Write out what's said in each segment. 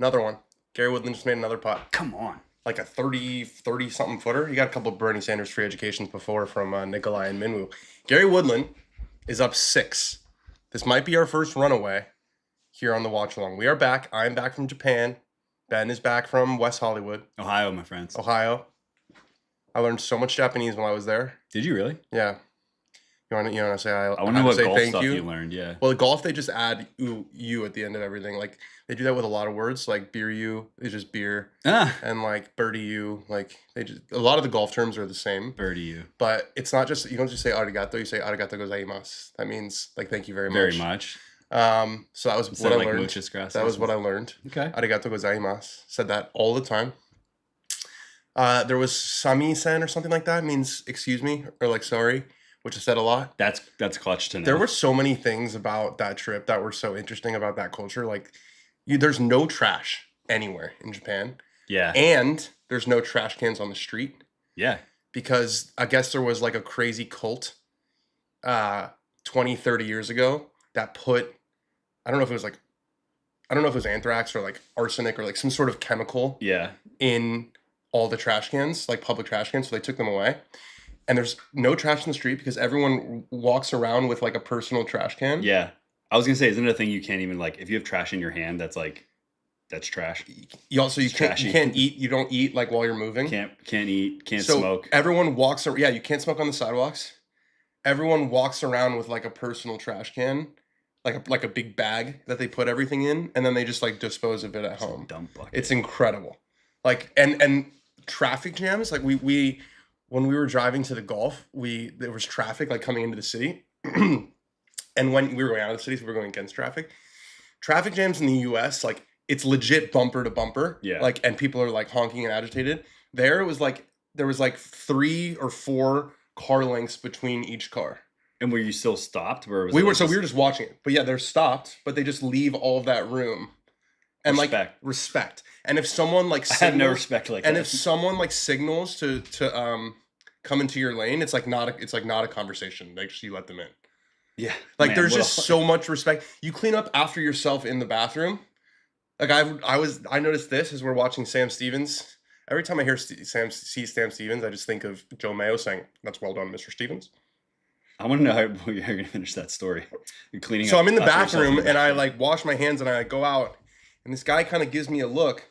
Another one. Gary Woodland just made another putt. Come on. Like a 30-something footer. He got a couple of Bernie Sanders free educations before from Nikolai and Minwoo. Gary Woodland is up 6. This might be our first runaway here on the Watchalong. We are back. I'm back from Japan. Ben is back from West Hollywood. Ohio, my friends. Ohio. I learned so much Japanese when I was there. Did you really? Yeah. You want to say I want to know what golf stuff you learned, yeah. Well, the golf, they just add you at the end of everything. Like, they do that with a lot of words, like beer you, it's just beer. And like birdie you, like a lot of the golf terms are the same. Birdie you. But it's not just, you don't just say arigato, you say arigato gozaimasu. That means like thank you very much. Very much. So that was what I learned. Muchas gracias. That was what I learned. Okay. Arigato gozaimasu. Said that all the time. There was sami-sen or something like that. It means excuse me or like sorry, which I said a lot. That's clutch to know. There were so many things about that trip that were so interesting about that culture. Like, there's no trash anywhere in Japan. Yeah. And there's no trash cans on the street. Yeah. Because I guess there was like a crazy cult 20, 30 years ago that put, I don't know if it was anthrax or like arsenic or like some sort of chemical in all the trash cans, like public trash cans. So they took them away. And there's no trash in the street because everyone walks around with like a personal trash can. Yeah. I was going to say, isn't it a thing you can't even like, if you have trash in your hand, that's trash. You can't eat. You don't eat like while you're moving. Can't eat, can't smoke. Everyone walks around. Yeah, you can't smoke on the sidewalks. Everyone walks around with like a personal trash can, like a big bag that they put everything in, and then they just like dispose of it at home. Dump bucket. It's incredible. Like and traffic jams. Like we when we were driving to the Gulf, there was traffic like coming into the city. And when we were going out of the city, so we were going against traffic. Traffic jams in the US, like it's legit bumper to bumper. Yeah. Like, and people are like honking and agitated. There was like 3 or 4 car lengths between each car. And were you still stopped? Or was we were just watching it. But yeah, they're stopped, but they just leave all of that room. And respect. And if someone like signals, I have no respect like that. And if someone like signals to come into your lane, it's not a conversation. Like just you let them in. Yeah. Like there's just so much respect. You clean up after yourself in the bathroom. Like I noticed this as we're watching Sam Stevens. Every time I hear Sam Stevens, I just think of Joe Mayo saying, "That's well done, Mr. Stevens." I want to know how you're going to finish that story. You're cleaning up. So I'm in the bathroom and I like wash my hands and I go out and this guy kind of gives me a look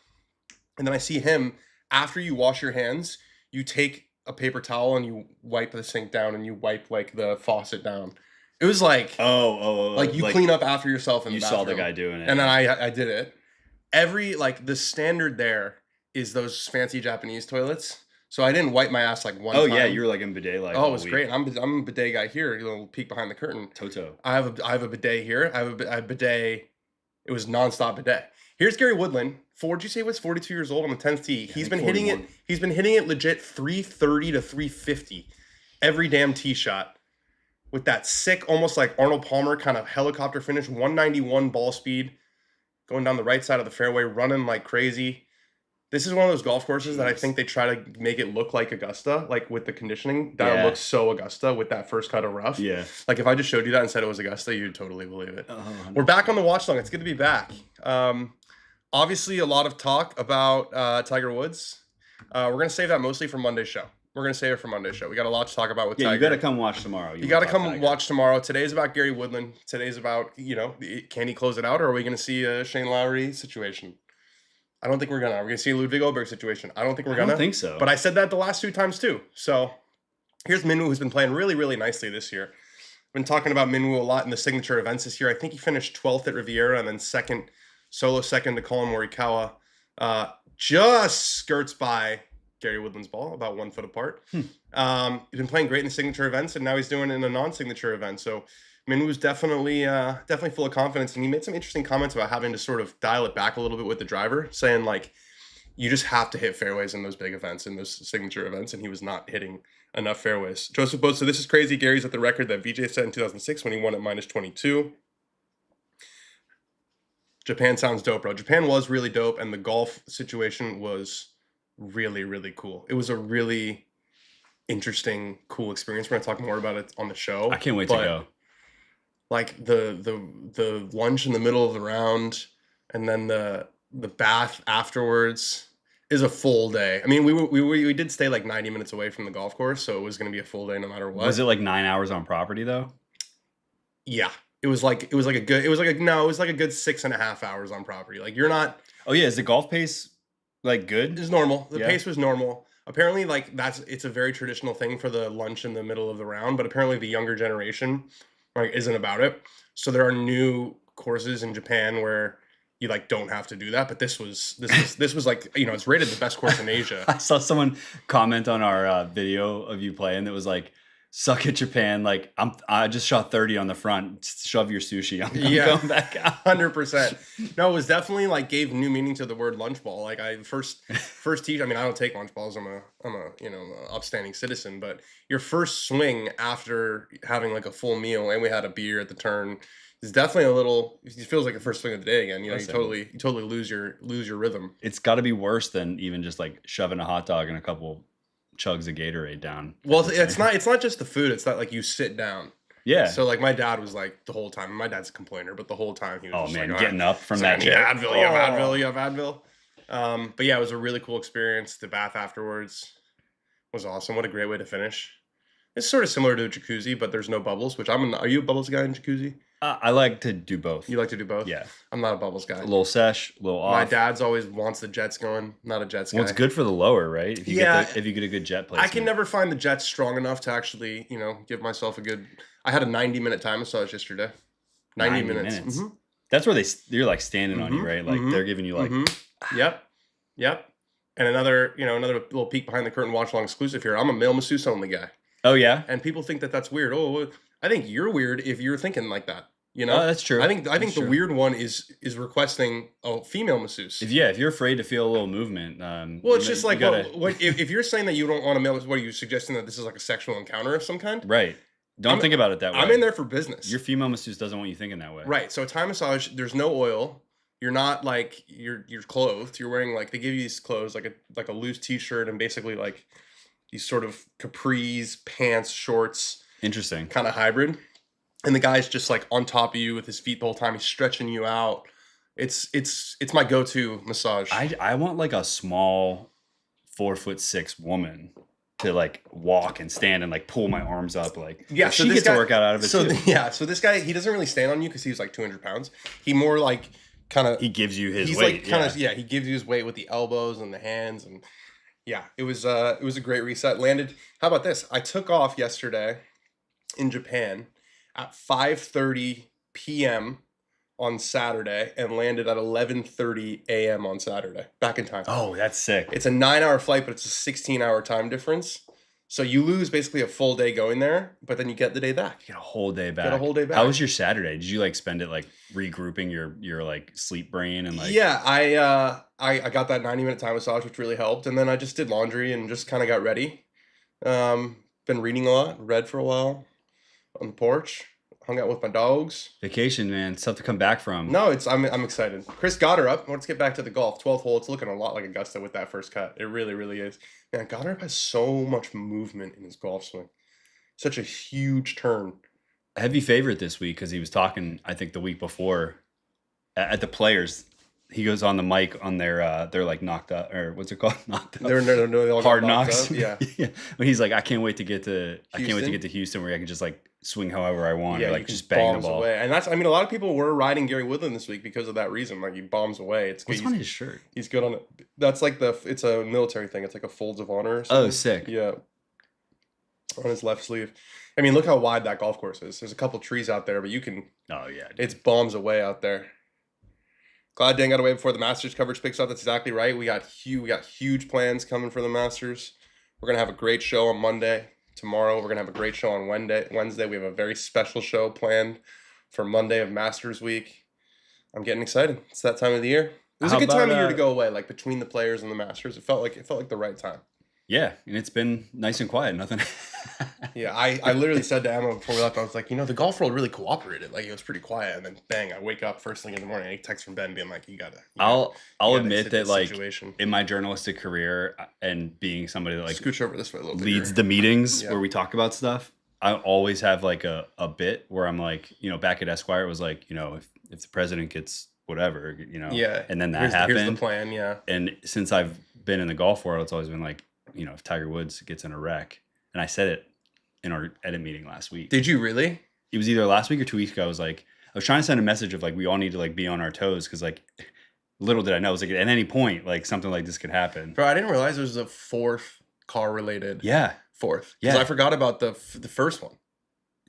and then I see him. After you wash your hands, you take a paper towel and you wipe the sink down and you wipe like the faucet down. It was like, like you clean up after yourself in the bathroom. You saw the guy doing it. And then I did it. The standard there is those fancy Japanese toilets. So I didn't wipe my ass like one time. Oh yeah, you were like in bidet like it was great. I'm a bidet guy here. You know, peek behind the curtain. Toto. I have a bidet here. I have a bidet. It was nonstop bidet. Here's Gary Woodland. Did you say he was 42 years old on the 10th tee? Yeah, He's been hitting it. He's been hitting it legit 330 to 350 every damn tee shot. With that sick, almost like Arnold Palmer kind of helicopter finish, 191 ball speed, going down the right side of the fairway, running like crazy. This is one of those golf courses that I think they try to make it look like Augusta, like with the conditioning. That looks so Augusta with that first cut of rough. Yeah. Like if I just showed you that and said it was Augusta, you'd totally believe it. We're back on the Watchalong. It's good to be back. Obviously, a lot of talk about Tiger Woods. We're going to save that mostly for Monday's show. We're going to save it for Monday's show. We got a lot to talk about with Tiger. Yeah, you got to come watch tomorrow. You got to come watch tomorrow. Today's about Gary Woodland. Today's about, can he close it out or are we going to see a Shane Lowry situation? I don't think we're going to. We're going to see a Ludwig Åberg situation. I don't think we're going to. I don't think so. But I said that the last 2 times too. So here's Minwoo, who's been playing really, really nicely this year. I've been talking about Minwoo a lot in the signature events this year. I think he finished 12th at Riviera and then solo second to Colin Morikawa. Just skirts by Gary Woodland's ball, about 1 foot apart. He's been playing great in the signature events, and now he's doing it in a non-signature event. So Minwoo's definitely full of confidence, and he made some interesting comments about having to sort of dial it back a little bit with the driver, saying like, you just have to hit fairways in those big events, in those signature events, and he was not hitting enough fairways. Joseph Boat, so this is crazy. Gary's at the record that VJ set in 2006 when he won at -22. Japan sounds dope, bro. Japan was really dope, and the golf situation was really, really cool. It was a really interesting, cool experience. We're going to talk more about it on the show. I can't wait to go. Like the lunch in the middle of the round, and then the the bath afterwards is a full day. I mean, we did stay like 90 minutes away from the golf course, so it was going to be a full day no matter what. Was it like 9 hours on property though? Yeah, it was like a good 6.5 hours on property. Like you're not. Oh yeah, is the golf pace like good? It's normal. The Yeah. pace was normal. Apparently, like it's a very traditional thing for the lunch in the middle of the round, but apparently the younger generation like isn't about it. So there are new courses in Japan where you like don't have to do that. But this was like, you know, it's rated the best course in Asia. I saw someone comment on our video of you playing that was like, "Suck it, Japan! Like I just shot 30 on the front. Shove your sushi. I'm going back out." 100%. No, it was definitely like gave new meaning to the word lunch ball. Like I first teach. I mean, I don't take lunch balls. I'm a you know upstanding citizen. But your first swing after having like a full meal and we had a beer at the turn is definitely a little. It feels like the first swing of the day again. You know, you totally lose your rhythm. It's got to be worse than even just like shoving a hot dog and a couple chugs of Gatorade down. Well, it's not just the food. It's that like you sit down. Yeah. So like my dad was like the whole time. My dad's a complainer, but the whole time he was. Oh just man, like, getting up from that. You have Advil. You have Advil. You have Advil. But yeah, it was a really cool experience. The bath afterwards was awesome. What a great way to finish. It's sort of similar to a jacuzzi, but there's no bubbles. Which are you a bubbles guy in jacuzzi? I like to do both. You like to do both? Yeah. I'm not a bubbles guy. A little sesh, a little off. My dad's always wants the jets going. Not a jets guy. Well, it's good for the lower, right? If you get a good jet placement. I can never find the jets strong enough to actually, you know, give myself a good. I had a 90-minute time massage yesterday. 90 minutes. Mm-hmm. That's where you're like standing on you, right? Like they're giving you like. Yep. And another little peek behind the curtain Watchalong exclusive here. I'm a male masseuse only guy. Oh yeah. And people think that that's weird. Oh, I think you're weird if you're thinking like that. You know, that's true. I think the weird one is requesting a female masseuse. If you're afraid to feel a little movement, well, it's just like if you're saying that you don't want a male, what are you suggesting that this is like a sexual encounter of some kind? Right. Don't think about it that way. I'm in there for business. Your female masseuse doesn't want you thinking that way. Right. So a Thai massage, there's no oil. You're not like you're clothed. You're wearing like they give you these clothes like a loose t-shirt and basically like these sort of capris, pants, shorts. Interesting. Kind of hybrid. And the guy's just like on top of you with his feet the whole time. He's stretching you out. It's my go-to massage. I want like a small 4'6" woman to like walk and stand and like pull my arms up. Like so she gets a workout out of it too. So this guy, he doesn't really stand on you because he's like 200 pounds. He more like kind of he gives you his he's weight. Like kind of he gives you his weight with the elbows and the hands and it was a great reset. Landed. How about this? I took off yesterday in Japan at 5:30 p.m. on Saturday and landed at 11:30 a.m. on Saturday. Back in time. Oh, that's sick. It's a 9-hour flight, but it's a 16-hour time difference. So you lose basically a full day going there, but then you get the day back. You get a whole day back. How was your Saturday? Did you like spend it like regrouping your like sleep brain and like? Yeah, I got that 90-minute time massage, which really helped, and then I just did laundry and just kind of got ready. Been reading a lot, read for a while on the porch, hung out with my dogs. Vacation, man, stuff to come back from. No, I'm excited. Chris got her up. Let's get back to the golf. 12th hole. It's looking a lot like Augusta with that first cut. It really, really is. Man, Goddard has so much movement in his golf swing. Such a huge turn. Heavy favorite this week because he was talking, I think, the week before at the Players. He goes on the mic on their like knocked up or what's it called? Knocked up. They all Hard got knocked knocks. up. Yeah. Yeah. But he's like, I can't wait to get to Houston where I can just like swing however I want or like just bang the ball. Away. And that's a lot of people were riding Gary Woodland this week because of that reason. Like he bombs away. What's on his shirt? He's good on it. That's like it's a military thing. It's like a folds of honor or something. Oh, sick. Yeah. On his left sleeve. I mean, look how wide that golf course is. There's a couple trees out there, but you can. Oh yeah. Dude. It's bombs away out there. Glad Dan got away before the Masters coverage picks up. That's exactly right. We got huge plans coming for the Masters. We're gonna have a great show on Monday. Tomorrow we're gonna have a great show on Wednesday. We have a very special show planned for Monday of Masters Week. I'm getting excited. It's that time of the year. It was a good time of year to go away, like between the Players and the Masters. It felt like the right time. Yeah, and it's been nice and quiet. Nothing. Yeah, I literally said to Emma before we left, I was like, the golf world really cooperated. Like it was pretty quiet, and then bang, I wake up first thing in the morning, I get a text from Ben being like, I'll admit that like in my journalistic career and being somebody that like scooch over this way a little bit leads the meetings where we talk about stuff, I always have like a bit where I'm like, back at Esquire it was like, if the president gets whatever, you know. Yeah. And then that Here's happened. the plan, yeah. And since I've been in the golf world, it's always been like, you know, if Tiger Woods gets in a wreck, and I said it in our edit meeting last week. Did you really? It was either last week or 2 weeks ago. I was trying to send a message of like, we all need to like be on our toes, because like, little did I know, it was like at any point, like something like this could happen. Bro, I didn't realize there was a fourth car related. Yeah. Fourth. Because I forgot about the first one.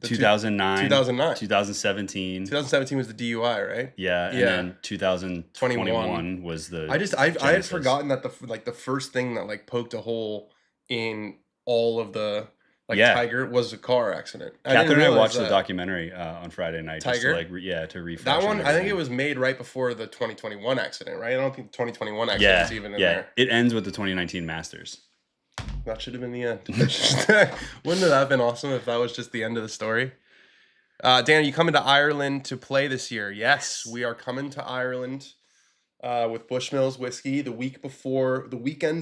2009. 2009. 2017. 2017 was the DUI, right? Yeah. And then 2021 was the. I had forgotten that the first thing that like poked a hole in all of the Tiger was a car accident. Catherine and I watched the documentary on Friday night. Tiger? Just to refresh. That one, I think it was made right before the 2021 accident, right? I don't think the 2021 accident is even in there. It ends with the 2019 Masters. That should have been the end. Wouldn't it have been awesome if that was just the end of the story? Dan, are you coming to Ireland to play this year? Yes, we are coming to Ireland with Bushmills Whiskey the weekend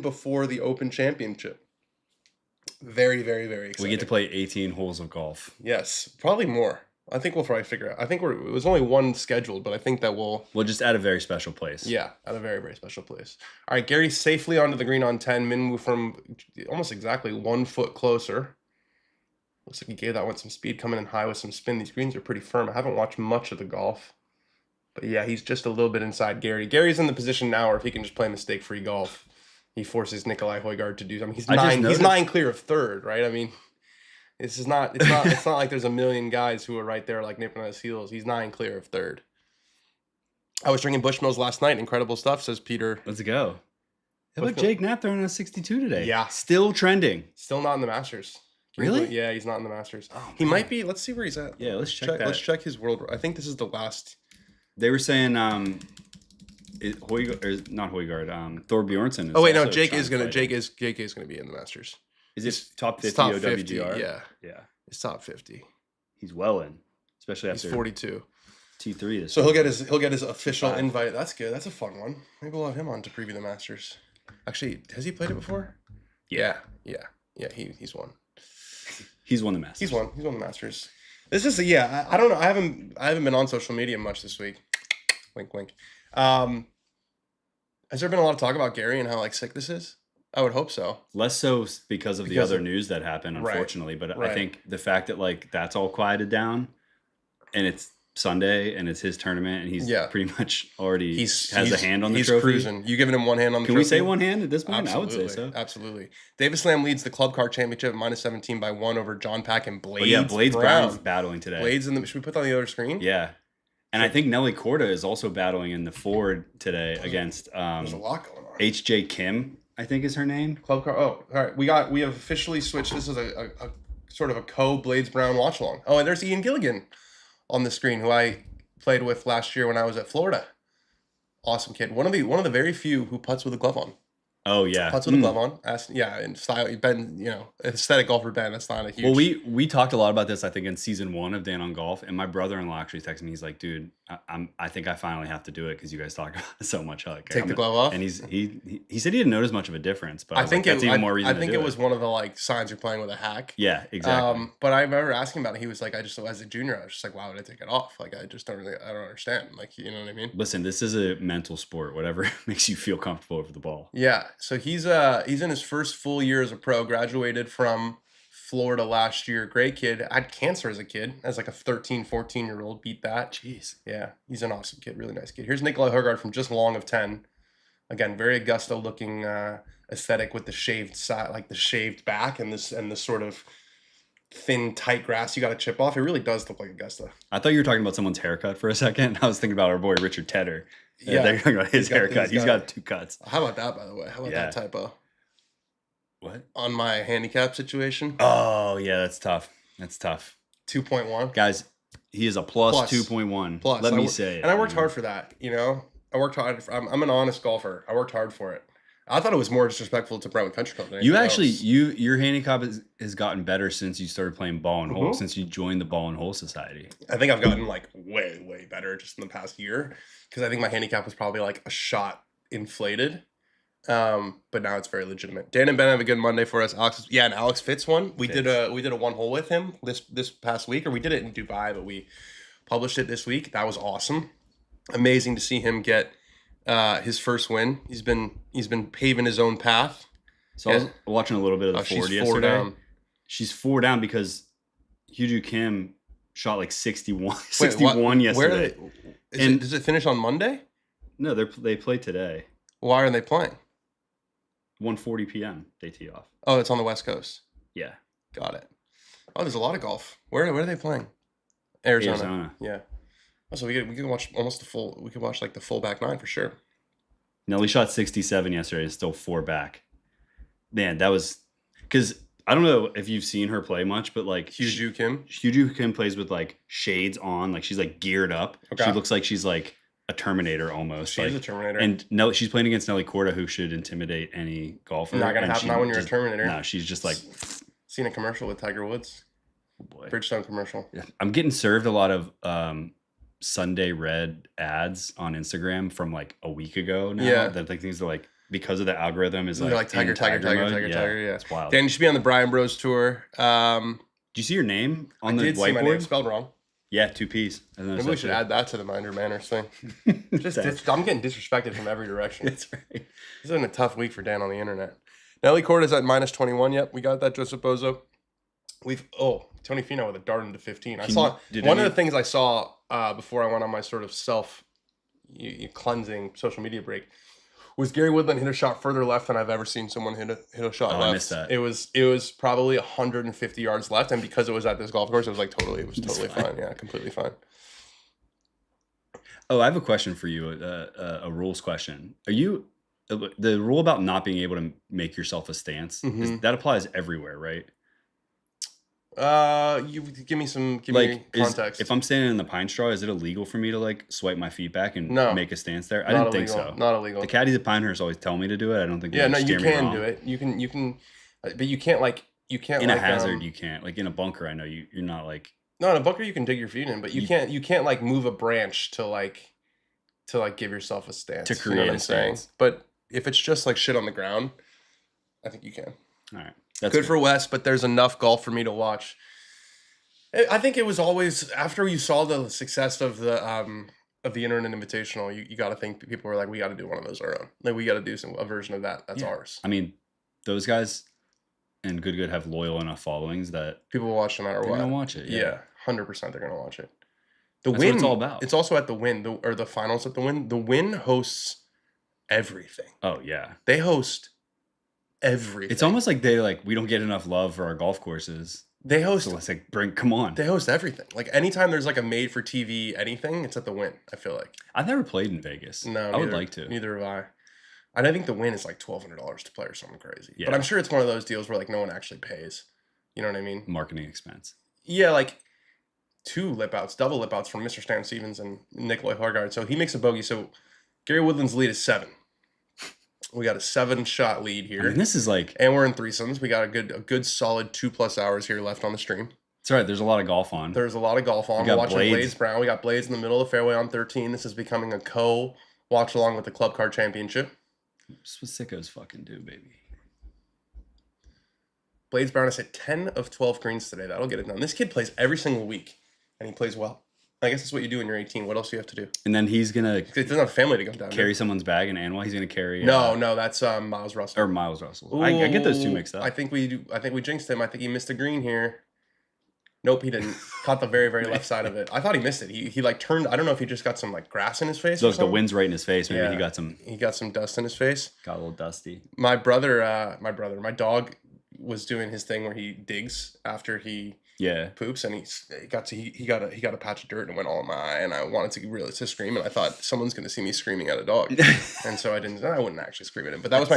before the Open Championship. Very, very, very exciting. We get to play 18 holes of golf. Yes, probably more. I think we'll probably figure out. I think it was only one scheduled, but I think that we'll just add a very special place. Yeah, at a very, very special place. All right, Gary safely onto the green on 10. Minwoo from almost exactly 1 foot closer. Looks like he gave that one some speed, coming in high with some spin. These greens are pretty firm. I haven't watched much of the golf. But yeah, he's just a little bit inside Gary. Gary's in the position now where if he can just play mistake-free golf, he forces Nikolai Højgaard to do something. He's nine clear of third, right? I mean, it's not like there's a million guys who are right there like nipping on his heels. He's 9 clear of third. I was drinking Bushmills last night. Incredible stuff, says Peter. Let's go. How about Jake Knapp throwing a 62 today? Yeah. Still trending. Still not in the Masters. Really? Yeah, he's not in the Masters. Oh, he might be. Let's see where he's at. Yeah, let's check that. Let's check his world. I think this is the last. They were saying Højgaard, or not Højgaard, Thor Bjornsson. Oh wait, no, Jake is gonna be in the Masters. Is it top 50 top OWGR? 50, yeah. It's top 50. He's well in, especially after he's 42. T3 So he'll get his official invite. That's good. That's a fun one. Maybe we'll have him on to preview the Masters. Actually, has he played it before? Yeah. He's won. He's won the Masters. He's won the Masters. This is I don't know. I haven't been on social media much this week. Wink, wink. Has there been a lot of talk about Gary and how like sick this is? I would hope so. Less so because of the other news that happened, unfortunately. But I think the fact that like that's all quieted down, and it's Sunday and it's his tournament, and he's pretty much already has a hand on the trophy. He's cruising. You giving him one hand on the trophy? Can we say one hand at this point? Absolutely. I would say so. Absolutely. Davis Lamb leads the Club Car Championship -17 by 1 over John Pack and Blades. Oh, yeah, Blades Brown's battling today. Blades should we put that on the other screen? Yeah. And I think Nelly Korda is also battling in the Ford today against there's a lot going on. H.J. Kim, I think is her name. Club Car. Oh, all right. We have officially switched. This is a sort of a Blades Brown Watchalong. Oh, and there's Ian Gilligan on the screen, who I played with last year when I was at Florida. Awesome kid. One of the very few who putts with a glove on. Oh yeah, putts with a glove on. And style. Ben, aesthetic golfer Ben. That's not a huge. Well, we talked a lot about this. I think in season 1 of Dan on Golf, and my brother-in-law actually texted me. He's like, "Dude, I think I finally have to do it because you guys talk about it so much." Like, take the glove off. And he said he didn't notice much of a difference, but I think that's even more reason. I think it was one of the like signs you're playing with a hack. Yeah, exactly. But I remember asking about it. He was like, as a junior, I was just like, why would I take it off? Like, I don't understand. Like, you know what I mean? Listen, this is a mental sport. Whatever makes you feel comfortable over the ball. Yeah. So he's in his first full year as a pro. Graduated from Florida last year. Great kid. I had cancer as a kid. As like a 13, 14-year-old. Beat that. Jeez. Yeah. He's an awesome kid. Really nice kid. Here's Nikolai Højgaard from just long of 10. Again, very Augusta looking aesthetic with the shaved side, like the shaved back and this sort of thin, tight grass you got to chip off. It really does look like Augusta. I thought you were talking about someone's haircut for a second. I was thinking about our boy Richard Tedder. Yeah, they're talking about his haircut. He's got 2 cuts. How about that, by the way? How about that typo? What? On my handicap situation? Oh, yeah, that's tough. 2.1. Guys, he is a plus 2.1. Plus. Let me say it. And I worked hard for that, I worked hard. I'm an honest golfer. I worked hard for it. I thought it was more disrespectful to Brentwood Country Club. You actually, your handicap has gotten better since you started playing ball and hole, since you joined the Ball and Hole Society. I think I've gotten like way, way better just in the past year, because I think my handicap was probably like a shot inflated. But now it's very legitimate. Dan and Ben have a good Monday for us. And Alex Fitz won. We did a 1-hole with him this past week, or we did it in Dubai, but we published it this week. That was awesome. Amazing to see him get his first win. He's been paving his own path. So I was watching a little bit of the Ford yesterday. Down. She's 4 down because Hyuju Kim shot like 61 yesterday. Does it finish on Monday? No, they play today. Why are they playing? 1:40 p.m. they tee off. Oh, it's on the West Coast. Yeah. Got it. Oh, there's a lot of golf. Where are they playing? Arizona. Yeah. Oh, so we could watch almost the full. We could watch like the full back nine for sure. Nelly shot 67 yesterday. It's still 4 back. Man, that was because I don't know if you've seen her play much, but like Hyuju Kim plays with like shades on, like she's like geared up. Okay. She looks like she's like a Terminator almost. She's a Terminator. And she's playing against Nelly Korda, who should intimidate any golfer. Not gonna happen. Not when you're a Terminator. No, she's just like. Seen a commercial with Tiger Woods. Oh boy. Bridgestone commercial. Yeah. I'm getting served a lot of Sunday Red ads on Instagram from like a week ago now. Yeah. That like things are like because of the algorithm is like Tiger. Yeah. It's wild. Dan, you should be on the Brian Bros tour. Do you see your name on the whiteboard? I did see my name spelled wrong. Yeah, 2 P's. Maybe we should add that to the Minder Manners thing. I'm getting disrespected from every direction. That's right. This has been a tough week for Dan on the internet. Nelly Korda's at -21. Yep, we got that, Joseph Bozo. Tony Finau with a dart into 15. One of the things I saw before I went on my sort of cleansing social media break was Gary Woodland hit a shot further left than I've ever seen someone hit a shot left. I missed that. It was probably 150 yards left, and because it was at this golf course, it was totally fine. Yeah, completely fine. Oh, I have a question for you. A rules question. Are you the rule about not being able to make yourself a stance? Mm-hmm. That applies everywhere, right? You give me context. If I'm standing in the pine straw, is it illegal for me to like swipe my feet back and make a stance there? I didn't think so. Not illegal. The caddies at Pinehurst always tell me to do it. I don't think. Yeah, no, you can do it. You can, but you can't in a hazard. You can't like in a bunker. I know you're not like. No, in a bunker you can dig your feet in, but you can't like move a branch to give yourself a stance to create a stance. But if it's just like shit on the ground, I think you can. All right. That's good for Wes, but there's enough golf for me to watch. I think it was always after you saw the success of the Internet Invitational, you got to think people were like, we got to do one of those our own. Like we got to do a version of that. That's ours. I mean, those guys and Good have loyal enough followings that people will watch no matter what. They're gonna watch it. Yeah, 100% they're gonna watch it. That's what it's all about. It's also at the Win or the finals at the Win. The Win hosts everything. Oh yeah, they host everything. It's almost like we don't get enough love for our golf courses. They host. So let's come on. They host everything. Like anytime there's like a made for TV anything, it's at the Win. I feel like I've never played in Vegas. No, I would like to. Neither have I. And I think the Win is like $1,200 to play or something crazy. Yeah. But I'm sure it's one of those deals where like no one actually pays. You know what I mean? Marketing expense. Yeah, like 2 double lip outs from Mr. Stan Stevens and Nikolai Hargaard. So he makes a bogey. So Gary Woodland's lead is 7. We got a 7-shot lead here. I mean, this is like, and we're in threesomes. We got a good solid 2+ hours here left on the stream. That's right. There's a lot of golf on. We're watching Blades Brown. We got Blades in the middle of the fairway on 13. This is becoming a watch-along with the Club Card Championship. That's what sickos fucking do, baby. Blades Brown has hit 10 of 12 greens today. That'll get it done. This kid plays every single week, and he plays well. I guess that's what you do when you're 18. What else do you have to do? And then he's gonna. He doesn't have a family to go down. Carry someone's bag in Anwar. He's gonna carry. No, that's Miles Russell. Or Miles Russell. I get those two mixed up. I think we jinxed him. I think he missed a green here. Nope, he didn't. Caught the very, very left side of it. I thought he missed it. He like turned. I don't know if he just got some like grass in his face. Look, the wind's right in his face. Maybe he got some. He got some dust in his face. Got a little dusty. My my dog was doing his thing where he digs after he poops, and he got a patch of dirt and it went all in my eye, and I wanted to scream, and I thought someone's gonna see me screaming at a dog, and so I wouldn't actually scream at him, but that was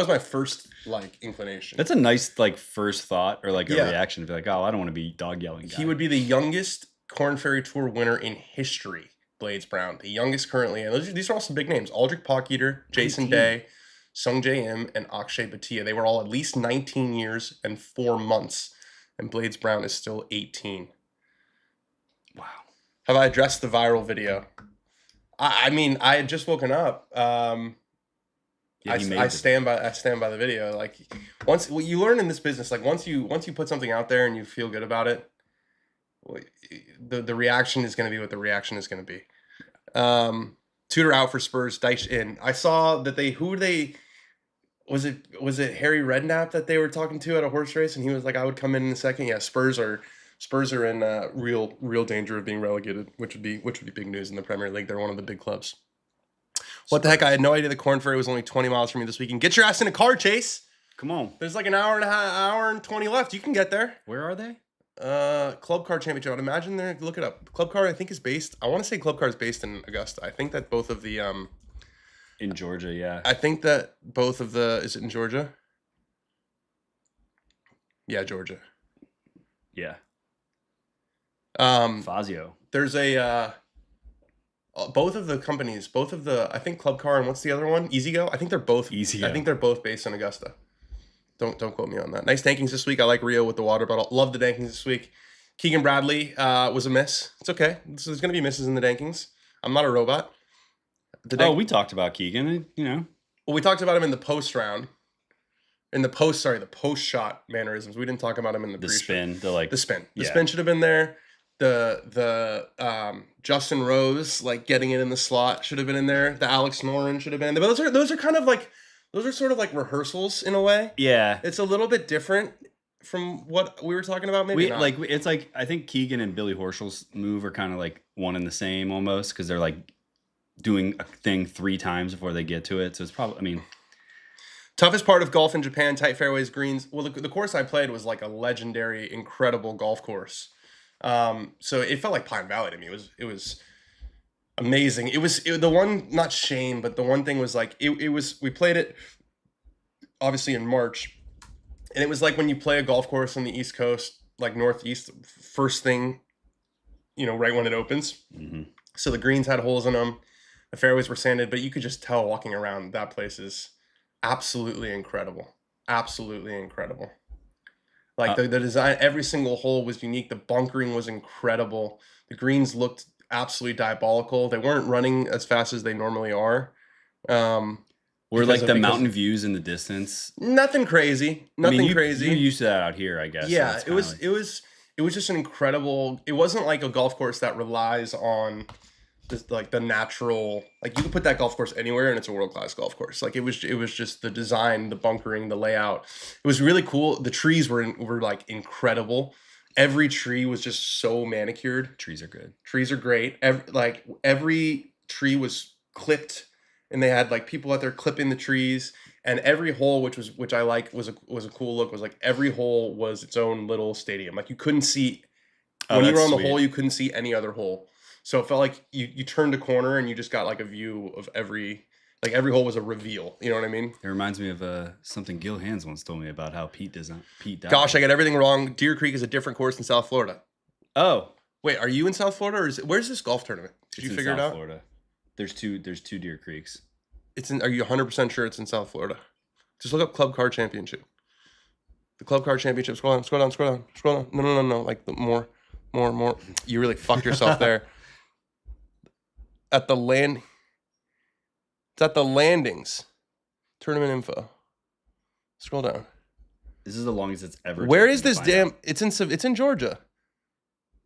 my first like inclination. That's a nice like first thought or like a reaction to be like, oh, I don't want to be dog yelling guy. He would be the youngest Korn Ferry Tour winner in history. Blades Brown, the youngest currently, and these are all some big names: Aldrich Pocketer, Jason Day, Sung J M, and Akshay Bhatia. They were all at least 19 years and 4 months, and Blades Brown is still 18. Wow. Have I addressed the viral video? I mean, I had just woken up. I stand by the video. Like once you learn in this business, like once you put something out there and you feel good about it, the reaction is going to be what the reaction is going to be. Tudor out for Spurs. Deitch in. I saw that was it Harry Redknapp that they were talking to at a horse race, and he was like, I would come in a second. Yeah, Spurs are in real danger of being relegated, which would be big news in the Premier League. They're one of the big clubs. What the heck? I had no idea the Corn Ferry was only 20 miles from me this weekend. Get your ass in a car, Chase. Come on. There's like an hour and 20 left. You can get there. Where are they? Club Car Championship. I'd imagine they're, look it up. Club Car, I think, is based. I want to say Club Car is based in Augusta. I think that both of the in Georgia, yeah. I think that both of the is it in Georgia? Yeah, Georgia. Yeah. Fazio. There's a both of the companies, I think Club Car and what's the other one? EasyGo. I think they're both EasyGo. I think they're both based in Augusta. Don't quote me on that. Nice dankings this week. I like Rio with the water bottle. Love the dankings this week. Keegan Bradley was a miss. It's okay. So there's going to be misses in the dankings. I'm not a robot. We talked about Keegan, Well, we talked about him in the post round. In the post shot mannerisms. We didn't talk about him in the pre-spin. The spin. The spin should have been there. The Justin Rose, like getting it in the slot, should have been in there. The Alex Noren should have been in there. But those are kind of like, those are sort of like rehearsals in a way. Yeah. It's a little bit different from what we were talking about. Maybe not. It's like, I think Keegan and Billy Horschel's move are kind of like one and the same almost, because they're like doing a thing 3 times before they get to it. So it's probably, toughest part of golf in Japan, tight fairways, greens. Well, the course I played was like a legendary, incredible golf course. So it felt like Pine Valley to me. It was amazing. It was the one, not shame, but the one thing was like, we played it obviously in March, and it was like when you play a golf course on the East Coast, like Northeast, first thing, right when it opens. Mm-hmm. So the greens had holes in them. The fairways were sanded, but you could just tell walking around that place is absolutely incredible. Absolutely incredible. Like the design, every single hole was unique. The bunkering was incredible. The greens looked absolutely diabolical. They weren't running as fast as they normally are. Were like the mountain views in the distance? Nothing crazy. Nothing crazy. You're used to that out here, I guess. Yeah, so it was just an incredible. It wasn't like a golf course that relies on just like the natural. Like you could put that golf course anywhere and it's a world-class golf course. Like it was just the design, the bunkering, the layout. It was really cool. The trees were like incredible. Every tree was just so manicured. Trees are good. Trees are great. Every tree was clipped, and they had like people out there clipping the trees. And every hole, which I like, was a cool look. Was like every hole was its own little stadium. Like you couldn't see when you were on the hole, you couldn't see any other hole. So it felt like you turned a corner and you just got like a view of every hole was a reveal. You know what I mean? It reminds me of something Gil Hands once told me about how Pete died. Gosh, I got everything wrong. Deer Creek is a different course in South Florida. Oh, wait, are you in South Florida or where's this golf tournament? Did you figure it out? Florida. There's two Deer Creeks. Are you 100% sure it's in South Florida? Just look up Club Car Championship. The Club Car Championship. Scroll down. No. Like more. You really fucked yourself there. It's at the landings. Tournament info. Scroll down. This is the longest it's ever. Where is this damn? It's in Georgia.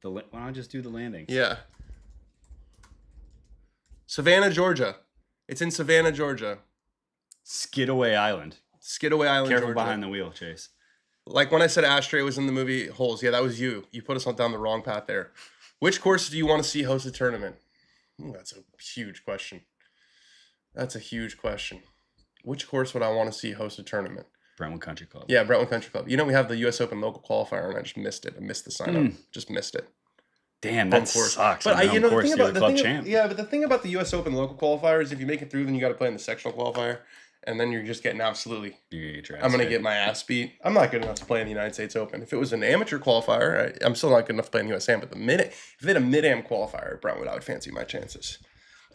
Why don't I just do the landings? Yeah. Savannah, Georgia. It's in Savannah, Georgia. Skidaway Island. Careful Georgia. Behind the wheel, Chase. Like when I said Ashtray was in the movie Holes. Yeah, that was you. You put us down the wrong path there. Which course do you want to see host a tournament? That's a huge question. Which course would I want to see host a tournament? Brentwood Country Club. Yeah, Brentwood Country Club. We have the U.S. Open local qualifier, and I just missed it. I missed the sign-up. Just missed it. Damn, that sucks. But the thing about the U.S. Open local qualifier is if you make it through, then you got to play in the sectional qualifier, and then you're just getting absolutely. I'm gonna get my ass beat. I'm not good enough to play in the United States Open. If it was an amateur qualifier, I'm still not good enough to play in the U.S. Am. But if they had a mid-am qualifier at Brentwood, I would fancy my chances.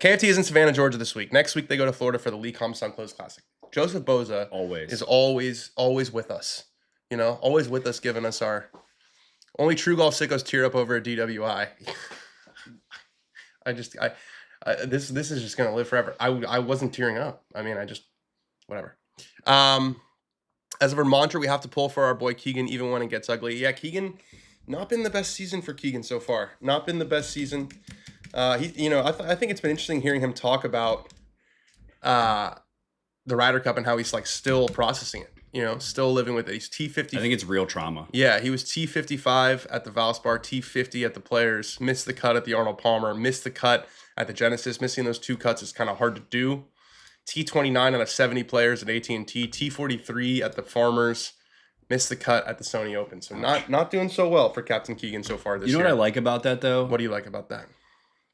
KFT is in Savannah, Georgia this week. Next week they go to Florida for the Lecom Sunclose Classic. Joseph Boza is always with us. Always with us, giving us our. Only true golf sickos tear up over a DWI. This is just gonna live forever. I wasn't tearing up. Whatever. As of our mantra, we have to pull for our boy Keegan, even when it gets ugly. Yeah, Keegan, not been the best season for Keegan so far. Not been the best season. I think it's been interesting hearing him talk about the Ryder Cup and how he's like still processing it. Still living with it. He's T50. I think it's real trauma. Yeah, he was T55 at the Valspar, T50 at the Players, missed the cut at the Arnold Palmer, missed the cut at the Genesis. Missing those 2 cuts is kind of hard to do. T29 out of 70 Players at AT&T, T43 at the Farmers, missed the cut at the Sony Open. So not doing so well for Captain Keegan so far this year. You know what I like about that, though? What do you like about that?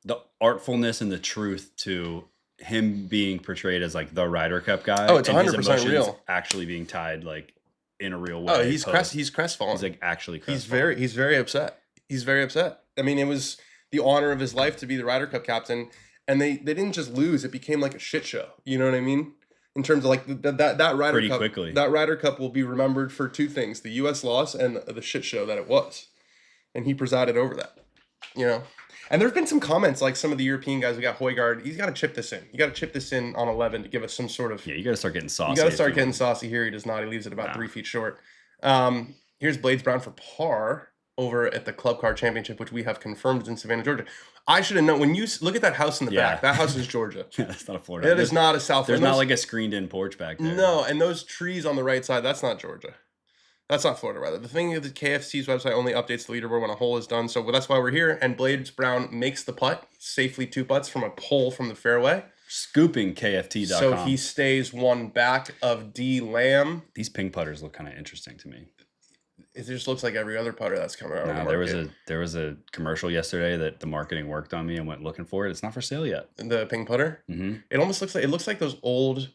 The artfulness and the truth to him being portrayed as like the Ryder Cup guy. Oh, it's 100% real. Actually being tied like in a real way. Oh, he's crestfallen. He's like actually crestfallen. He's very upset. He's very upset. I mean, it was the honor of his life to be the Ryder Cup captain, and they didn't just lose. It became like a shit show. You know what I mean? In terms of like that Ryder pretty Cup. Quickly. That Ryder Cup will be remembered for 2 things: the U.S. loss and the shit show that it was. And he presided over that. And there's been some comments, like some of the European guys. We got Højgaard. He's got to chip this in. You got to chip this in on 11 to give us some sort of. Yeah, you got to start getting saucy. You got to start getting saucy here. He does not. He leaves it about 3 feet short. Here's Blades Brown for par over at the Club Car Championship, which we have confirmed is in Savannah, Georgia. I should have known. When you look at that house in the back, that house is Georgia. Yeah, that's not a Florida. That is not a South. There's not like a screened-in porch back there. No, and those trees on the right side, that's not Georgia. That's not Florida, rather. The thing is, the KFC's website only updates the leaderboard when a hole is done, so that's why we're here. And Blades Brown makes the putt, safely 2 putts from a pole from the fairway. Scooping KFT.com. So he stays 1 back of D. Lamb. These ping putters look kind of interesting to me. It just looks like every other putter that's coming out. No, there was a commercial yesterday that the marketing worked on me and went looking for it. It's not for sale yet. The ping putter. Mm-hmm. It almost looks like those old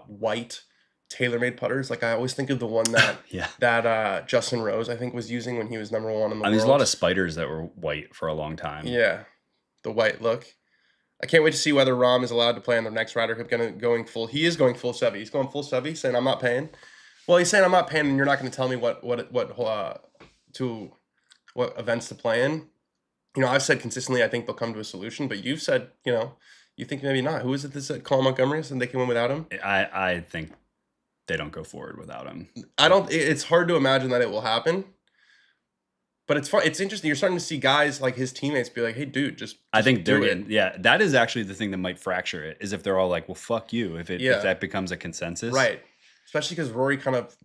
white TaylorMade putters. Like I always think of the one that that Justin Rose I think was using when he was number 1 in the world. There's a lot of spiders that were white for a long time. Yeah, the white look. I can't wait to see whether Rahm is allowed to play on the next Ryder Cup. Going full. He is going full Sevy. He's going full Sevy, saying I'm not paying. Well, he's saying I'm not paying, and you're not going to tell me what events to play in. I've said consistently I think they'll come to a solution, but you've said you think maybe not. Who is it that said Colin Montgomery and they can win without him? I think they don't go forward without him. It's hard to imagine that it will happen. But it's fun. It's interesting. You're starting to see guys like his teammates be like, "Hey, dude, just I think do it." Yeah, that is actually the thing that might fracture it. Is if they're all like, "Well, fuck you." If that becomes a consensus, right? Especially because Rory kind of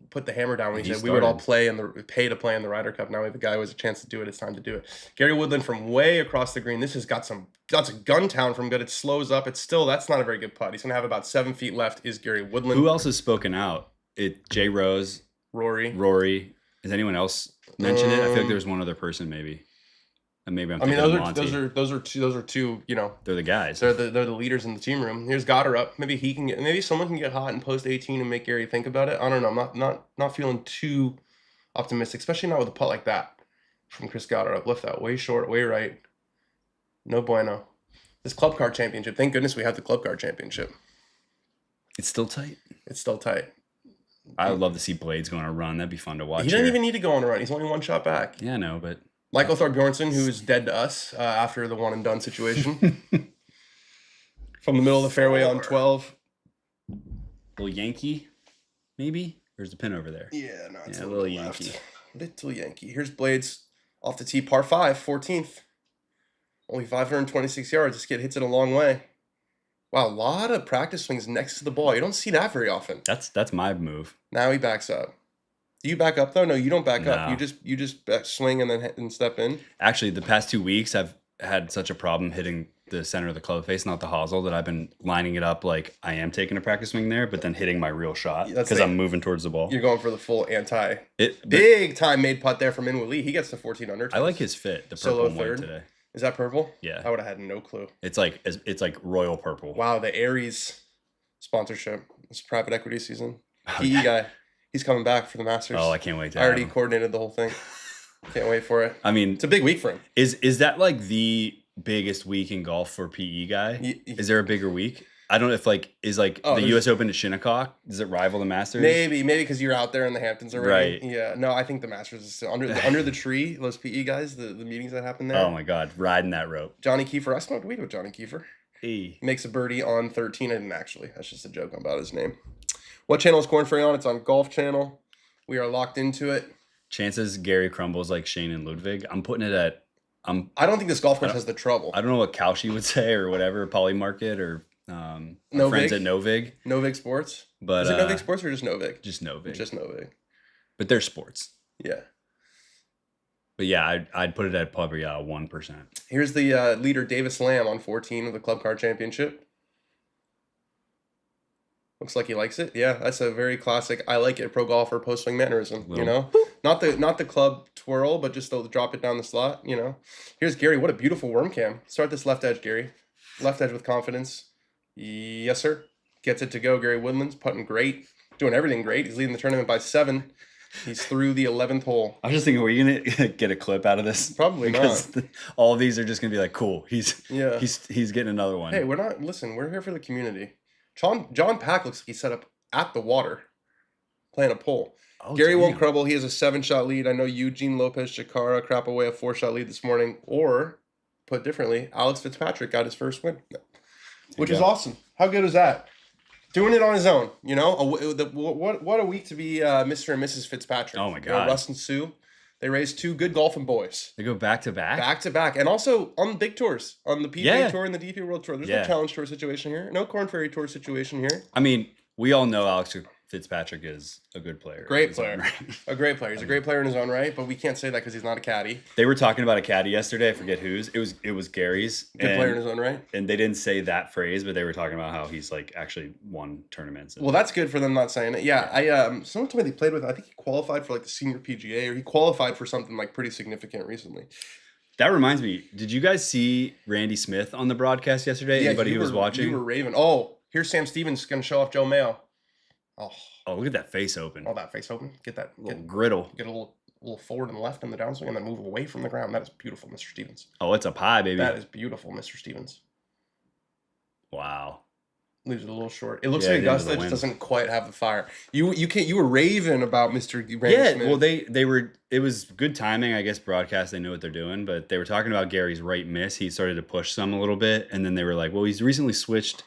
put the hammer down when he said we would all pay to play in the Ryder Cup. Now we have a guy who has a chance to do it. It's time to do it. Gary Woodland from way across the green. This has got a gun town from good. It slows up. It's still that's not a very good putt. He's gonna have about 7 feet left. Is Gary Woodland? Who else has spoken out? Jay Rose, Rory. Is anyone else mentioned it? I feel like there's one other person maybe. And maybe I'm thinking those are two. They're the guys. They're the leaders in the team room. Here's Goddard up. Maybe someone can get hot and post 18 and make Gary think about it. I don't know. I'm not feeling too optimistic, especially not with a putt like that from Chris Goddard up. Left that way short, way right. No bueno. This Club Car Championship. Thank goodness we have the Club Car Championship. It's still tight. I would love to see Blades go on a run. That'd be fun to watch. He doesn't even need to go on a run. He's only 1 shot back. Yeah, I know, but Michael Thorbjornsen, who is dead to us after the one and done situation, from the middle of the fairway on 12. Little Yankee, maybe. There's the pin over there. Yeah, no, it's a little Yankee. Little Yankee. Here's Blades off the tee, par 5, 14th. Only 526 yards. This kid hits it a long way. Wow, a lot of practice swings next to the ball. You don't see that very often. That's my move. Now he backs up. Do you back up though? No, you don't back up. You just swing and step in. Actually, the past 2 weeks I've had such a problem hitting the center of the club face, not the hosel, that I've been lining it up like I am taking a practice swing there, but then hitting my real shot because I'm moving towards the ball. You're going for the full big time made putt there from Minwoo Lee. He gets to 14 under. I like his fit. The purple and white today. Is that purple? Yeah. I would have had no clue. It's like royal purple. Wow, the Aries sponsorship. It's private equity season. PE guy. He's coming back for the Masters. Oh, I can't wait to I already coordinated the whole thing. Can't wait for it. I mean, it's a big week for him. Is that like the biggest week in golf for PE guy? Is there a bigger week? I don't know if the U.S. Open at Shinnecock, does it rival the Masters? Maybe because you're out there in the Hamptons already. Right. Yeah. No, I think the Masters is still under the tree. Those PE guys, the meetings that happen there. Oh my God, riding that rope. Johnny Kiefer. I smoked weed with Johnny Kiefer. Hey. Makes a birdie on 13. I didn't actually. That's just a joke about his name. What channel is Corn Ferry on? It's on Golf Channel. We are locked into it. Chances Gary crumbles like Shane and Ludwig. I'm putting it at I don't think this golf course has the trouble. I don't know what Cauchy would say or whatever, Polymarket or friends at Novig. Novig Sports? But, is it Novig Sports or just Novig? Just Novig. Just Novig. But they're sports. Yeah. But yeah, I'd put it at probably 1%. Here's the leader, Davis Lamb, on 14 of the Club Car Championship. Looks like he likes it. Yeah, that's a very classic, I like it, pro golfer post-swing mannerism, you know? Not the club twirl, but just the drop it down the slot, you know? Here's Gary. What a beautiful worm cam. Start this left edge, Gary. Left edge with confidence. Yes, sir. Gets it to go. Gary Woodland's putting great. Doing everything great. He's leading the tournament by 7. He's through the 11th hole. I was just thinking, were you going to get a clip out of this? Probably not. All of these are just going to be like, cool. He's getting another one. Hey, we're here for the community. John Pack looks like he's set up at the water, playing a pole. Oh, Gary won't crumble. He has a 7-shot lead. I know Eugene Lopez Chikara crap away a 4-shot lead this morning. Or, put differently, Alex Fitzpatrick got his first win, which is awesome. How good is that? Doing it on his own, you know. What a week to be Mr. and Mrs. Fitzpatrick. Oh my God, Russ and Sue. They raised 2 good golfing boys. They go back to back? Back to back. And also on the big tours. On the PGA Tour and the DP World Tour. There's no Challenge Tour situation here. No Korn Ferry Tour situation here. I mean, we all know Alex Fitzpatrick is a good player. Great player. A great player. He's a great player in his own right, but we can't say that because he's not a caddy. They were talking about a caddy yesterday. I forget whose. It was Gary's. Good player in his own right. And they didn't say that phrase, but they were talking about how he's like actually won tournaments. Well, that's good for them not saying it. Yeah, someone told me they played with, I think he qualified for like the senior PGA, or he qualified for something like pretty significant recently. That reminds me, did you guys see Randy Smith on the broadcast yesterday? Yeah, anybody who was watching? You were raving. Oh, here's Sam Stevens going to show off Joe Mayo. Oh, look at that face open. Oh, that face open. Get that little griddle. Get a little forward and left in the downswing and then move away from the ground. That is beautiful, Mr. Stevens. Oh, it's up high, baby. That is beautiful, Mr. Stevens. Wow. Leaves it a little short. It looks like Augusta just doesn't quite have the fire. You were raving about Mr. Randy Smith. Well, they were. It was good timing, I guess. Broadcast, they know what they're doing, but they were talking about Gary's right miss. He started to push some a little bit, and then they were like, "Well, he's recently switched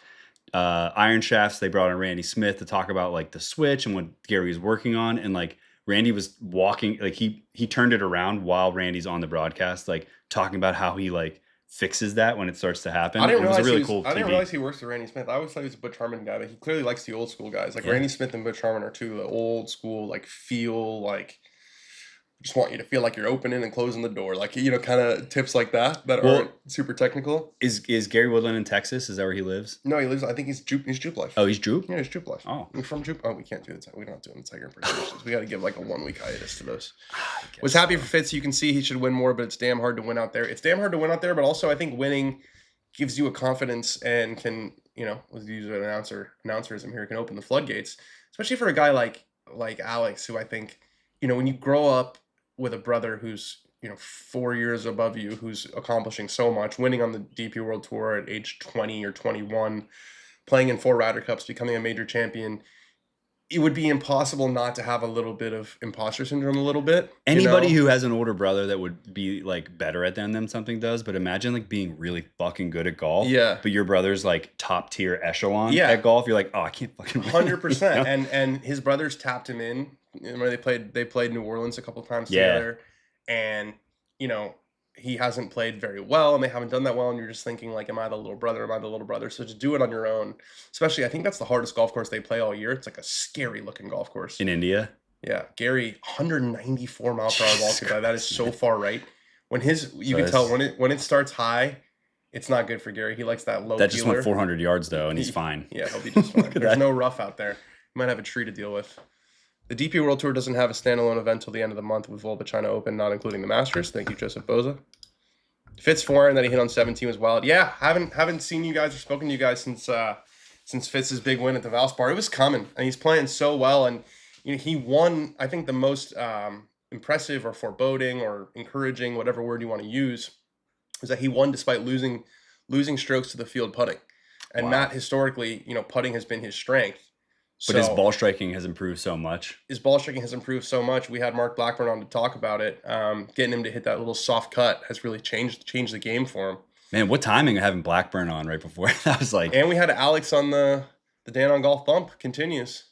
iron shafts." They brought in Randy Smith to talk about like the switch and what Gary was working on, and like Randy was walking, like he turned it around while Randy's on the broadcast, like talking about how he like fixes that when it starts to happen. I didn't realize he works with Randy Smith. I always thought he was a Butch Harmon guy, but he clearly likes the old school guys. Like Randy Smith and Butch Harmon are two the old school, like feel like just want you to feel like you're opening and closing the door, like, you know, kind of tips like that aren't super technical. Is Gary Woodland in Texas? Is that where he lives? No, he lives. I think he's Jupe Life. Oh, he's Jupe? Yeah, he's Jupe Life. Oh, we're from Jupe. Oh, we can't do the. We're not doing the Tiger impersonations. We got to give like a 1-week hiatus to those. Was happy for Fitz. You can see he should win more, but it's damn hard to win out there. But also I think winning gives you a confidence and can, you know, let's use an announcerism here, can open the floodgates, especially for a guy like Alex, who I think, you know, when you grow up with a brother who's, you know, 4 years above you, who's accomplishing so much, winning on the DP World Tour at age 20 or 21, playing in 4 Ryder Cups, becoming a major champion, it would be impossible not to have a little bit of imposter syndrome a little bit. Anybody who has an older brother that would be like better at them than something does, but imagine like being really fucking good at golf. Yeah. But your brother's like top tier echelon at golf. You're like, oh, I can't fucking win. 100%. You know? And his brothers tapped him in. Remember they played New Orleans a couple of times together, and you know he hasn't played very well, and they haven't done that well, and you're just thinking like, am I the little brother? So to do it on your own, especially, I think that's the hardest golf course they play all year. It's like a scary looking golf course in India. Yeah, Gary, 194 mile per hour ball could die. That is so far right. When you can tell when it starts high, it's not good for Gary. He likes that low. That just went 400 yards though, and he's fine. Yeah, he'll be just fine. There's no rough out there. You might have a tree to deal with. The DP World Tour doesn't have a standalone event till the end of the month with Volvo China Open, not including the Masters. Thank you, Joseph Boza. Fitz 4 and that he hit on 17 was wild. Yeah, haven't seen you guys or spoken to you guys since Fitz's big win at the Valspar. It was coming, and he's playing so well. And you know, he won, I think, the most impressive or foreboding or encouraging, whatever word you want to use, is that he won despite losing strokes to the field putting. And Matt, historically, you know, putting has been his strength. But his ball striking has improved so much. We had Mark Blackburn on to talk about it. Getting him to hit that little soft cut has really changed the game for him. Man, what timing having Blackburn on right before? That was like... And we had Alex on the Dan on Golf bump. Continues.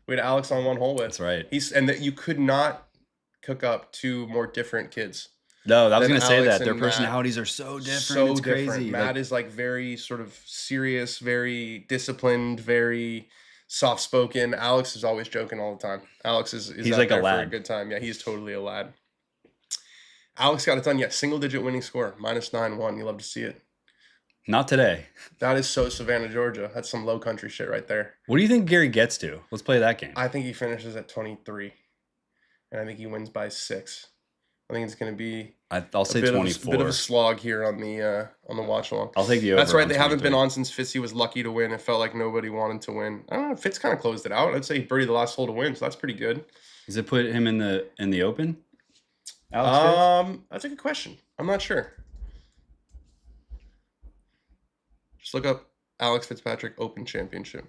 We had Alex on one hole with. That's right. And that you could not cook up 2 more different kids. No, I was going to say that. Their personalities are so different. So it's different. Crazy. Matt is like very sort of serious, very disciplined, very soft-spoken. Alex is always joking all the time. Alex is he's like a lad. For a good time. Yeah, he's totally a lad. Alex got it done. Yeah, single-digit winning score, -9-1. You love to see it. Not today. That is so Savannah, Georgia. That's some low country shit right there. What do you think Gary gets to? Let's play that game. I think he finishes at 23, and I think he wins by 6. I think it's going to be I'll say 24. A bit of a slog here on the Watchalong. I'll take the over. That's right. They haven't been on since Fitzy was lucky to win. It felt like nobody wanted to win. I don't know. Fitz kind of closed it out. I'd say he birdied the last hole to win, so that's pretty good. Does it put him in the Open? Alex that's a good question. I'm not sure. Just look up Alex Fitzpatrick Open Championship.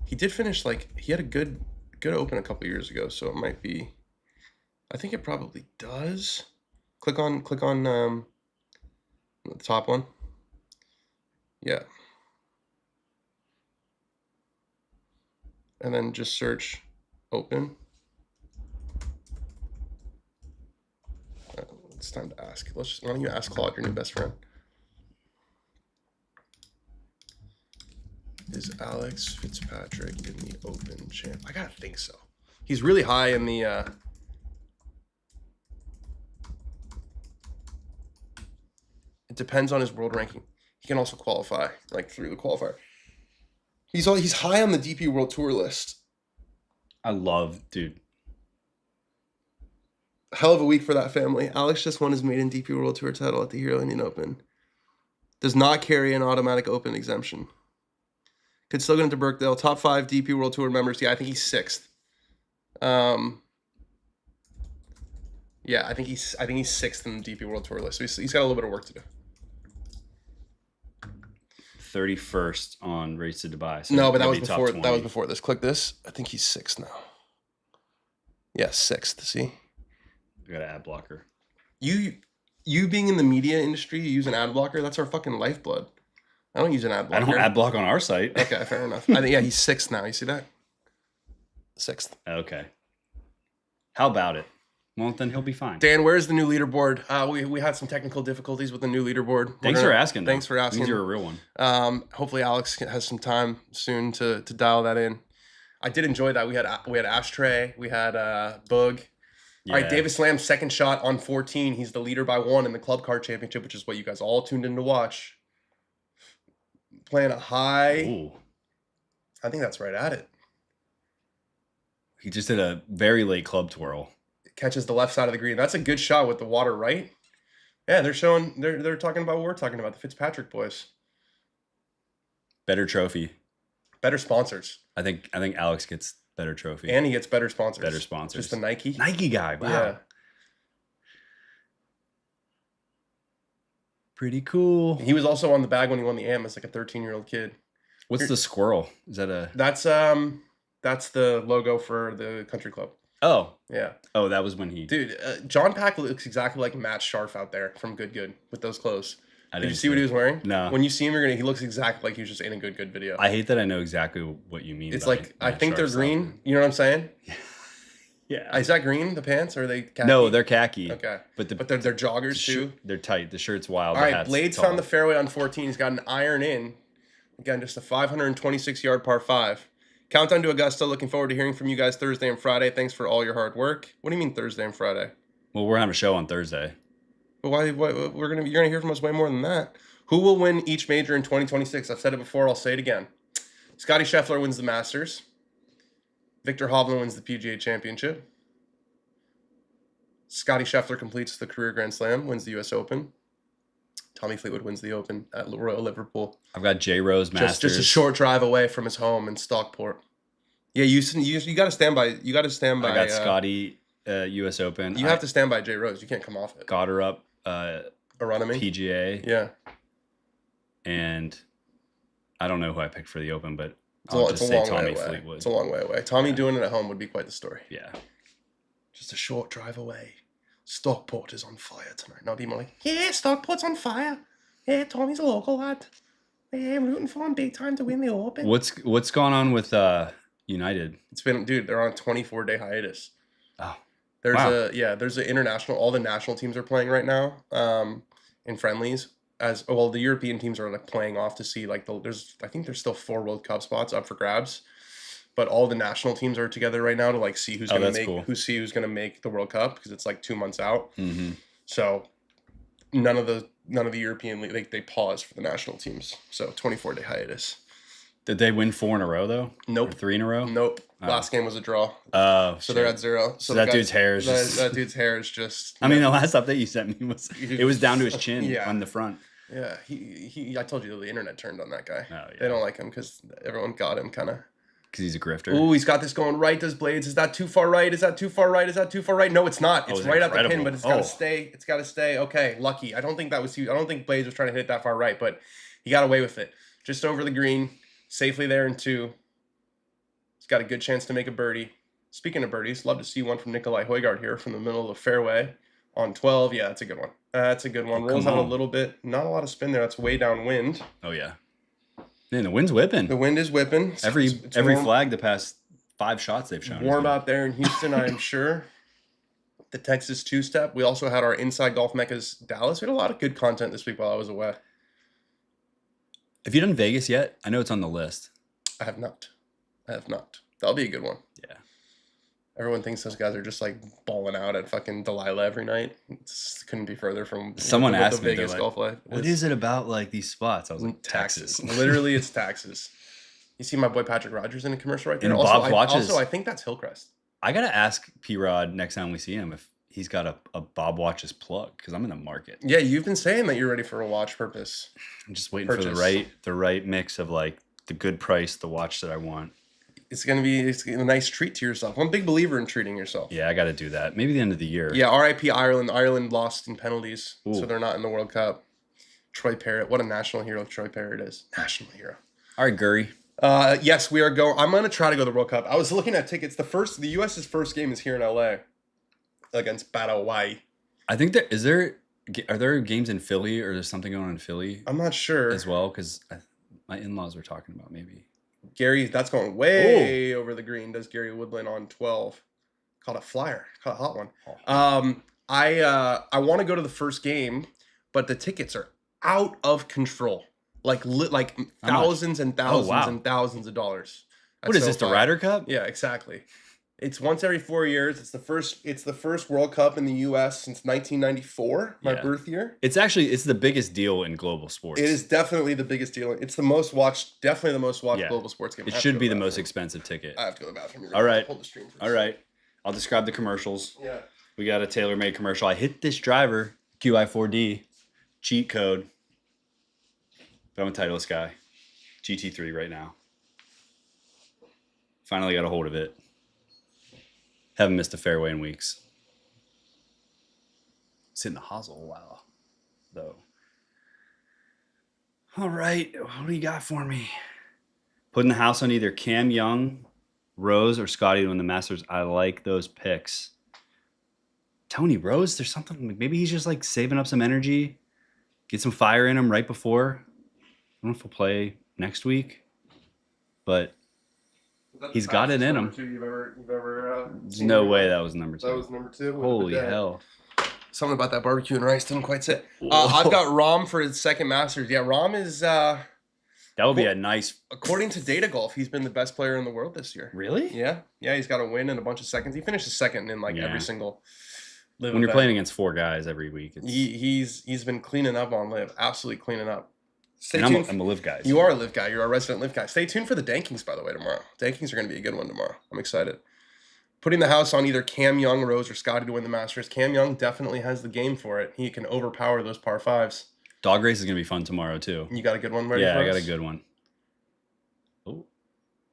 He did finish he had a good Open a couple years ago, so it might be. I think it probably does. Click on the top one. Yeah. And then just search Open. It's time to ask. Why don't you ask Claude, your new best friend? Is Alex Fitzpatrick in the Open champ? I gotta think so. He's really high in the. It depends on his world ranking. He can also qualify through the qualifier. He's high on the DP World Tour list. Dude. Hell of a week for that family. Alex just won his maiden DP World Tour title at the Hero Indian Open. Does not carry an automatic Open exemption. Could still get into Birkdale. Top 5 DP World Tour members. Yeah, I think he's 6th. Yeah, I think he's 6th in the DP World Tour list. So he's got a little bit of work to do. 31st on Race to Dubai. So no, but that was before. That was before this. Click this. I think he's 6th now. Yeah, 6th. See. I got an ad blocker. You being in the media industry, you use an ad blocker. That's our fucking lifeblood. I don't use an ad blocker. I don't ad block on our site. Okay, fair enough. I think he's 6th now. You see that? 6th. Okay. How about it? Well, then he'll be fine. Dan, where's the new leaderboard? We had some technical difficulties with the new leaderboard. Thanks for asking. Thanks for asking. You're a real one. Hopefully Alex has some time soon to dial that in. I did enjoy that. We had Ashtray. We had Boog. Yeah. All right, Davis Lam's second shot on 14. He's the leader by 1 in the Club Car Championship, which is what you guys all tuned in to watch. Playing a high. Ooh. I think that's right at it. He just did a very late club twirl. Catches the left side of the green. That's a good shot with the water right. Yeah, they're talking about what we're talking about, the Fitzpatrick boys. Better trophy. Better sponsors. I think Alex gets better trophy. And he gets better sponsors. Better sponsors. Just the Nike. Nike guy. Wow. Yeah. Pretty cool. He was also on the bag when he won the AM as like a 13-year-old kid. What's the squirrel? Is that a... That's the logo for the country club. Oh. Yeah. Oh, that was when he... Dude, John Pack looks exactly like Matt Scharf out there from Good with those clothes. Did you see what he was wearing? No. When you see him, he looks exactly like he was just in a Good video. I hate that I know exactly what you mean. It's like, I think they're green. Stuff. You know what I'm saying? Yeah. Is that green, the pants? Or are they khaki? No, they're khaki. Okay. But they're joggers too? They're tight. The shirt's wild. All right, Blades found the fairway on 14. He's got an iron in. Again, just a 526-yard par 5. Countdown to Augusta. Looking forward to hearing from you guys Thursday and Friday. Thanks for all your hard work. What do you mean Thursday and Friday? Well, we're having a show on Thursday. But why? You're gonna hear from us way more than that. Who will win each major in 2026? I've said it before. I'll say it again. Scotty Scheffler wins the Masters. Victor Hovland wins the PGA Championship. Scotty Scheffler completes the career Grand Slam, wins the U.S. Open. Tommy Fleetwood wins the Open at Royal Liverpool. I've got J. Rose Masters. Just a short drive away from his home in Stockport. Yeah, you got to stand by. You got to stand by. I got Scotty U.S. Open. You have to stand by J. Rose. You can't come off it. Got her up. Aronimi. PGA. Yeah. And I don't know who I picked for the Open, but it's a long way away. Fleetwood. It's a long way away. Tommy doing it at home would be quite the story. Yeah. Just a short drive away. Stockport is on fire tonight. Now people are like, yeah, Stockport's on fire. Yeah, Tommy's a local lad. Yeah, I'm rooting for him big time to win the Open. What's going on with United? It's been, dude, they're on a 24-day hiatus. Oh. There's an international. All the national teams are playing right now in friendlies. As well, the European teams are like playing off to see like I think there's still 4 World Cup spots up for grabs, but all the national teams are together right now to like see who's gonna make the World Cup because it's like 2 months out. Mm-hmm. So none of the European league they pause for the national teams. So 24-day hiatus. Did they win 4 in a row though? Nope. Or 3 in a row? Nope. Last game was a draw. Oh, so they're at 0. So that dude's hair is that dude's hair is just. I mean, the last update you sent me was down to his chin on the front. Yeah, he. I told you the internet turned on that guy. Oh, yeah. They don't like him because everyone got him kind of. Because he's a grifter. Ooh, he's got this going right. Does Blades? Is that too far right? Is that too far right? Is that too far right? No, it's not. It's right incredible. At the pin, but it's got to stay. It's got to stay. Okay, lucky. I don't think that was huge. I don't think Blades was trying to hit it that far right, but he got away with it. Just over the green, safely there in 2. He's got a good chance to make a birdie. Speaking of birdies, love to see one from Nikolai Højgaard here from the middle of the fairway on 12. Yeah, that's a good one. That's a good one. Rolls out a little bit. Not a lot of spin there. That's way downwind. Oh, yeah. Man, the wind's whipping. The wind is whipping. Every flag the past 5 shots they've shown. Warm out there in Houston, I am sure. The Texas two-step. We also had our Inside Golf Meccas Dallas. We had a lot of good content this week while I was away. Have you done Vegas yet? I know it's on the list. I have not. That'll be a good one. Yeah. Everyone thinks those guys are just like balling out at fucking Delilah every night. It couldn't be further from someone asked me Vegas golf life. What is it about like these spots? I was like, taxes. Literally, it's taxes. You see my boy Patrick Rogers in a commercial right there. And Bob watches. Also, I think that's Hillcrest. I gotta ask P-Rod next time we see him if he's got a Bob Watches plug because I'm in the market. Yeah, you've been saying that you're ready for a watch purpose. I'm just waiting for the right mix of like the good price, the watch that I want. It's a nice treat to yourself. I'm a big believer in treating yourself. Yeah, I got to do that. Maybe the end of the year. Yeah, RIP Ireland. Ireland lost in penalties, Ooh. So they're not in the World Cup. Troy Parrott. What a national hero Troy Parrott is. National hero. All right, Gurry. Yes, we are going. I'm going to try to go to the World Cup. I was looking at tickets. The U.S.'s first game is here in L.A. against Paraguay. I think are there games in Philly or there's something going on in Philly? I'm not sure. As well, because my in-laws were talking about maybe. Gary, that's going way over the green. Does Gary Woodland on 12? Caught a flyer. Caught a hot one. I want to go to the first game, but the tickets are out of control. Like thousands and thousands and thousands of dollars. What is this, the Ryder Cup? Yeah, exactly. It's once every 4 years. It's the first World Cup in the U.S. since 1994, my birth year. It's the biggest deal in global sports. It is definitely the biggest deal. It's the most watched, definitely the most watched global sports game. It should be the most expensive ticket. I have to go to the bathroom. All right. All right. I'll describe the commercials. Yeah. We got a tailor-made commercial. I hit this driver, QI4D, cheat code. But I'm a Titleist guy. GT3 right now. Finally got a hold of it. Haven't missed a fairway in weeks. Sitting the hosel a while, though. All right, what do you got for me? Putting the house on either Cam Young, Rose, or Scotty to win the Masters. I like those picks. Tony Rose, there's something. Maybe he's just like saving up some energy, get some fire in him right before. I don't know if he'll play next week, but he's got it in him. There's no way that was number 2. That was number 2. Holy hell. Something about that barbecue and rice didn't quite sit. I've got Rahm for his second Masters. Yeah, Rahm is... that would be a nice... According to Data Golf, he's been the best player in the world this year. Really? Yeah. Yeah, he's got a win and a bunch of seconds. He finished second in every single live when you're event. Playing against 4 guys every week. He's been cleaning up on live. Absolutely cleaning up. I'm a live guy. You are a live guy. You're a resident live guy. Stay tuned for the Dankings, by the way, tomorrow. Dankings are going to be a good one tomorrow. I'm excited. Putting the house on either Cam Young, Rose, or Scotty to win the Masters. Cam Young definitely has the game for it. He can overpower those par 5s. Dog race is going to be fun tomorrow, too. You got a good one ready for us? I got a good one. Oh.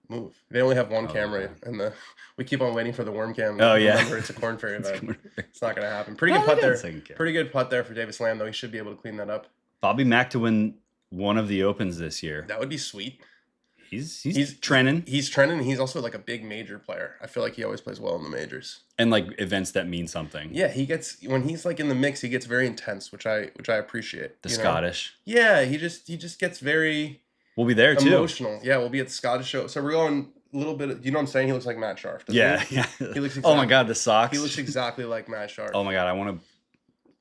Move. They only have one camera, and we keep on waiting for the worm cam. Oh, yeah. Remember, it's a Corn Ferry event. It's not going to happen. Pretty good putt there. Pretty good putt there for Davis Lamb, though. He should be able to clean that up. Bobby Mack to win one of the Opens this year. That would be sweet. He's trending. He's trending. He's also like a big major player. I feel like he always plays well in the majors. And like events that mean something. Yeah, when he's like in the mix, he gets very intense, which I appreciate. The Scottish. Yeah, he just gets very We'll be there too. Emotional. Yeah, we'll be at the Scottish show. So we're going little bit. You know what I'm saying? He looks like Matt Sharf. Yeah. He looks. Exactly, oh my God, the socks. He looks exactly like Matt Sharf. Oh my God, I want to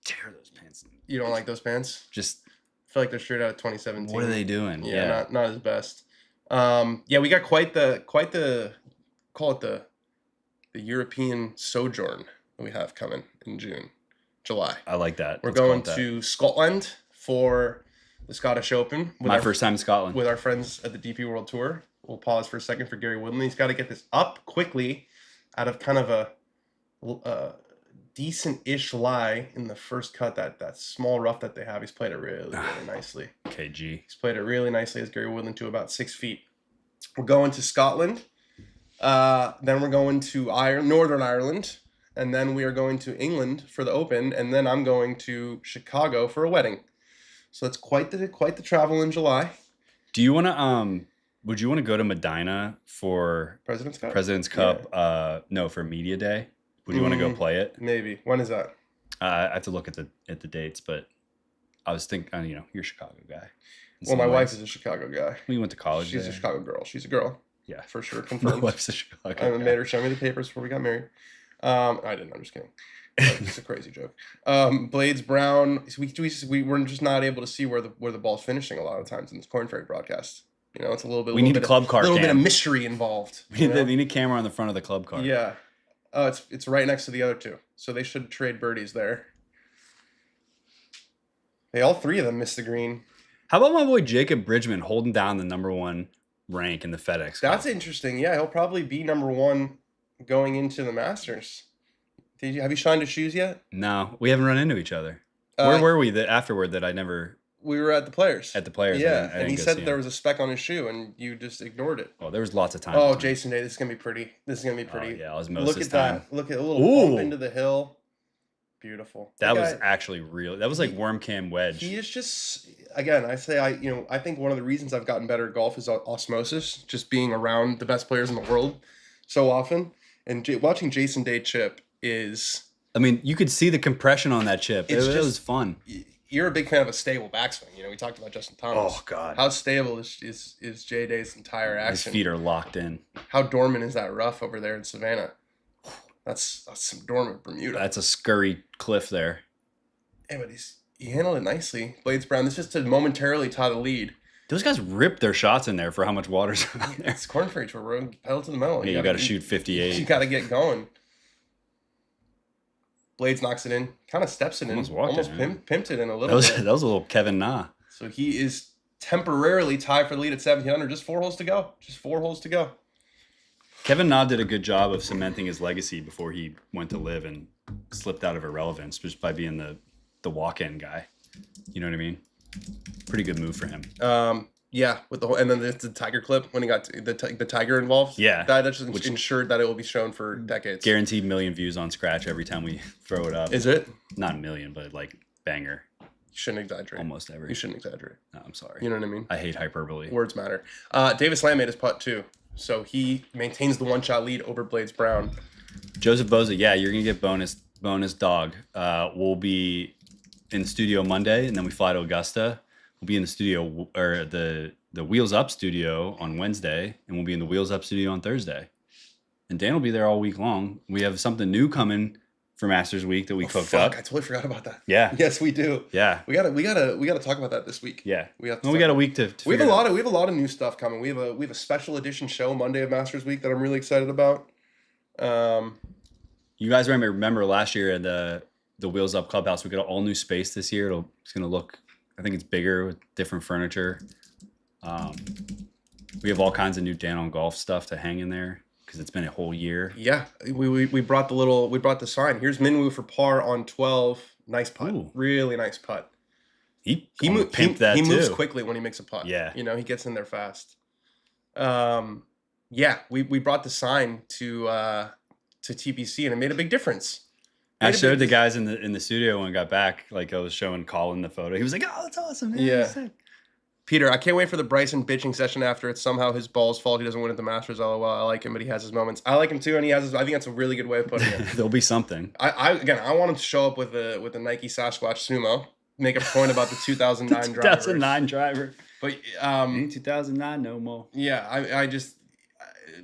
tear those pants. You don't like those pants? Just I feel like they're straight out of 2017. What are they doing? Yeah. Not his best. We got quite the call it the European sojourn that we have coming in July. I like that. We're going to Scotland for the Scottish Open. My first time in Scotland. With our friends at the DP World Tour. We'll pause for a second for Gary Woodland. He's got to get this up quickly out of kind of a decent-ish lie in the first cut. That small rough that they have. He's played it really, really nicely. KG. He's played it really nicely as Gary Woodland to about 6 feet. We're going to Scotland. Then we're going to Northern Ireland. And then we are going to England for the Open. And then I'm going to Chicago for a wedding. So that's quite the travel in July. Do you want to would you want to go to Medina for President's Cup? President's Cup? Yeah. No, for Media Day. Would you want to go play it? Maybe. When is that? I have to look at the dates, but I was thinking, you're a Chicago guy. Well, my wife is a Chicago guy. We went to college. She's a Chicago girl. She's a girl. Yeah, for sure. Confirmed. My wife's a Chicago guy. I made her show me the papers before we got married. I didn't. I'm just kidding. It's a crazy joke. Blades Brown. We were just not able to see where the ball's finishing a lot of times in this Corn Ferry broadcast. It's a little bit. We need a club car. A little bit of mystery involved. We need a camera on the front of the club car. Yeah. Oh, it's right next to the other two, so they should trade birdies there. All three of them missed the green. How about my boy Jacob Bridgman holding down the #1 rank in the FedEx Cup? That's interesting. Yeah, he'll probably be #1 going into the Masters. Have you shined his shoes yet? No, we haven't run into each other. Where were we afterward that I never... We were at the Players. At the Players. Yeah, and he said there was a speck on his shoe, and you just ignored it. Oh, there was lots of time. Oh, Jason Day, this is going to be pretty. Oh, yeah, osmosis time. Look at a little bump into the hill. Beautiful. That was actually real. That was like worm cam wedge. He is just, again, I think one of the reasons I've gotten better at golf is osmosis, just being around the best players in the world so often. And watching Jason Day chip is... you could see the compression on that chip. It was fun. You're a big fan of a stable backswing. We talked about Justin Thomas. Oh, God. How stable is Jay Day's entire action? His feet are locked in. How dormant is that rough over there in Savannah? That's some dormant Bermuda. That's a scurry cliff there. Yeah, but he handled it nicely. Blades Brown, this is to momentarily tie the lead. Those guys ripped their shots in there for how much water's on there. It's Corn Ferry Tour, pedal to the metal. Yeah, you got to shoot 58. You got to get going. Blades knocks it in, kind of steps it in, almost pimped it in a little bit. That was a little Kevin Na. So he is temporarily tied for the lead at 1700. Just 4 holes to go. Kevin Na did a good job of cementing his legacy before he went to live and slipped out of irrelevance just by being the walk-in guy. You know what I mean? Pretty good move for him. Yeah, with the whole, and then the Tiger clip when he got the Tiger involved. Yeah, that just ensured that it will be shown for decades. Guaranteed million views on Scratch every time we throw it up. Is it? Not a million, but like banger. You shouldn't exaggerate. Almost every. You shouldn't exaggerate. No, I'm sorry. You know what I mean? I hate hyperbole. Words matter. Davis Lamb made his putt too, so he maintains the 1-shot lead over Blades Brown. Joseph Boza, yeah, you're gonna get bonus dog. We'll be in studio Monday, and then we fly to Augusta. We'll be in the studio or the Wheels Up studio on Wednesday, and we'll be in the Wheels Up studio on Thursday. And Dan will be there all week long. We have something new coming for Masters Week that we cooked up. I totally forgot about that. Yeah. Yes, we do. Yeah. We gotta talk about that this week. Yeah. We have got a week to we have a lot of new stuff coming. We have a special edition show Monday of Masters Week that I'm really excited about. You guys remember last year at the Wheels Up Clubhouse, we got an all new space this year. It's gonna look, I think it's bigger with different furniture. We have all kinds of new Dan on Golf stuff to hang in there because it's been a whole year. Yeah, we brought the sign. Here's Minwoo for par on 12. Nice putt. Ooh. Really nice putt. He moves quickly when he makes a putt. Yeah. He gets in there fast. Yeah, we brought the sign to TPC and it made a big difference. I showed the guys in the studio when I got back. Like I was showing Colin the photo. He was like, "Oh, that's awesome, man." Yeah. Peter, I can't wait for the Bryson bitching session after it's somehow his ball's fault he doesn't win at the Masters. LOL. I like him, but he has his moments. I like him too, and I think that's a really good way of putting it. There'll be something. I want him to show up with a Nike Sasquatch Sumo. Make a point about the 2009 driver. 2009 driver. But 2009 no more. Yeah, I just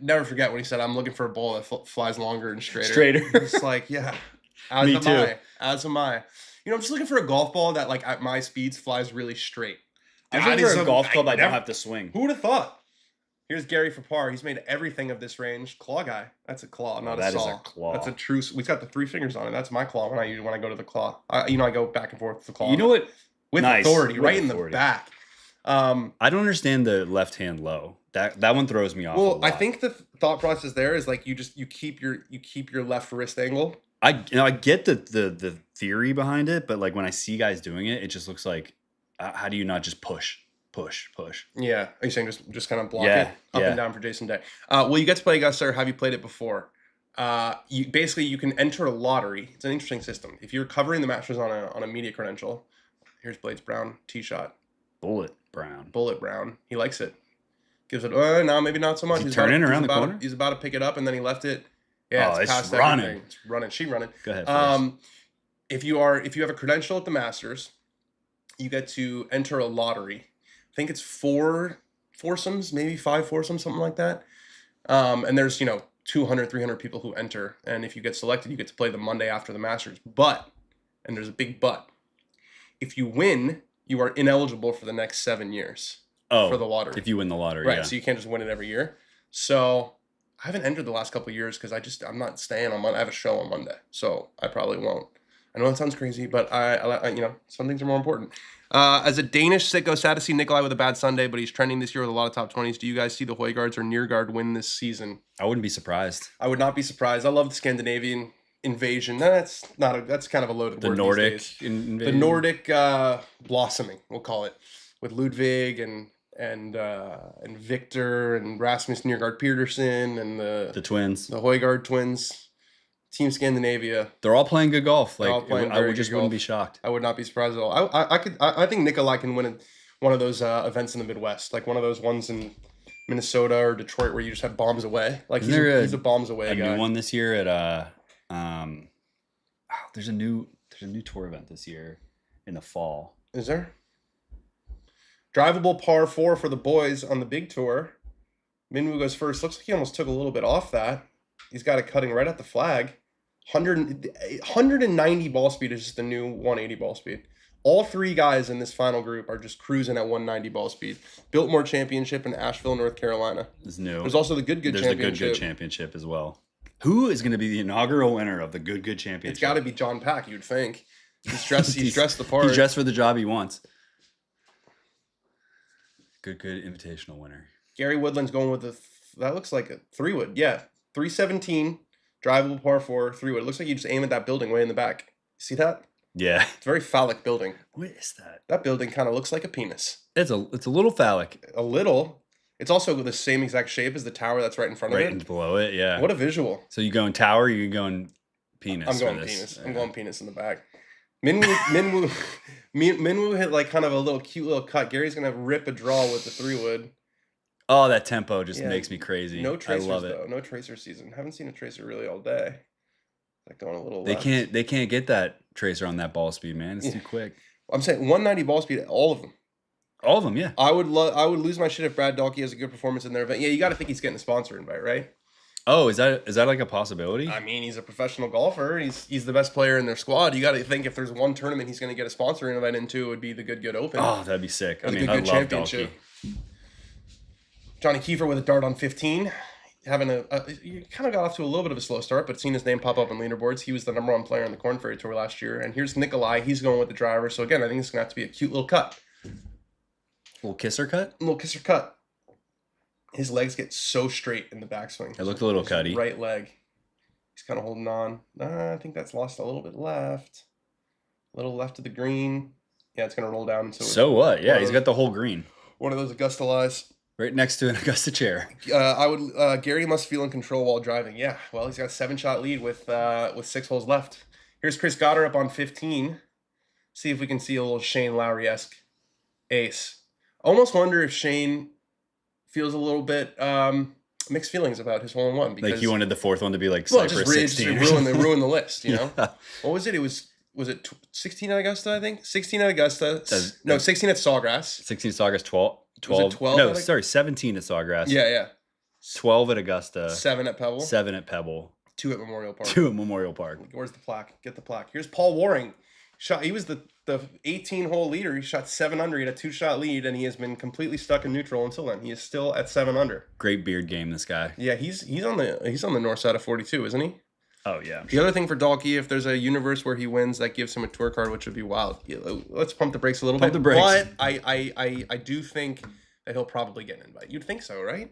never forget when he said, "I'm looking for a ball that flies longer and straighter." Straighter. It's like, yeah, Me too. As am I. I'm just looking for a golf ball that, like, at my speeds flies really straight. I'm looking for a golf club I don't have to swing. Who would have thought? Here's Gary Rapaport. He's made everything of this range. Claw guy. That's a claw, not a saw. That is a claw. That's a true. We've got the 3 fingers on it. That's my claw when I go to the claw. I go back and forth with the claw. You know what? With authority, right in the back. I don't understand the left hand low. That one throws me off. Well, I think the thought process there is like you keep your left wrist angle. I get the theory behind it, but like when I see guys doing it, it just looks like, how do you not just push? Yeah. Are you saying just kind of block it up and down for Jason Day? Well, you get to play Augusta, or have you played it before? You can enter a lottery. It's an interesting system. If you're covering the Masters on a media credential, here's Blades Brown tee shot. Bullet Brown. He likes it. Gives it. No, maybe not so much. He's turning around the corner. He's about to pick it up, and then he left it. Yeah, it's past running. Everything. It's running. She running. Go ahead. If you have a credential at the Masters, you get to enter a lottery. I think it's 4 foursomes, maybe 5 foursomes, something like that. And there's 200, 300 people who enter, and if you get selected, you get to play the Monday after the Masters. But, and there's a big but, if you win, you are ineligible for the next 7 years. For the lottery. If you win the lottery, right? Yeah. So you can't just win it every year. So I haven't entered the last couple of years because I'm not staying on Monday. I have a show on Monday, so I probably won't. I know that sounds crazy, but I some things are more important. As a Danish sicko, sad to see Nikolai with a bad Sunday, but he's trending this year with a lot of top 20s. Do you guys see the Højgaards or Neergaard win this season? I wouldn't be surprised. I would not be surprised. I love the Scandinavian invasion. That's kind of a loaded word. The Nordic invasion. The Nordic blossoming, we'll call it, with Ludwig and Victor and Rasmus Neergaard Peterson and the twins, the Højgaard twins. Team Scandinavia. They're all playing good golf. Like I wouldn't be shocked. I would not be surprised at all. I think Nikolai can win one of those events in the Midwest, like one of those ones in Minnesota or Detroit where you just have bombs away. Like he's a bombs away guy. A new one this year at there's a new tour event this year in the fall. Is there? Drivable par 4 for the boys on the big tour. Minwoo goes first. Looks like he almost took a little bit off that. He's got it cutting right at the flag. 190 ball speed is just the new 180 ball speed. All 3 guys in this final group are just cruising at 190 ball speed. Biltmore Championship in Asheville, North Carolina. Is new. There's also the Good Championship. There's the Good Championship as well. Who is going to be the inaugural winner of the Good Championship? It's got to be John Pack, you'd think. He's dressed the part. He's dressed for the job he wants. Good invitational winner. Gary Woodland's going with that looks like a 3-wood. Yeah, 317, drivable par 4, 3-wood. It looks like you just aim at that building way in the back. See that? Yeah. It's a very phallic building. What is that? That building kind of looks like a penis. It's a little phallic. A little. It's also the same exact shape as the tower that's right in front of it. Right below it, yeah. What a visual. So you going tower, you going penis? I'm going penis. I'm going penis in the back. Minwoo hit like kind of a little cute little cut. Gary's going to rip a draw with the 3-wood. Oh, that tempo just makes me crazy. No tracers, I love it. Though. No tracer season. Haven't seen a tracer really all day. Like going a little They can't get that tracer on that ball speed, man. It's too quick. I'm saying 190 ball speed, all of them. All of them, yeah. I would lose my shit if Brad Dahlke has a good performance in their event. Yeah, you got to think he's getting a sponsor invite, right? Oh, is that like a possibility? I mean, he's a professional golfer. He's the best player in their squad. You got to think if there's one tournament he's going to get a sponsor invite into, it would be the Good Open. Oh, that'd be sick. I mean, I love Dahlke. Johnny Kiefer with a dart on 15. Having you kind of got off to a little bit of a slow start, but seen his name pop up on leaderboards. He was the #1 player on the Korn Ferry Tour last year. And here's Nikolai. He's going with the driver. So again, I think it's going to have to be a cute little cut. Little kisser cut? A little kisser cut. His legs get so straight in the backswing. It looked a little cutty. Right leg. He's kind of holding on. I think that's lost a little bit left. A little left of the green. Yeah, it's going to roll down. So what? Yeah, he's got the whole green. One of those Augusta lies. Right next to an Augusta chair. Gary must feel in control while driving. Yeah, well, he's got a 7-shot lead with 6 holes left. Here's Chris Goddard up on 15. See if we can see a little Shane Lowry-esque ace. Almost wonder if Shane feels a little bit mixed feelings about his hole-in-one. Like he wanted the 4th one to be like Cypress 16. Ruin the list, you know? Yeah. What was it? Was it 16 at Augusta, I think? 16 at Augusta. 16 at Sawgrass. 16 at Sawgrass, 12. Was it 12? No, sorry, 17 at Sawgrass. Yeah. 12 at Augusta. 7 at Pebble. 7 at Pebble. 2 at Memorial Park. 2 at Memorial Park. Where's the plaque? Get the plaque. Here's Paul Waring. He was the 18-hole leader. He shot 7 under. He had a 2-shot lead, and he has been completely stuck in neutral until then. He is still at 7 under. Great beard game, this guy. Yeah, he's on the north side of 42, isn't he? Oh yeah. The other thing for Dalkey, if there's a universe where he wins, that gives him a tour card, which would be wild. Yeah, let's pump the brakes a little bit. Pump the brakes. But I do think that he'll probably get an invite. You'd think so, right?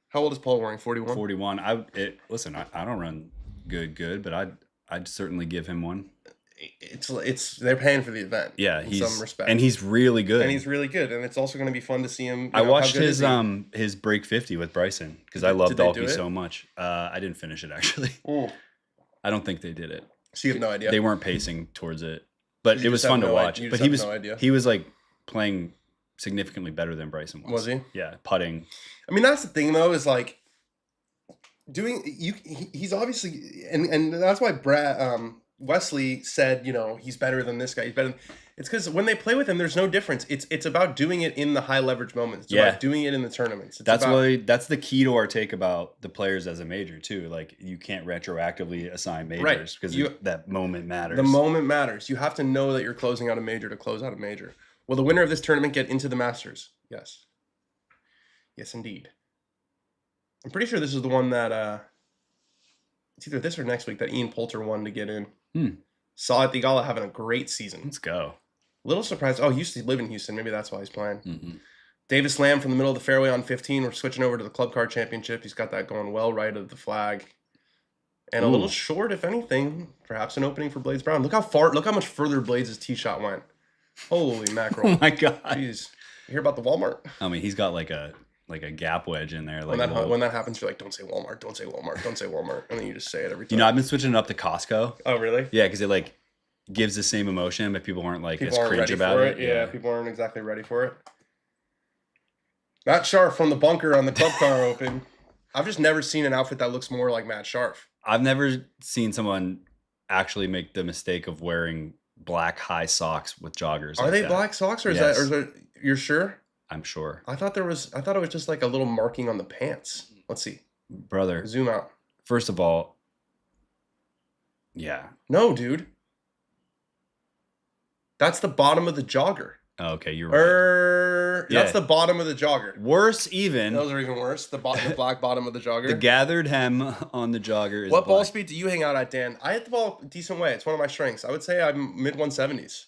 How old is Paul Waring? 41. 41. Listen. I don't run good, but I'd certainly give him one. It's they're paying for the event. Yeah, in some respect, and he's really good. And it's also going to be fun to see him. I watched his break 50 with Bryson because I love Dalkey so much. I didn't finish it actually. Ooh. I don't think they did it. So you have no idea. They weren't pacing towards it, but it was fun to watch. But he was like playing significantly better than Bryson was. Was he? Yeah, putting. I mean, that's the thing though, is like he's obviously, and that's why Wesley said, he's better than this guy. He's better. It's because when they play with him, there's no difference. It's about doing it in the high leverage moments. It's about doing it in the tournaments. That's the key to our take about the players as a major too. Like you can't retroactively assign majors because that moment matters. The moment matters. You have to know that you're closing out a major to close out a major. Will the winner of this tournament get into the Masters? Yes. Yes, indeed. I'm pretty sure this is the one that it's either this or next week that Ian Poulter won to get in. Saw at the Gala having a great season. Let's go. Little surprised. Oh, he used to live in Houston. Maybe that's why he's playing. Mm-hmm. Davis Lamb from the middle of the fairway on 15. We're switching over to the Club Car Championship. He's got that going well right of the flag. And a little short, if anything. Perhaps an opening for Blades Brown. Look how much further Blades' tee shot went. Holy mackerel. Oh my God. Jeez. You hear about the Walmart? I mean, he's got like a gap wedge in there. When that happens, you're like, don't say Walmart, don't say Walmart, don't say Walmart. And then you just say it every time. I've been switching it up to Costco. Oh, really? Yeah, because it like gives the same emotion, but people aren't as cringe about it. Yeah, people aren't exactly ready for it. Matt Sharf from the bunker on the Club Car Open. I've just never seen an outfit that looks more like Matt Sharf. I've never seen someone actually make the mistake of wearing black high socks with joggers. Are they black socks, or is that you're sure? I'm sure. I thought it was just like a little marking on the pants. Let's see. Brother. Zoom out. First of all, yeah. No, dude. That's the bottom of the jogger. Oh, okay, you're right. That's the bottom of the jogger. Worse even. Those are even worse. The black bottom of the jogger. The gathered hem on the jogger is What black. ball speed do you hang out at, Dan? I hit the ball a decent way. It's one of my strengths. I would say I'm mid 170s.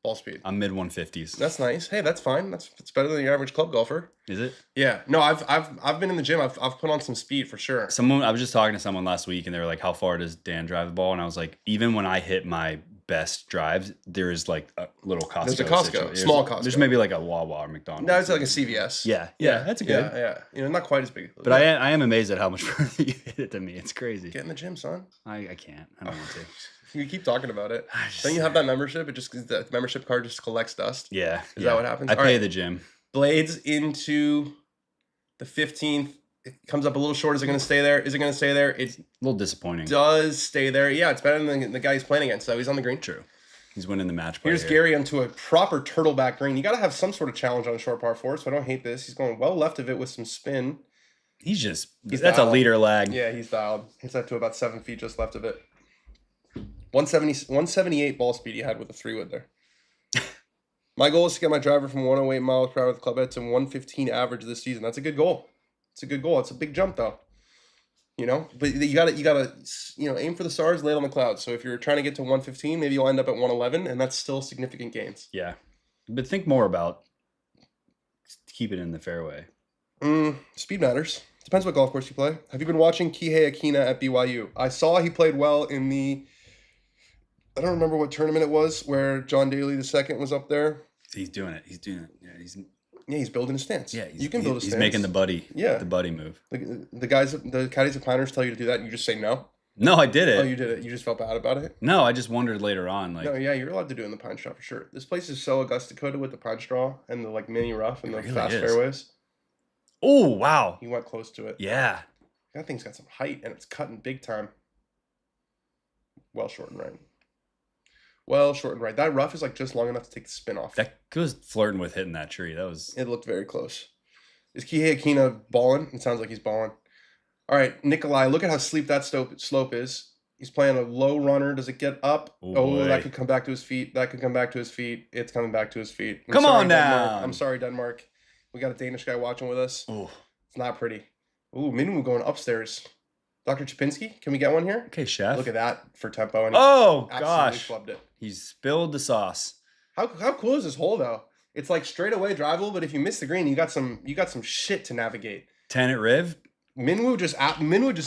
Ball speed. I'm mid 150s. That's nice. Hey, that's fine. It's better than the average club golfer. Is it? Yeah. No, I've been in the gym. I've put on some speed for sure. I was just talking to someone last week, and they were like, "How far does Dan drive the ball?" And I was like, "Even when I hit my best drives, there is like a little Costco. There's a Costco, small Costco. There's maybe like a Wawa or McDonald's. No, it's like a CVS. Yeah, that's a good. Yeah. Not quite as big. But I am amazed at how much further you hit it than me. It's crazy. Get in the gym, son. I can't. I don't want to. You keep talking about it. Don't you have that membership? The membership card just collects dust. Yeah. Is that what happens? I pay the gym. Blades into the 15th. It comes up a little short. Is it going to stay there? Is it going to stay there? It's a little disappointing. Does stay there. Yeah, it's better than the guy he's playing against. So he's on the green. True. He's winning the match. Here's Gary onto a proper turtleback green. You got to have some sort of challenge on a short par 4, so I don't hate this. He's going well left of it with some spin. He's that's dialed. A leader lag. Yeah, he's dialed. Hits that to about 7 feet just left of it. 178 ball speed he had with a 3-wood there. My goal is to get my driver from 108 miles per hour with the club head to 115 average this season. That's a good goal. It's a good goal. It's a big jump though. But you gotta aim for the stars, lay it on the clouds. So if you're trying to get to 115, maybe you'll end up at 111, and that's still significant gains. Yeah, but think more about keep it in the fairway. Speed matters. Depends what golf course you play. Have you been watching Kihei Akina at BYU? I saw he played well in I don't remember what tournament it was where John Daly II was up there. He's doing it. Yeah, he's building a stance. Yeah, you can build a stance. He's making the buddy move. The caddies at Pinehurst tell you to do that, and you just say no? No, I did it. Oh, you did it. You just felt bad about it? No, I just wondered later on. No, yeah, you're allowed to do it in the pine straw for sure. This place is so Augusta coated with the pine straw and the mini rough and the really fast fairways. Oh, wow. You went close to it. Yeah. That thing's got some height, and it's cutting big time. Well short and right. That rough is just long enough to take the spin off. That was flirting with hitting that tree. It looked very close. Is Kihei Akina balling? It sounds like he's balling. All right, Nikolai, look at how steep that slope is. He's playing a low runner. Does it get up? Oh, that could come back to his feet. That could come back to his feet. It's coming back to his feet. Come on down. I'm sorry, Denmark. We got a Danish guy watching with us. Oh, it's not pretty. Ooh, Minwoo going upstairs. Dr. Chapinski, can we get one here? Okay, chef. Look at that for tempo. And gosh. Flubbed it. He spilled the sauce. How cool is this hole though? It's like straight away drivable, but if you miss the green, you got some shit to navigate. 10 at Riv. Minwoo just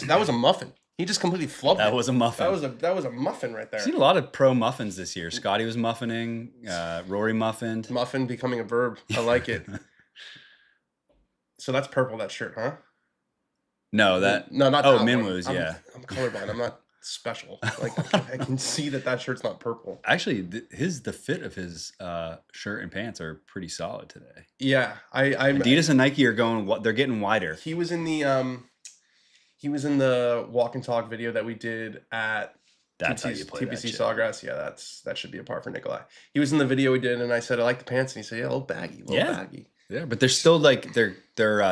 that was a muffin. He just completely flubbed it. That was a muffin. That was a muffin right there. I've seen a lot of pro muffins this year. Scotty was muffining. Rory muffined. Muffin becoming a verb. I like it. So that's purple, that shirt, huh? No, not that Minwoo's, yeah. I'm colorblind. I'm not special. Like I can see that shirt's not purple. Actually, the fit of his shirt and pants are pretty solid today. Yeah, Adidas and Nike are they're getting wider. He was in the walk and talk video that we did at TPC Sawgrass. Yeah, that should be a par for Nikolai. He was in the video we did, and I said I like the pants, and he said yeah, a little baggy, baggy. Yeah, but they're still like they're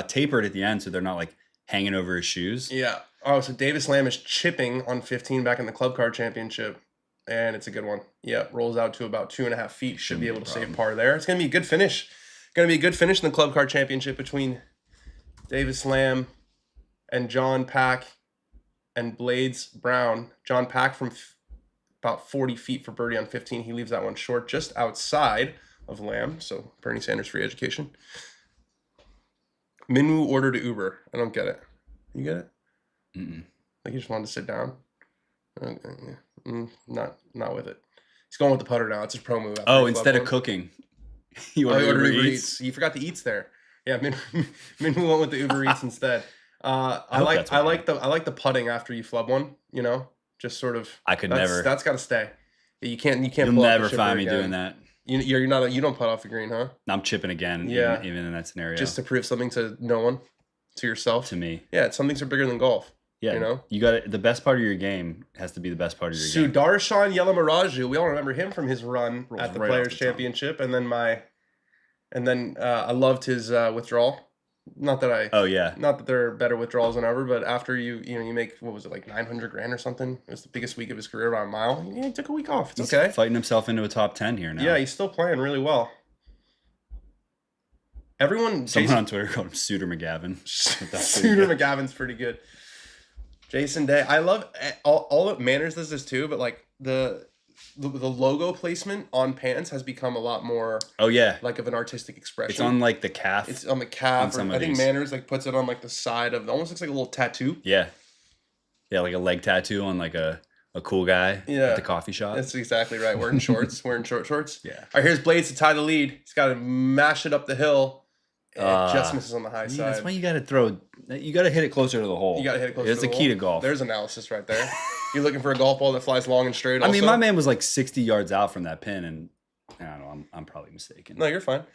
tapered at the end, so they're not like hanging over his shoes. Yeah. Oh, so Davis Lamb is chipping on 15 back in the Club Car Championship, and it's a good one. Yeah, rolls out to about 2.5 feet. Should be able to save par there. It's going to be a good finish. Going to be a good finish in the Club Car Championship between Davis Lamb and John Pack and Blades Brown. John Pack from about 40 feet for birdie on 15. He leaves that one short just outside of Lamb. So Bernie Sanders free education. Minwoo ordered an Uber. I don't get it. You get it? Mm-mm. Like he just wanted to sit down. Not with it. He's going with the putter now. It's his pro move. Instead of cooking, he ordered Uber Eats. You forgot the eats there. Yeah, Minwoo went with the Uber Eats instead. I like the putting after you flub one. You know, just sort of. I could never. That's got to stay. You can't. You'll never find me doing that. You're not. You don't putt off the green, huh? I'm chipping again. Yeah. Even in that scenario. Just to prove something to no one, to yourself. To me. Yeah, some things are bigger than golf. Yeah, you know, you got the best part of your game has to be the best part of your game. Sudarshan Yelamaraju, we all remember him from his run at the Players Championship, and then I loved his withdrawal. Not that they're better withdrawals than ever, but after you make, what was it, like 900 grand or something? It was the biggest week of his career by a mile. He took a week off. It's okay. Fighting himself into a top 10 here now. Yeah, he's still playing really well. Someone on Twitter called him Suitor McGavin. Suitor McGavin's pretty good. Jason Day, I love all that Manners does this too, but like the logo placement on pants has become a lot more. Oh yeah, like of an artistic expression. It's on like the calf. It's on the calf. I think Manners like puts it on like the side of. It almost looks like a little tattoo. Yeah, like a leg tattoo on like a cool guy at the coffee shop. That's exactly right. Wearing shorts, wearing short shorts. Yeah. All right, here's Blades to tie the lead. He's got to mash it up the hill. It just misses on the high side. That's why you got to hit it closer to the hole. You got to hit it closer to the hole. It's the key to golf. There's analysis right there. You're looking for a golf ball that flies long and straight. I mean, my man was like 60 yards out from that pin, and I don't know, I'm probably mistaken. No, you're fine.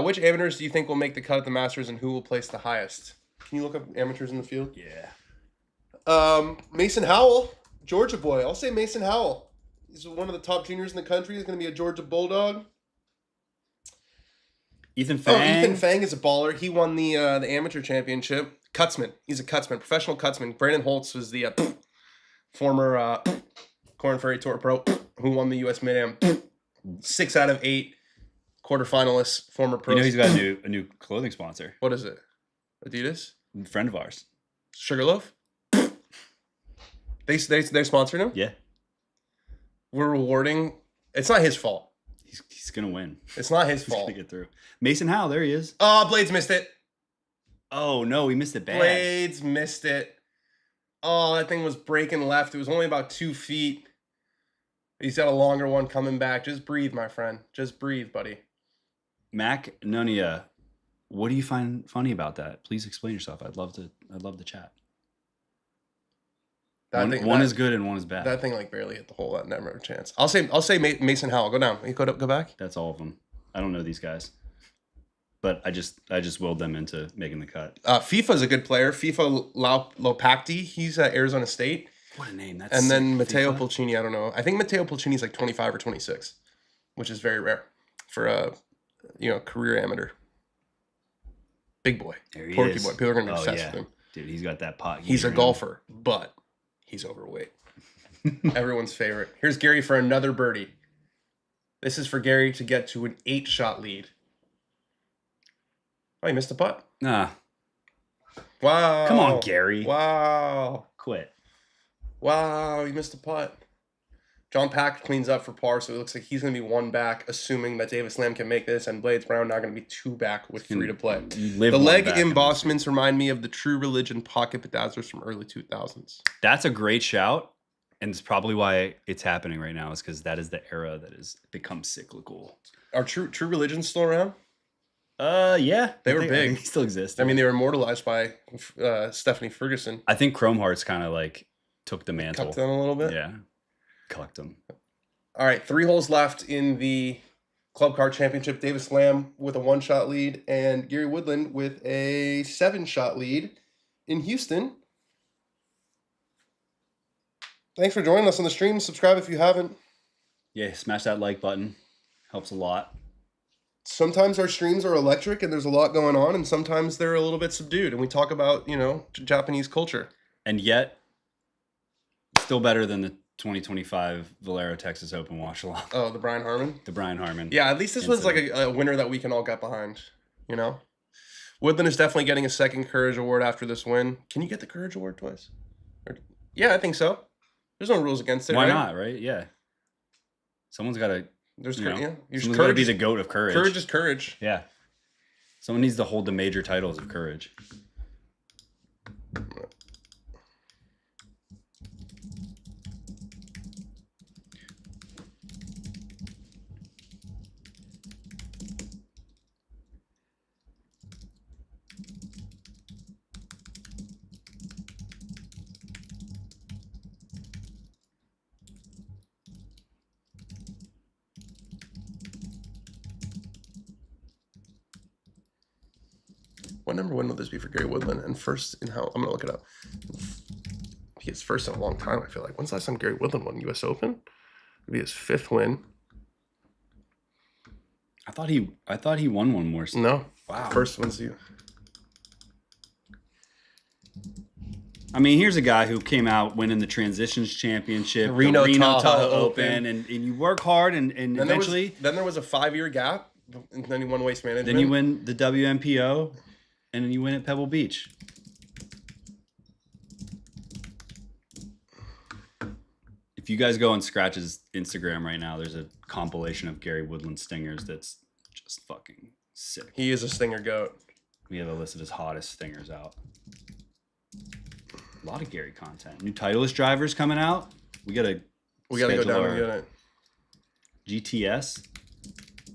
Which amateurs do you think will make the cut at the Masters, and who will place the highest? Can you look up amateurs in the field? Yeah. Mason Howell, Georgia boy. I'll say Mason Howell. He's one of the top juniors in the country. He's going to be a Georgia Bulldog. Ethan Fang. Ethan Fang is a baller. He won the amateur championship. Cutsman. He's a Cutsman, professional Cutsman. Brandon Holtz was the former Corn Ferry Tour pro who won the U.S. Mid-Am. 6 out of 8 quarterfinalists, former pro. You know he's got a new clothing sponsor. What is it? Adidas? A friend of ours. Sugarloaf? They sponsored him? Yeah. We're rewarding. It's not his fault. He's going to win. It's not his fault. He's going to get through. Mason Howell, there he is. Oh, Blades missed it. Oh, no, he missed it bad. Blades missed it. Oh, that thing was breaking left. It was only about 2 feet. He's got a longer one coming back. Just breathe, my friend. Just breathe, buddy. Mac Nunia, what do you find funny about that? Please explain yourself. I'd love to chat. One is good and one is bad. That thing like barely hit the hole. That never had a chance. I'll say Mason Howell. Go down. You go back. That's all of them. I don't know these guys, but I just willed them into making the cut. FIFA's a good player. FIFA Lopacti. He's at Arizona State. What a name. That's and sick. then Matteo FIFA? Pulcini. I don't know. I think Matteo Pulcini's like 25 or 26, which is very rare for a career amateur. Big boy. There he Porky is. boy. People are going to be obsessed with him. Dude, he's got that pot. He's a golfer, but he's overweight. Everyone's favorite. Here's Gary for another birdie. This is for Gary to get to an 8-shot lead. Oh, he missed the putt. Nah. Wow. Come on, Gary. Wow. Quit. Wow, he missed the putt. John Pack cleans up for par, so it looks like he's going to be 1 back, assuming that Davis Lamb can make this, and Blades Brown not going to be 2 back with 3 to play. The leg embossments remind me of the True Religion pocket bedazzlers from early 2000s. That's a great shout, and it's probably why it's happening right now, is because that is the era that has become cyclical. Are True Religion still around? Yeah. They were big. They still exist. I mean, they were immortalized by Stephanie Ferguson. I think Chrome Hearts kind of like took the mantle. Cut them a little bit? Yeah. Collect them. All right, 3 holes left in the Club Car Championship. Davis Lamb with a 1-shot lead and Gary Woodland with a 7-shot lead in Houston. Thanks for joining us on the stream. Subscribe if you haven't. Yeah, smash that like button. Helps a lot. Sometimes our streams are electric and there's a lot going on, and sometimes they're a little bit subdued, and we talk about, Japanese culture. And yet, still better than the 2025 Valero Texas Open Watchalong. Oh, the Brian Harmon? The Brian Harmon. Yeah, at least this was like a winner that we can all get behind, Woodland is definitely getting a second Courage Award after this win. Can you get the Courage Award twice? Yeah, I think so. There's no rules against it, Why not, right? Yeah. Someone's got to... Someone's got to be the GOAT of courage. Courage is courage. Yeah. Someone needs to hold the major titles of courage. What number 1 will this be for Gary Woodland? And first in how? I'm going to look it up. He is first in a long time, I feel like. When's the last time Gary Woodland won U.S. Open? It'd be his 5th win. I thought he won one more. No. Wow. First one's you. I mean, here's a guy who came out winning the Transitions Championship, Reno the Tahoe Open, and you work hard, and eventually... Then there was a 5-year gap, and then you won Waste Management. Then you win the WMPO, and then you win at Pebble Beach. If you guys go on Scratch's Instagram right now, there's a compilation of Gary Woodland stingers that's just fucking sick. He is a stinger goat. We have a list of his hottest stingers out. A lot of Gary content. New Titleist drivers coming out. We gotta go down and get it. GTS.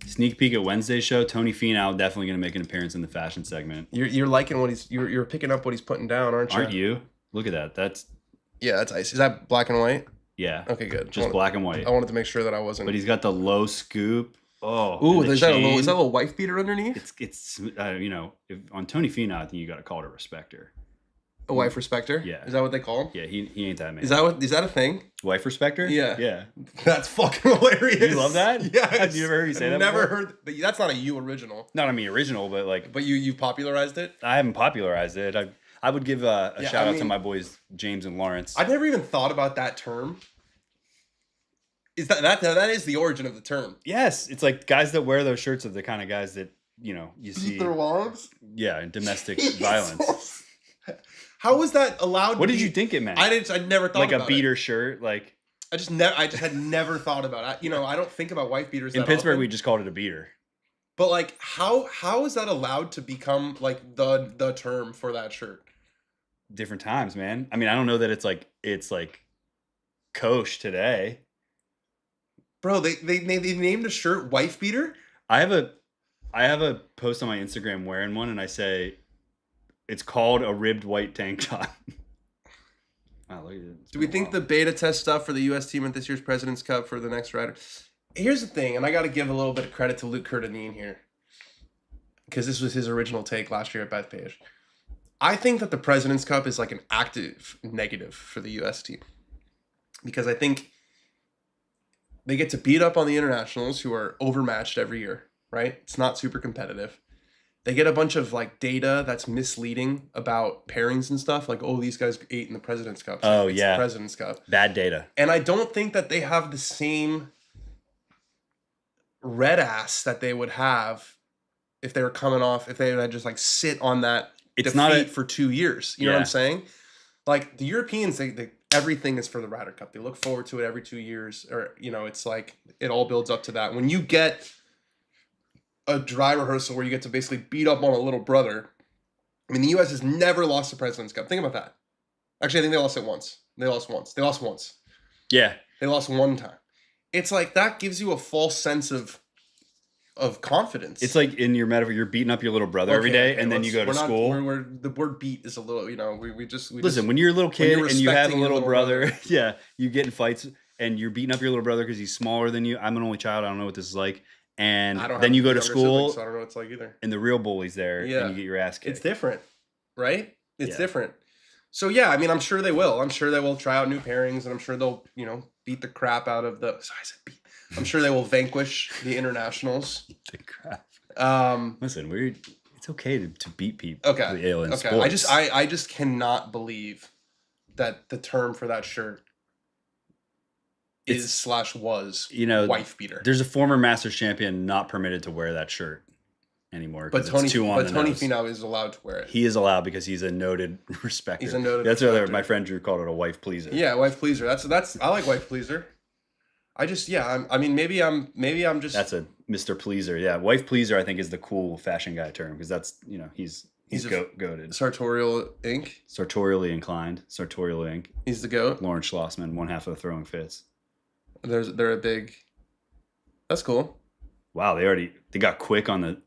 Sneak peek at Wednesday's show. Tony Finau definitely gonna make an appearance in the fashion segment. You're liking what you're picking up what he's putting down, aren't you? Aren't you? Look at that. That's ice. Is that black and white? Yeah. Okay, good. Just black and white. I wanted to make sure that I wasn't. But he's got the low scoop. Oh. Ooh, is that a little wife beater underneath? It's if on Tony Finau, I think you got to call it a respecter. A wife respecter? Yeah. Is that what they call him? Yeah, he ain't that man. Is that a thing? Wife respecter? Yeah. Yeah. That's fucking hilarious. You love that? Yeah. Have you ever heard me say that? Never heard. But that's not a you original. Not a me original, but like. But you popularized it. I haven't popularized it. I would give a shout out to my boys James and Lawrence. I've never even thought about that term. Is that is the origin of the term? Yes, it's like guys that wear those shirts are the kind of guys that you see. Beat their wives? Yeah, in domestic violence. How was that allowed? What did you think it meant? I never thought like about a beater shirt, like. I just had never thought about it. I don't think about wife beaters. In Pittsburgh, often. we just called it a beater. But like, how is that allowed to become like the term for that shirt? Different times, man. I mean, I don't know that it's like Kosh today. Bro, they named a shirt wife beater. I have a post on my Instagram wearing one, and I say it's called a ribbed white tank top. Wow, look at it. Do we think the beta test stuff for the U.S. team at this year's President's Cup for the next Ryder? Here's the thing, and I got to give a little bit of credit to Luke Curtinine here, because this was his original take last year at Bethpage. I think that the President's Cup is like an active negative for the U.S. team, because I think they get to beat up on the internationals who are overmatched every year, right? It's not super competitive. They get a bunch of like data that's misleading about pairings and stuff. Like, oh, these guys ate in the President's Cup. So it's the President's Cup. Bad data. And I don't think that they have the same red ass that they would have if they were coming off, if they would just like sit on that defeat for 2 years. You know what I'm saying? Like the Europeans, they everything is for the Ryder Cup. They look forward to it every 2 years, or it's like it all builds up to that. When you get a dry rehearsal where you get to basically beat up on a little brother. I mean, the U.S. has never lost the President's Cup. Think about that. Actually, I think they lost it once. They lost once. Yeah. They lost one time. It's like that gives you a false sense of confidence. It's like in your metaphor, you're beating up your little brother every day, and then you go to school. The word beat is a little, we just listen. When you're a little kid and you have a little brother, yeah, you get in fights and you're beating up your little brother because he's smaller than you. I'm an only child. I don't know what this is like. And then you go to school, so I don't know what it's like either. And the real bully's there, and you get your ass kicked. It's different, right? It's different. So yeah, I mean, I'm sure they will. I'm sure they will try out new pairings, and I'm sure they'll, beat the crap out of the. Sorry, I said beat. I'm sure they will vanquish the internationals. The crap. Listen, it's okay to beat people. Okay. In sports. I just cannot believe that the term for that shirt was wife beater. There's a former Masters champion not permitted to wear that shirt anymore. But Tony Finau is allowed to wear it. He is allowed because he's a noted respecter. He's a noted. That's what my friend Drew called it, a wife pleaser. Yeah, wife pleaser. That's I like wife pleaser. I just maybe I'm just. That's a Mr. Pleaser. Yeah, wife pleaser I think is the cool fashion guy term because that's he's goated. Sartorial Inc. Sartorially inclined. Sartorial Inc. He's the goat. Lawrence Schlossman, one half of the Throwing Fits. They're a big. That's cool. Wow, they got quick on the.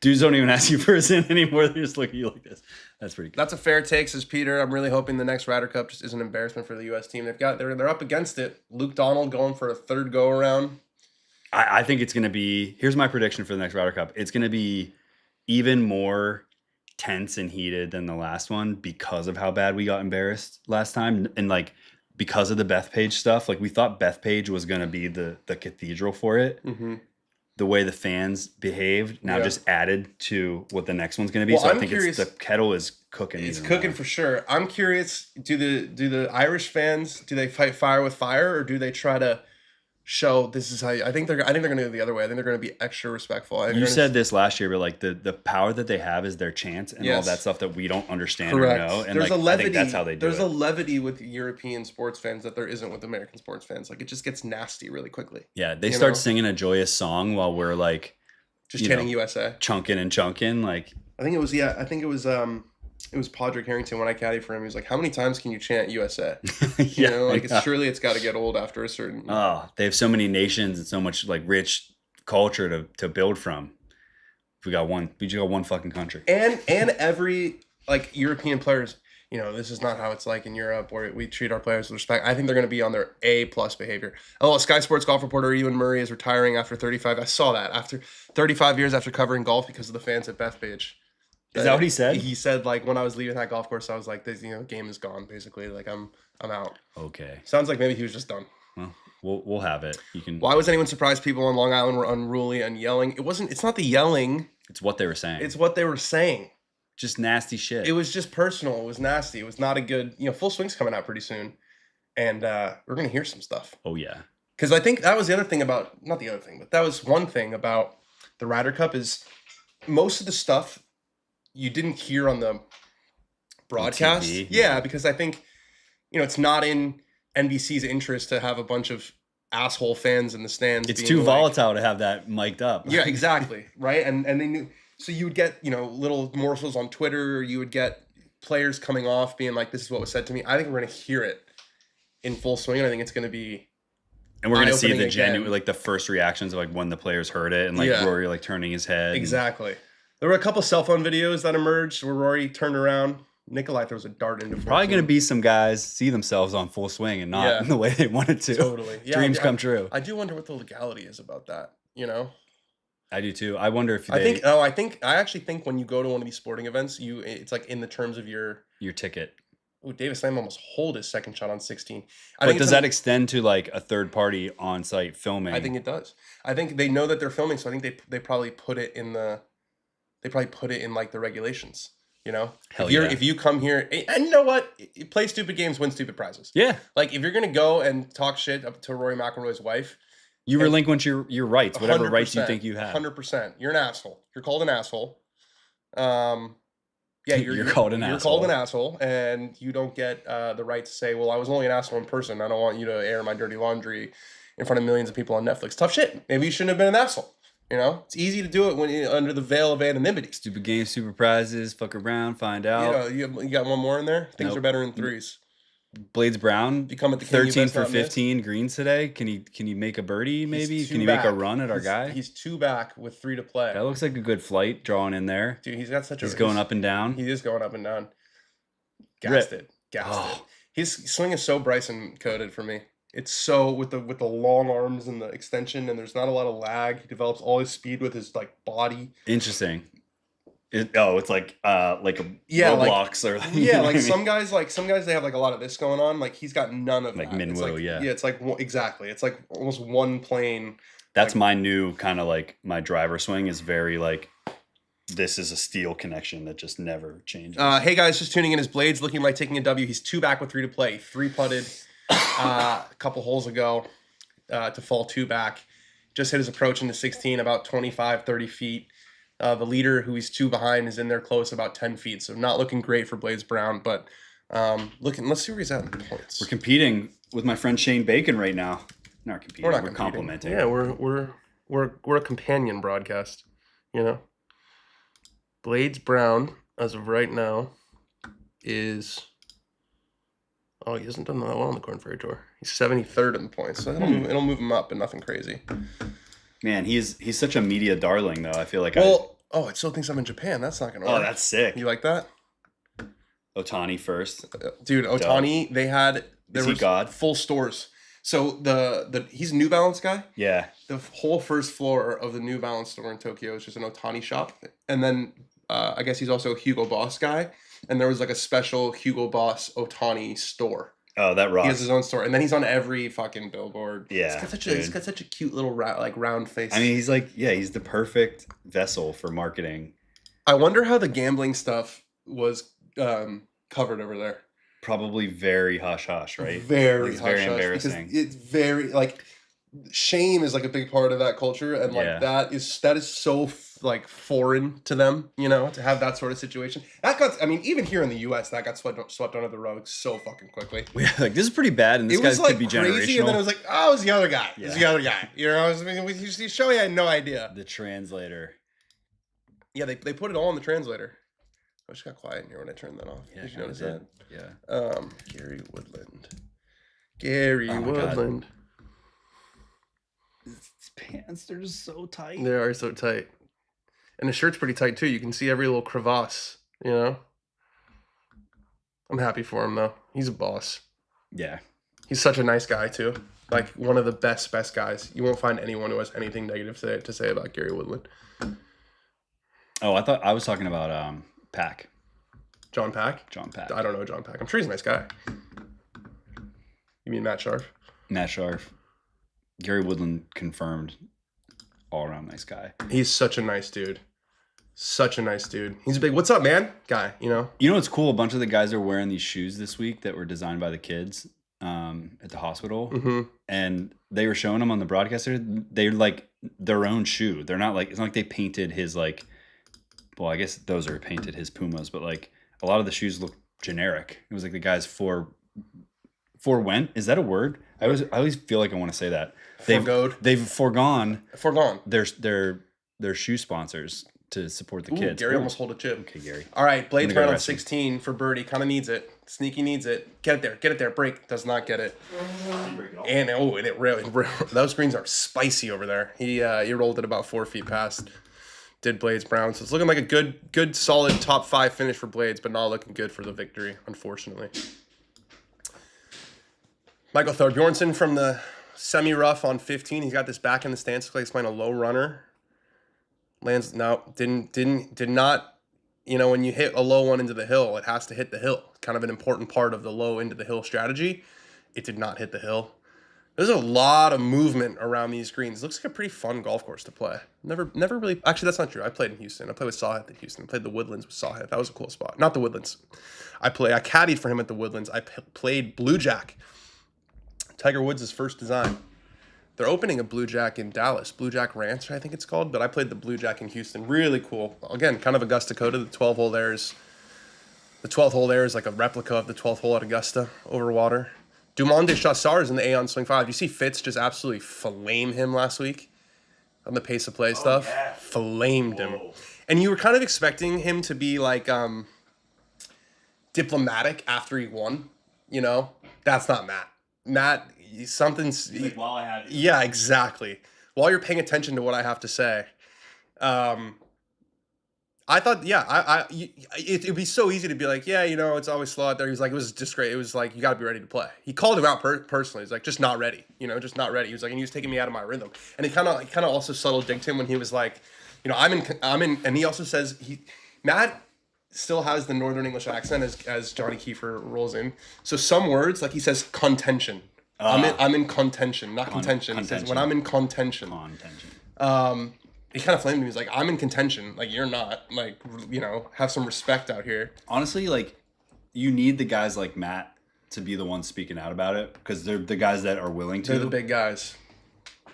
Dudes don't even ask you for a sin anymore. They just look at you like this. That's pretty cool. That's a fair take, says Peter. I'm really hoping the next Ryder Cup just is an embarrassment for the U.S. team. They're up against it. Luke Donald going for a third go around. I think it's going to be. Here's my prediction for the next Ryder Cup. It's going to be even more tense and heated than the last one because of how bad we got embarrassed last time, and because of the Bethpage stuff. We thought Bethpage was going to be the cathedral for it. Mm-hmm. The way the fans behaved now just added to what the next one's going to be. So I think the kettle is cooking. It's cooking for sure. I'm curious, do the Irish fans, do they fight fire with fire, or do they try to show this is how I think they're going to go the other way. I think they're going to be extra respectful. You said this last year, but the power that they have is their chants and all that stuff that we don't understand or know. And there's a levity. I think that's how they do There's a levity with European sports fans that there isn't with American sports fans. It just gets nasty really quickly. Yeah, they start singing a joyous song while we're just chanting USA, chunking and chunking. I think it was it was Padraig Harrington when I caddied for him. He was like, "How many times can you chant USA?" Surely it's got to get old after a certain. Oh, they have so many nations and so much rich culture to build from. We just got one fucking country. And every European players, this is not how it's like in Europe where we treat our players with respect. I think they're going to be on their A+ behavior. Oh, Sky Sports golf reporter Ewan Murray is retiring after 35. I saw that after 35 years after covering golf because of the fans at Bethpage. Is that what he said? He said when I was leaving that golf course, I was like, "This game is gone." Basically, I'm out. Okay. Sounds like maybe he was just done. Well, we'll have it. You can. Why was anyone surprised people on Long Island were unruly and yelling? It wasn't. It's not the yelling. It's what they were saying. It's what they were saying. Just nasty shit. It was just personal. It was nasty. It was not a good. Full Swing's coming out pretty soon, and we're gonna hear some stuff. Oh yeah. Because I think that was the other thing about not the other thing, but that was one thing about the Ryder Cup is most of the stuff you didn't hear on the broadcast. TV, yeah, because I think, it's not in NBC's interest to have a bunch of asshole fans in the stands. It's too volatile to have that mic'd up. Yeah, exactly. Right. And they knew, so you would get, little morsels on Twitter, or you would get players coming off being like, this is what was said to me. I think we're going to hear it in full swing. And I think it's going to be. And we're going to see the genuine, the first reactions of when the players heard it and Rory turning his head. Exactly. There were a couple cell phone videos that emerged where Rory turned around. Nikolai throws a dart into. Probably going to be some guys see themselves on Full Swing and not in the way they wanted to. Totally. Yeah, Dreams come true. I do wonder what the legality is about that. I do too. I wonder if I actually think when you go to one of these sporting events, it's in the terms of your ticket. Oh, Davis Lamb almost holed his second shot on 16. But does that extend to a third party on site filming? I think it does. I think they know that they're filming, so I think they probably put it in the. they probably put it in like the regulations. You know, Hell if you come here, and you know what, you play stupid games, win stupid prizes. Yeah. Like if you're gonna go and talk shit up to Rory McIlroy's wife, you relinquish your rights, whatever rights you think you have. 100%. You're an asshole. You're called an asshole. Yeah, you're called an asshole. You're called an asshole, and you don't get the right to say, "Well, I was only an asshole in person. I don't want you to air my dirty laundry in front of millions of people on Netflix." Tough shit. Maybe you shouldn't have been an asshole. You know, it's easy to do it when you're under the veil of anonymity. Stupid games, super prizes, fuck around, find out. You got one more in there? Things are better in threes. Blades Brown, become at the 13 for 15 greens today. Can he make a birdie maybe? Can he make a run at our guy? He's 2 back with 3 to play. That looks like a good flight drawing in there. Dude, he's got such a... He's going up and down. He is going up and down. Gassed it. His swing is so Bryson coded for me. It's so with the long arms and the extension, and there's not a lot of lag. He develops all his speed with his like body. Interesting. It's like a Roblox or like some guys they have like a lot of this going on. Like he's got none of like that. Minwoo, yeah. It's like exactly. It's like almost one plane. That's my new kind of like my driver swing is very like. This is a steel connection that just never changes. Hey guys, just tuning in. His Blades looking like taking a W. He's 2 back with 3 to play. 3 putted a couple holes ago to fall 2 back. Just hit his approach into 16 about 25, 30 feet. The leader, who he's 2 behind, is in there close about 10 feet. So not looking great for Blades Brown, but let's see where he's at in the points. We're competing with my friend Shane Bacon right now. Not competing. We're complimenting. Yeah, we're a companion broadcast, you know. Blades Brown, as of right now, is... Oh, he hasn't done that well on the Corn Ferry Tour. He's 73rd in the points, so it'll move him up, but nothing crazy. Man, he's such a media darling, though. I feel like it still thinks I'm in Japan. That's not going to work. Oh, that's sick. You like that? Otani first. Dude, Otani, there was God? Full stores. So he's a New Balance guy. Yeah. The whole first floor of the New Balance store in Tokyo is just an Otani shop. And then I guess he's also a Hugo Boss guy. And there was like a special Hugo Boss Otani store. Oh, that rocks. He has his own store. And then he's on every fucking billboard. Yeah. He's got such a cute little round face. I mean, he's the perfect vessel for marketing. I wonder how the gambling stuff was covered over there. Probably very hush-hush, right? Very hush-hush. Very embarrassing. It's very, like, shame is, like, a big part of that culture. And, like, that is so, like, foreign to them, you know, to have that sort of situation. Even here in the U.S., that got swept under the rug so fucking quickly. Yeah, like, this is pretty bad, and this guy's could be generational. Crazy, and then it was like, oh, it was the other guy. Yeah. It was the other guy. You know, you show you had no idea. The translator. Yeah, they put it all in the translator. I just got quiet in here when I turned that off. Yeah, did you notice that? Yeah. Gary Woodland. Woodland. His pants, they're just so tight. They are so tight. And his shirt's pretty tight, too. You can see every little crevasse, you know? I'm happy for him, though. He's a boss. Yeah. He's such a nice guy, too. Like, one of the best guys. You won't find anyone who has anything negative to say about Gary Woodland. Oh, I thought I was talking about Pack. John Pack? John Pack. I don't know John Pack. I'm sure he's a nice guy. You mean Matt Sharf? Matt Sharf. Gary Woodland confirmed. All around nice guy. He's such a nice dude. Such a nice dude. He's a big "what's up, man" guy, you know? You know what's cool? A bunch of the guys are wearing these shoes this week that were designed by the kids at the hospital. Mm-hmm. And they were showing them on the broadcaster. They're like their own shoe. They're not like, it's not like they painted his like, well, I guess those are painted his Pumas, but like a lot of the shoes look generic. It was like the guys forwent. Is that a word? I always feel like I want to say that. They've foregone their shoe sponsors to support the kids. Gary almost hold a chip. Okay, Gary. All right, Blades Brown on 16 for birdie. Kind of needs it. Sneaky needs it. Get it there. Break. Does not get it. And it really, those greens are spicy over there. He rolled it about 4 feet past. Did Blades Brown. So it's looking like a good solid top 5 finish for Blades, but not looking good for the victory, unfortunately. Michael Thorbjornsson from the semi-rough on 15. He's got this back in the stance. Looks like he's playing a low runner. Did not, you know, when you hit a low one into the hill, it has to hit the hill. Kind of an important part of the low into the hill strategy. It did not hit the hill. There's a lot of movement around these greens. It looks like a pretty fun golf course to play. Never really. Actually, that's not true. I played in Houston. I played with Sawhead at Houston. I played the Woodlands with Sawhead. That was a cool spot. Not the Woodlands. I caddied for him at the Woodlands. I played Blue Jack. Tiger Woods' first design. They're opening a Blue Jack in Dallas. Blue Jack Ranch, I think it's called. But I played the Blue Jack in Houston. Really cool. Again, kind of Augusta Coda. The 12th hole there is like a replica of the 12th hole at Augusta over water. Dumont de Chassard is in the Aon Swing 5. You see Fitz just absolutely flame him last week on the pace of play stuff. Yeah. Flamed him. And you were kind of expecting him to be like diplomatic after he won. You know? That's not Matt. Matt, something's... Like, while I had... Yeah, exactly. While you're paying attention to what I have to say. I thought, it'd be so easy to be like, yeah, you know, it's always slow out there. He was like, it was just great. It was like, you got to be ready to play. He called him out personally. He's like, just not ready. You know, just not ready. He was like, and he was taking me out of my rhythm. And he kind of also subtle digged him when he was like, you know, I'm in, and he also says Matt still has the Northern English accent as Johnny Kiefer rolls in. So some words, like he says, contention. I'm in contention, not contention. He says, when I'm in contention. He kind of flamed me. He's like, I'm in contention. Like, you're not. Like, you know, have some respect out here. Honestly, like, you need the guys like Matt to be the ones speaking out about it because they're the guys that are willing to. They're the big guys.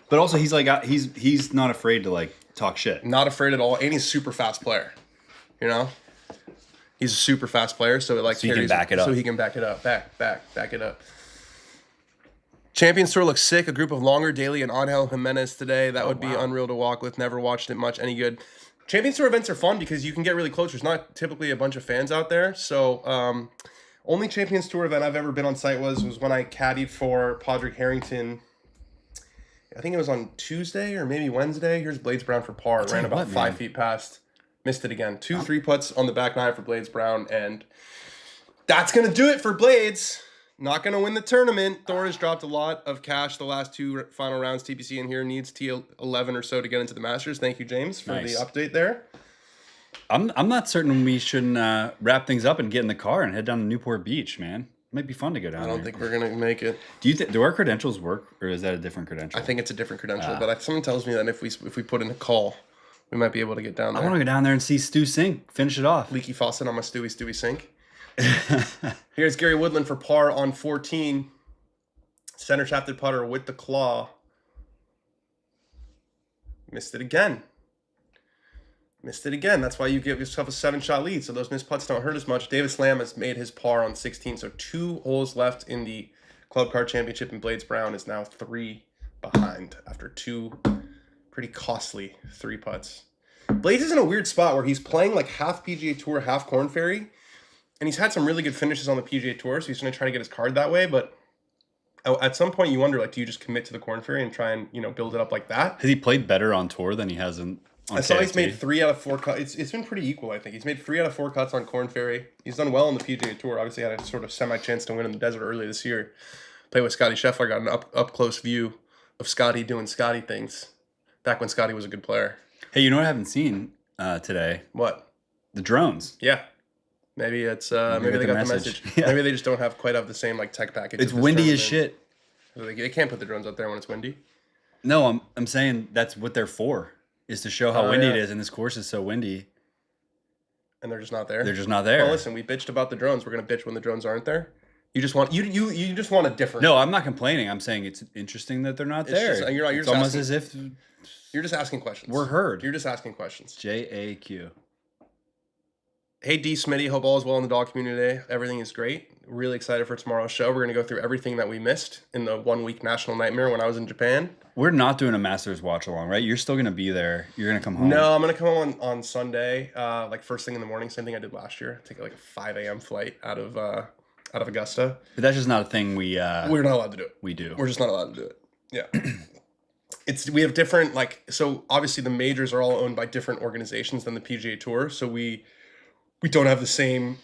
But also, he's like, he's not afraid to, like, talk shit. Not afraid at all. And he's a super fast player. You know? He's a super fast player, so it, like, so he can back it up. So he can back it up. Back it up. Champions Tour looks sick. A group of Longer, Daly, and Angel Jimenez today. That would be unreal to walk with. Never watched it much. Any good. Champions Tour events are fun because you can get really close. There's not typically a bunch of fans out there. So only Champions Tour event I've ever been on site was when I caddied for Padraig Harrington. I think it was on Tuesday or maybe Wednesday. Here's Blades Brown for par. Ran about 5 feet past. Missed it again. 2 3-putts on the back nine for Blades Brown. And that's going to do it for Blades. Not going to win the tournament. Thor has dropped a lot of cash the last 2 final rounds. TPC in here needs T11 or so to get into the Masters. Thank you, James, for the update there. I'm not certain we shouldn't wrap things up and get in the car and head down to Newport Beach, man. It might be fun to go down there. I don't think we're going to make it. Do our credentials work, or is that a different credential? I think it's a different credential, but someone tells me that if we put in a call, we might be able to get down there. I want to go down there and see Stu Sink finish it off. Leaky faucet on my Stewie Sink. Here's Gary Woodland for par on 14. Center shafted putter with the claw. Missed it again. That's why you give yourself a 7-shot lead, so those missed putts don't hurt as much. Davis Lamb has made his par on 16, so 2 holes left in the Club Car Championship, and Blades Brown is now 3 behind after 2 pretty costly 3-putts. Blades is in a weird spot where he's playing like half PGA Tour, half Korn Ferry. And he's had some really good finishes on the PGA Tour, so he's going to try to get his card that way. But at some point, you wonder, like, do you just commit to the Korn Ferry and try and, you know, build it up like that? Has he played better on tour than he has on I saw he's made 3 out of 4 cuts. It's been pretty equal, I think. He's made 3 out of 4 cuts on Korn Ferry. He's done well on the PGA Tour. Obviously, had a sort of semi-chance to win in the desert earlier this year. Played with Scotty Scheffler. Got an up-close view of Scotty doing Scotty things back when Scotty was a good player. Hey, you know what I haven't seen today? What? The drones. Yeah. Maybe it's maybe they got the message. Yeah. Maybe they just don't have quite the same like tech package. It's windy as shit. They can't put the drones out there when it's windy. No, I'm saying that's what they're for, is to show how windy it is, and this course is so windy. And they're just not there. Well, listen, we bitched about the drones. We're gonna bitch when the drones aren't there. You just want you just want a different. No, I'm not complaining. I'm saying it's interesting that they're not there. You're it's almost as if you're just asking questions. We're heard. You're just asking questions. JAQ. Hey, D. Smitty. Hope all is well in the dog community today. Everything is great. Really excited for tomorrow's show. We're going to go through everything that we missed in the 1-week national nightmare when I was in Japan. We're not doing a Masters watch along, right? You're still going to be there. You're going to come home. No, I'm going to come home on Sunday, like first thing in the morning. Same thing I did last year. Take like a 5 a.m. flight out of Augusta. But that's just not a thing we're not allowed to do it. We do. We're just not allowed to do it. Yeah. We have different, so obviously the majors are all owned by different organizations than the PGA Tour. So we don't have the same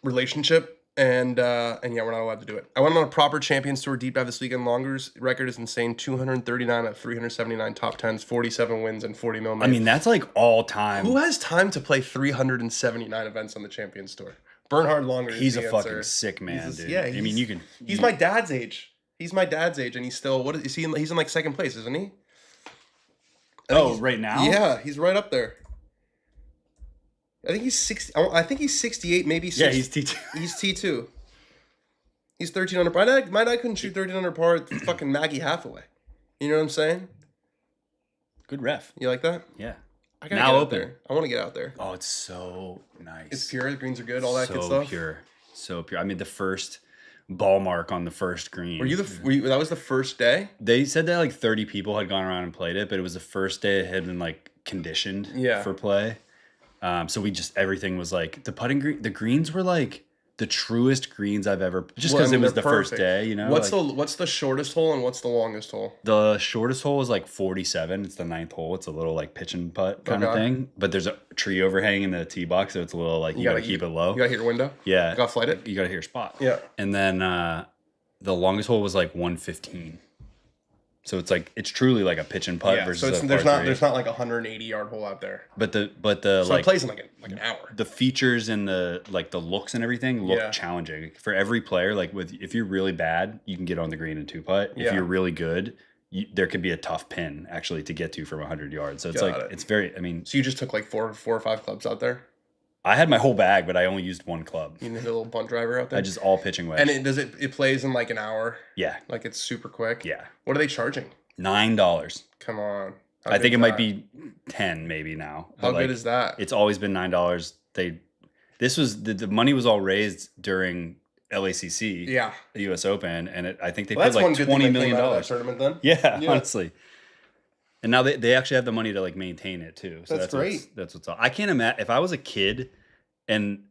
relationship, and yeah, we're not allowed to do it. I went on a proper Champions Tour deep dive this weekend. Longer's record is insane: 239 of 379 top 10s, 47 wins, and 40 mil. I mean, that's like all time. Who has time to play 379 events on the Champions Tour? Bernhard Longer. He's a fucking sick man, dude. Yeah, I mean, he's my dad's age. He's my dad's age, and he's still is he? He's in like second place, isn't he? Right now? Yeah, he's right up there. I think he's 60. I think he's 68, maybe 60. Yeah, he's T2. He's T2. He's 13 under par. My dad couldn't shoot 13 under par with fucking Maggie Hathaway. You know what I'm saying? Good ref. You like that? Yeah. I gotta get out there. I want to get out there. Oh, it's so nice. It's pure. The greens are good. All that good stuff. So pure. I made the first ball mark on the first green. That was the first day? They said that like 30 people had gone around and played it, but it was the first day it had been like conditioned for play. So everything was like the putting green. The greens were like the truest greens I've ever. Just because it was the first day, you know. What's the shortest hole and what's the longest hole? The shortest hole is like 47. It's the 9th hole. It's a little like pitch and putt kind of thing. But there's a tree overhang in the tee box, so it's a little like you gotta keep it low. You gotta hit your window. Yeah, you gotta flight it. You gotta hit your spot. Yeah, and then the longest hole was like 115. So it's truly like a pitch and putt versus there's not like a 180-yard hole out there. But the so it plays in like an hour. The features and the looks and everything look challenging for every player. Like if you're really bad, you can get on the green and 2-putt. If you're really good, there could be a tough pin actually to get to from 100 yards. So it's very. I mean, so you just took like four or five clubs out there. I had my whole bag, but I only used one club. You need a little bunt driver out there? I just all pitching wedge. And it plays in like an hour? Yeah. Like it's super quick? Yeah. What are they charging? $9. Come on. I think it might be 10 maybe now. How good is that? It's always been $9. The money was all raised during LACC, the U.S. Open, and I think they paid like $20 million. Tournament then? Yeah, honestly. And now they actually have the money to like maintain it too. So that's great. That's what's up. I can't imagine if I was a kid, and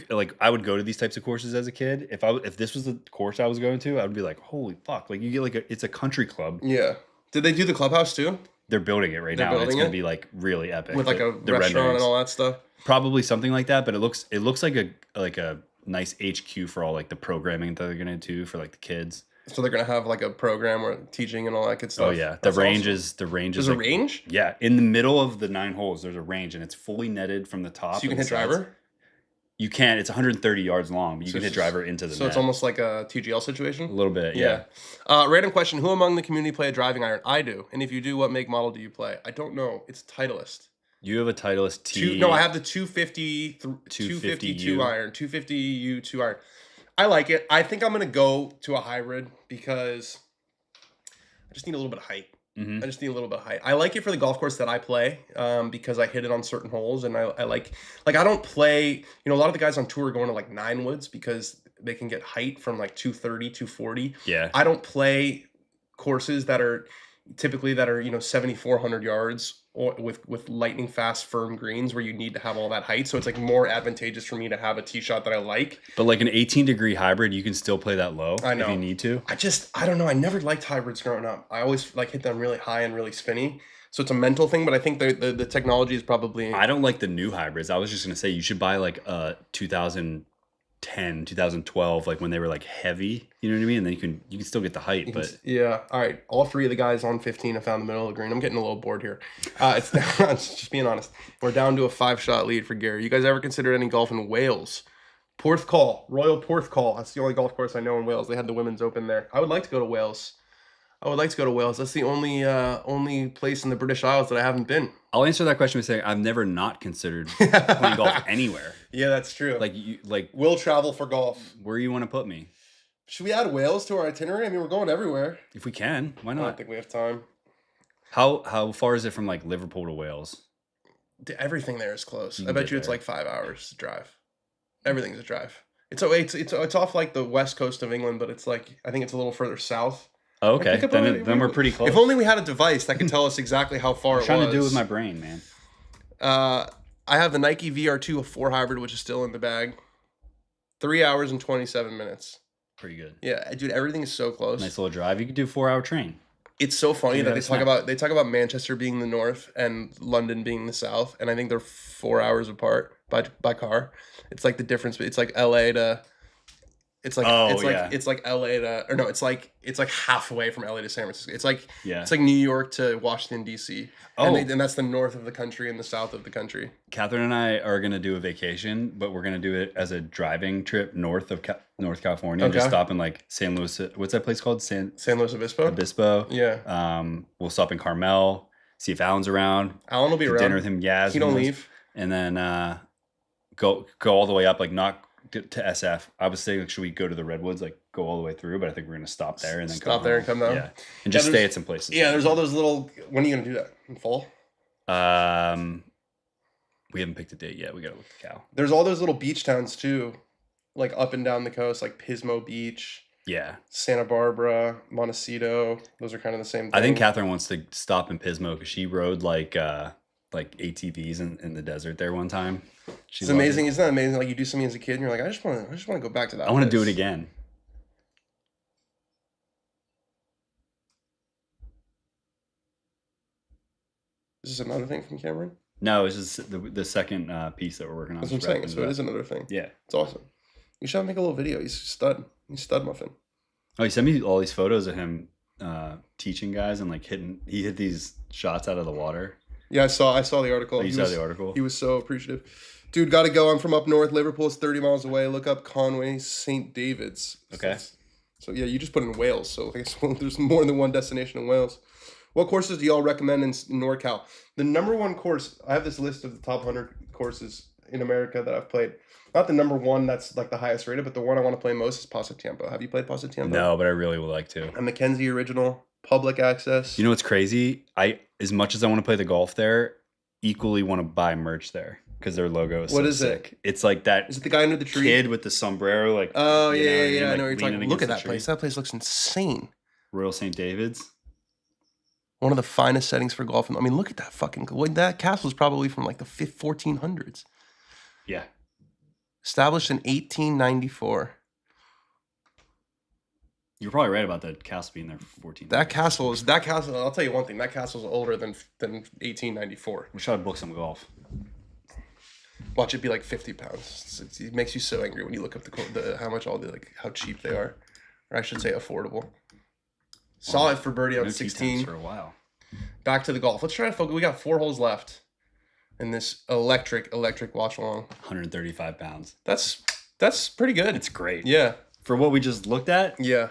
like I would go to these types of courses as a kid. If this was the course I was going to, I would be like, holy fuck! Like you get like it's a country club. Yeah. Did they do the club's too? They're building it right now. And it's going to be like really epic with like a restaurant and all that stuff. Probably something like that, but it looks like a nice HQ for all like the programming that they're going to do for like the kids. So they're gonna have like a program where teaching and all that good stuff. Oh yeah, the range is. There's a range. Yeah, in the middle of the 9 holes, there's a range, and it's fully netted from the top. So you can hit driver. You can't. It's 130 yards long, but you can hit driver into the net. So it's almost like a TGL situation. A little bit, yeah. Random question: who among the community play a driving iron? I do, and if you do, what make model do you play? I don't know. It's Titleist. You have a Titleist T. No, I have the 252 iron, 250U 2 iron. I like it. I think I'm going to go to a hybrid because I just need a little bit of height. Mm-hmm. I just need a little bit of height. I like it for the golf course that I play because I hit it on certain holes. And I like I don't play, a lot of the guys on tour are going to like 9 woods because they can get height from like 230, 240. Yeah. I don't play courses that are typically 7,400 yards or with lightning fast firm greens where you need to have all that height, so it's like more advantageous for me to have a tee shot that I like. But like an 18-degree hybrid, you can still play that low. I know. If you need to. I don't know. I never liked hybrids growing up. I always like hit them really high and really spinny. So it's a mental thing, but I think the technology is probably. I don't like the new hybrids. I was just gonna say you should buy like a 2012, like when they were like heavy, you know what I mean? And then you can still get the height, but yeah. All right, all 3 of the guys on 15 have found the middle of the green. I'm getting a little bored here. It's just being honest. We're down to a 5-shot lead for Gary. You guys ever considered any golf in Wales? Porthcawl, Royal Porthcawl. That's the only golf course I know in Wales. They had the Women's Open there. I would like to go to Wales. That's the only place in the British Isles that I haven't been. I'll answer that question by saying I've never not considered playing golf anywhere. Yeah, that's true. We'll travel for golf. Where you want to put me? Should we add Wales to our itinerary? I mean, we're going everywhere. If we can, why not? I don't think we have time. How far is it from like Liverpool to Wales? Everything there is close. I bet you it's like 5 hours to drive. Everything's a drive. It's off like the west coast of England, but it's like I think it's a little further south. Oh, okay, then we're pretty close. If only we had a device that could tell us exactly how far it was. I'm trying to do it with my brain, man. I have the Nike VR2, a 4 hybrid, which is still in the bag. 3 hours and 27 minutes. Pretty good. Yeah, dude, everything is so close. Nice little drive. You could do a 4-hour train. It's so funny that they talk about Manchester being the north and London being the south, and I think they're 4 hours apart by car. It's like the difference. It's like LA to It's like it's like LA to, or no, it's like halfway from LA to San Francisco. It's like New York to Washington D.C. And that's the north of the country and the south of the country. Catherine and I are gonna do a vacation, but we're gonna do it as a driving trip north of North California. Just stop in like San Luis. What's that place called? San Luis Obispo. Yeah. We'll stop in Carmel. See if Alan's around. Alan will be around. Dinner with him. Yaz. He don't leave. And then go all the way up, like not to SF. I was saying, like, should we go to the Redwoods, like go all the way through? But I think we're gonna stop there and then stop there and come down. Yeah, and just stay at some places. Yeah, there's all those little. When are you gonna do that? In fall? We haven't picked a date yet. We gotta look at the cow. There's all those little beach towns too, like up and down the coast, like Pismo Beach. Yeah. Santa Barbara, Montecito. Those are kind of the same thing. I think Catherine wants to stop in Pismo because she rode like ATVs in the desert there one time. It's amazing. Isn't that amazing? Like you do something as a kid and you're like, I just want to go back to that. I want to do it again. Is this another thing from Cameron? No, it's just the second piece that we're working on. That's what I'm saying. So it is another thing. Yeah. It's awesome. You should make a little video. He's a stud. He's a stud muffin. Oh, he sent me all these photos of him teaching guys and like he hit these shots out of the water. Yeah, I saw the article. Oh, you saw the article? He was so appreciative. Dude, gotta go. I'm from up north. Liverpool's 30 miles away. Look up Conway, St. David's. Okay. So yeah, you just put in Wales. So I guess there's more than one destination in Wales. What courses do y'all recommend in NorCal? The number one course, I have this list of the top 100 courses in America that I've played. Not the number one that's like the highest rated, but the one I want to play most is Pasatiempo. Have you played Pasatiempo? No, but I really would like to. A Mackenzie original, public access. You know what's crazy? As much as I want to play the golf there, equally want to buy merch there because their logo is so sick. It's like that. Is it the guy under the tree? Kid with the sombrero, like. Oh yeah. I know what you're talking. Look at that place. That place looks insane. Royal St. David's. One of the finest settings for golf. I mean, look at that fucking. That castle is probably from like the 1400s. Yeah. Established in 1894. You're probably right about that castle being there for 14. That castle. I'll tell you one thing. That castle is older than 1894. We should book some golf. Watch it be like 50 pounds. It makes you so angry when you look up how much how cheap they are, or I should say affordable. Saw it for birdie on 16 for a while. Back to the golf. Let's try to focus. We got 4 holes left in this electric Watchalong. 135 pounds. That's pretty good. It's great. Yeah. For what we just looked at. Yeah.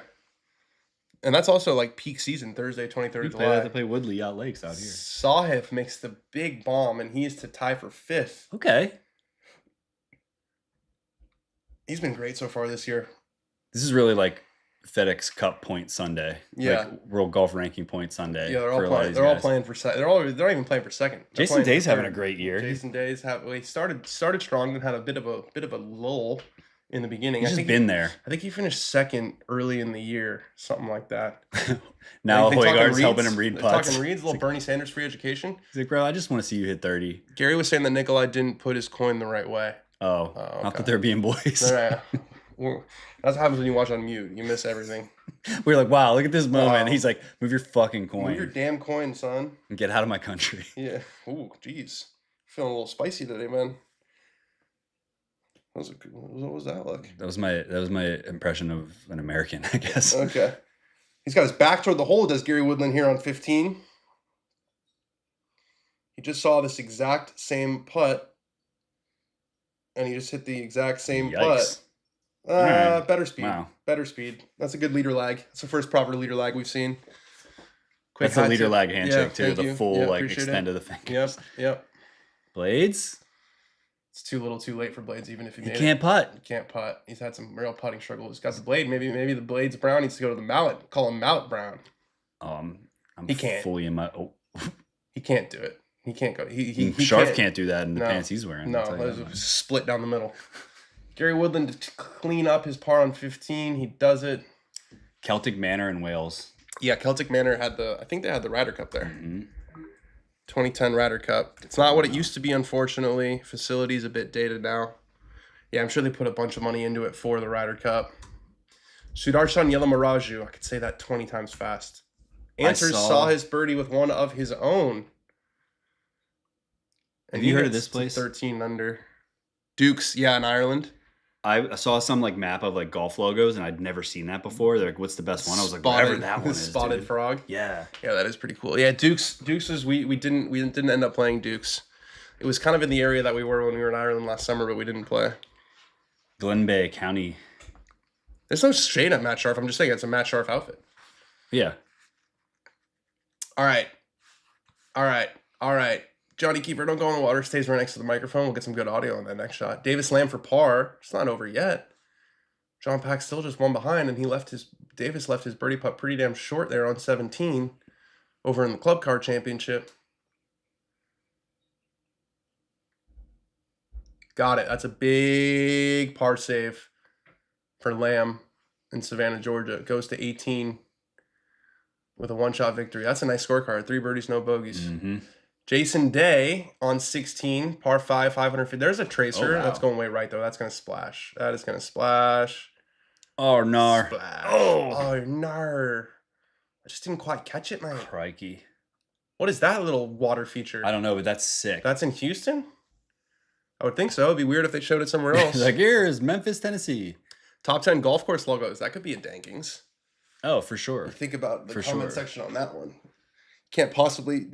And that's also like peak season, Thursday, 23rd of July. I have to play Woodley Yacht Lakes out here. Sahith makes the big bomb, and he is to tie for 5th. Okay. He's been great so far this year. This is really like FedEx Cup point Sunday. Yeah. Like World Golf Ranking point Sunday. Yeah, they're all playing for second. They're not even playing for second. Jason Day's having a great year. Jason Day's he started strong and had a bit of a lull in the beginning. He's just been there. I think he finished second early in the year, something like that. Now Hoygaard's helping him read putts. Talking reads, a little Bernie Sanders free education. He's like, bro, I just want to see you hit 30. Gary was saying that Nikolai didn't put his coin the right way. Oh, okay. Not that they're being boys. Well, that's what happens when you watch on mute. You miss everything. We're like, wow, look at this moment. Wow. He's like, move your fucking coin. Move your damn coin, son. And get out of my country. Yeah. Ooh, jeez. Feeling a little spicy today, man. What was that like? That was my impression of an American, I guess. Okay. He's got his back toward the hole, does Gary Woodland here on 15. He just saw this exact same putt. And he just hit the exact same putt. Right. Better speed. Wow. Better speed. That's a good leader lag. That's the first proper leader lag we've seen. Quick That's a leader lag handshake too. The full extend of the fingers. Yep. Blades? It's too little too late for Blades, even if he can't putt. He can't putt. He's had some real putting struggles. He's got the blade. Maybe the Blades Brown needs to go to the mallet. Call him Mallet Brown. He can't. Fully in my He can't do it. He can't go. He Sharp can't do that in the pants he's wearing. No, it's split down the middle. Gary Woodland to clean up his par on 15. He does it. Celtic Manor in Wales. Yeah, Celtic Manor I think they had the Ryder Cup there. Mm-hmm. 2010 Ryder Cup. It's not what it used to be, unfortunately. Facility's a bit dated now. Yeah, I'm sure they put a bunch of money into it for the Ryder Cup. Sudarshan Yelamaraju. I could say that 20 times fast. Answers saw his birdie with one of his own. And have you heard of this place? 13 under. Dukes, yeah, in Ireland. I saw some like map of like golf logos, and I'd never seen that before. They're like, "What's the best one?" I was like, "Whatever that one is." Spotted dude. frog. Yeah, that is pretty cool. Yeah, Dukes is we didn't end up playing Dukes. It was kind of in the area that we were when we were in Ireland last summer, but we didn't play. Glen Bay County. There's no shade at Matt Sharf. I'm just saying it's a Matt Sharf outfit. Yeah. All right. Johnny Keeper, don't go in the water. Stays right next to the microphone. We'll get some good audio on that next shot. Davis Lamb for par. It's not over yet. John Pack still just one behind, and Davis left his birdie putt pretty damn short there on 17 over in the Club Car Championship. Got it. That's a big par save for Lamb in Savannah, Georgia. It goes to 18 with a one-shot victory. That's a nice scorecard. 3 birdies, no bogeys. Mm-hmm. Jason Day on 16, par 5, 550. There's a tracer. Oh, wow. That's going way right, though. That's going to splash. That is going to splash. Oh, nar. Splash. Oh, nar. I just didn't quite catch it, man. Crikey. What is that little water feature? I don't know, but that's sick. That's in Houston? I would think so. It'd be weird if they showed it somewhere else. Like, here's Memphis, Tennessee. Top 10 golf course logos. That could be a Dankings. Oh, for sure. Think about the comment section on that one. Can't possibly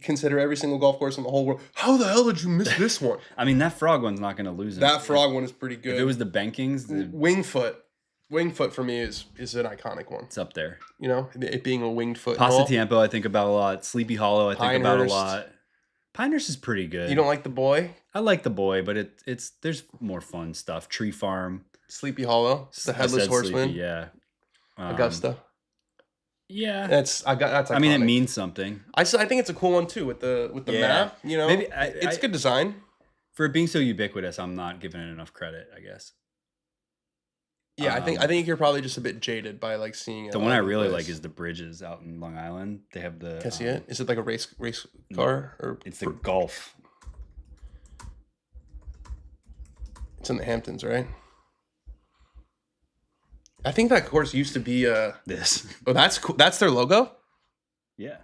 consider every single golf course in the whole world. How the hell did you miss this one? I mean, that frog one's not going to lose. That frog one is pretty good. If it was the Bankings, Wingfoot for me is an iconic one. It's up there. You know, it being a winged foot. Pasatiempo, I think about a lot. Sleepy Hollow, I think about a lot. Pinehurst is pretty good. You don't like the boy? I like the boy, but it's there's more fun stuff. Tree Farm, Sleepy Hollow, the Headless Horseman. Sleepy, yeah. Augusta. Yeah, that's iconic. I mean, it means something. I think it's a cool one too with the map. You know, maybe it's good design. For it being so ubiquitous, I'm not giving it enough credit, I guess. Yeah, I think you're probably just a bit jaded by like seeing it. The one I really like is the Bridges out in Long Island. They have the. Can I see it? Is it like a race car or? It's the Golf. It's in the Hamptons, right? I think that course used to be this. Oh, that's cool. That's their logo? Yeah.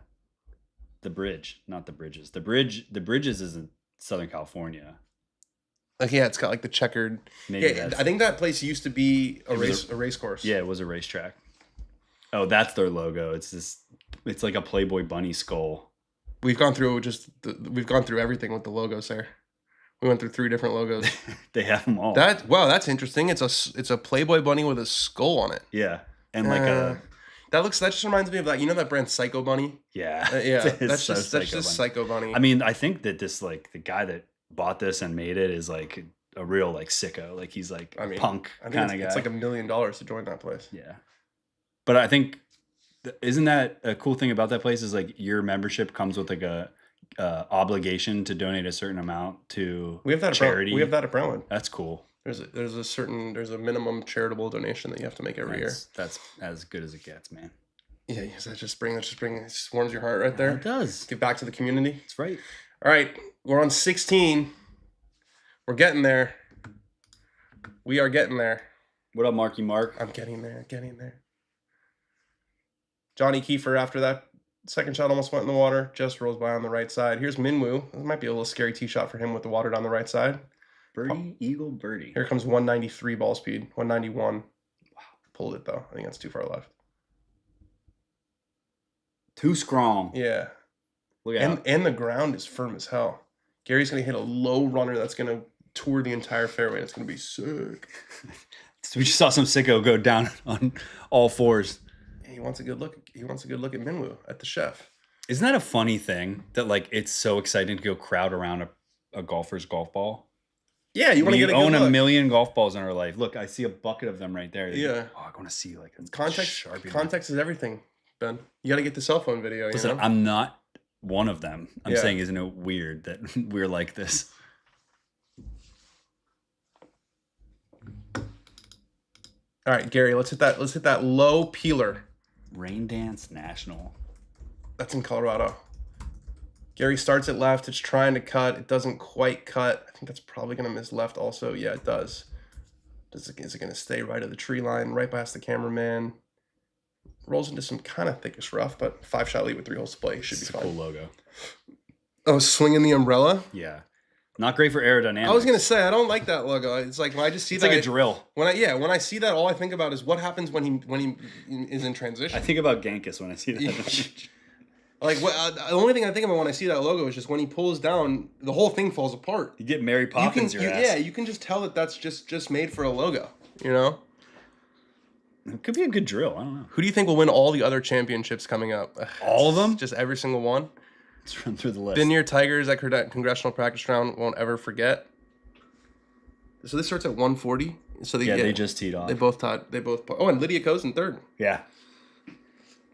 The Bridge, not the Bridges. The Bridges is in Southern California. Like, yeah, it's got like the checkered. Yeah, I think that place used to be a race course. Yeah, it was a racetrack. Oh, that's their logo. It's like a Playboy bunny skull. We've gone through everything with the logos there. We went through 3 different logos. They have them all. That's interesting. It's a Playboy bunny with a skull on it. Yeah, and like that just reminds me of that. You know that brand Psycho Bunny? Yeah, yeah. That's just Psycho Bunny. I mean, I think that this like the guy that bought this and made it is like a real like sicko. Like he's like punk kind of guy. It's like $1 million to join that place. Yeah, but I think isn't that a cool thing about that place is like your membership comes with like a obligation to donate a certain amount to charity. We have that at Brentwood. That's cool. There's a minimum charitable donation that you have to make every year. That's as good as it gets, man. Yeah, that just warms your heart right there. It does. Give back to the community. That's right. All right, we're on 16. We're getting there. We are getting there. What up, Marky Mark? I'm getting there. Johnny Kiefer, after that second shot almost went in the water, just rolls by on the right side. Here's Minwoo. This might be a little scary tee shot for him with the water down the right side. Birdie, eagle, birdie. Here comes 193 ball speed, 191. Wow, pulled it though. I think that's too far left. Too strong. Yeah. Look out. And the ground is firm as hell. Gary's going to hit a low runner that's going to tour the entire fairway. It's going to be sick. So we just saw some sicko go down on all fours. He wants a good look. He wants a good look at Minwoo at the chef. Isn't that a funny thing that like it's so exciting to go crowd around a golfer's golf ball? Yeah, you want to get a good look. We own 1 million golf balls in our life. Look, I see a bucket of them right there. Yeah. Oh, I want to see like context. Context is everything, Ben. You got to get the cell phone video. Listen, you know? I'm not one of them. I'm saying, isn't it weird that we're like this? All right, Gary, let's hit that low peeler. Rain Dance National. That's in Colorado. Gary starts it left. It's trying to cut. It doesn't quite cut. I think that's probably going to miss left also. Yeah, it does. Is it going to stay right of the tree line, right past the cameraman? Rolls into some kind of thickish rough, but 5-shot lead with 3 holes to play. Should be fine. Cool logo. Oh, swinging the umbrella? Yeah. Not great for aerodynamics. I was gonna say I don't like that logo. It's like when I just see it's that, like a drill. When I see that, all I think about is what happens when he is in transition. I think about Genghis when I see that. Like the only thing I think about when I see that logo is just when he pulls down, the whole thing falls apart. You get Mary Poppins your ass. Yeah, you can just tell that that's just made for a logo. You know. It could be a good drill. I don't know. Who do you think will win all the other championships coming up? All of them? Just every single one. Let's run through the list. Been near Tigers at Congressional Practice Ground. Won't ever forget. So this starts at 140. So they just teed off. They both. Oh, and Lydia Co's in third. Yeah.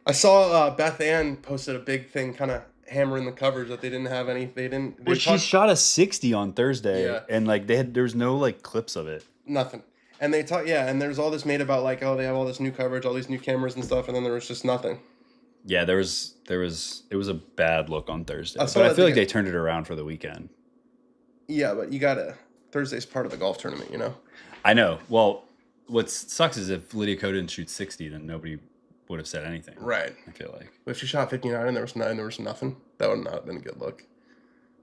I saw Beth Ann posted a big thing, kind of hammering the covers that they didn't have any. She shot a 60 on Thursday, and like there was no like clips of it. Nothing. And they talk, and there's all this made about like, oh, they have all this new coverage, all these new cameras and stuff, and then there was just nothing. Yeah, it was a bad look on Thursday, but I feel like they turned it around for the weekend. Yeah, but Thursday's part of the golf tournament, you know. I know. Well, what sucks is if Lydia Ko didn't shoot 60, then nobody would have said anything. Right. I feel like. But if she shot 59 and there was nothing, that would not have been a good look.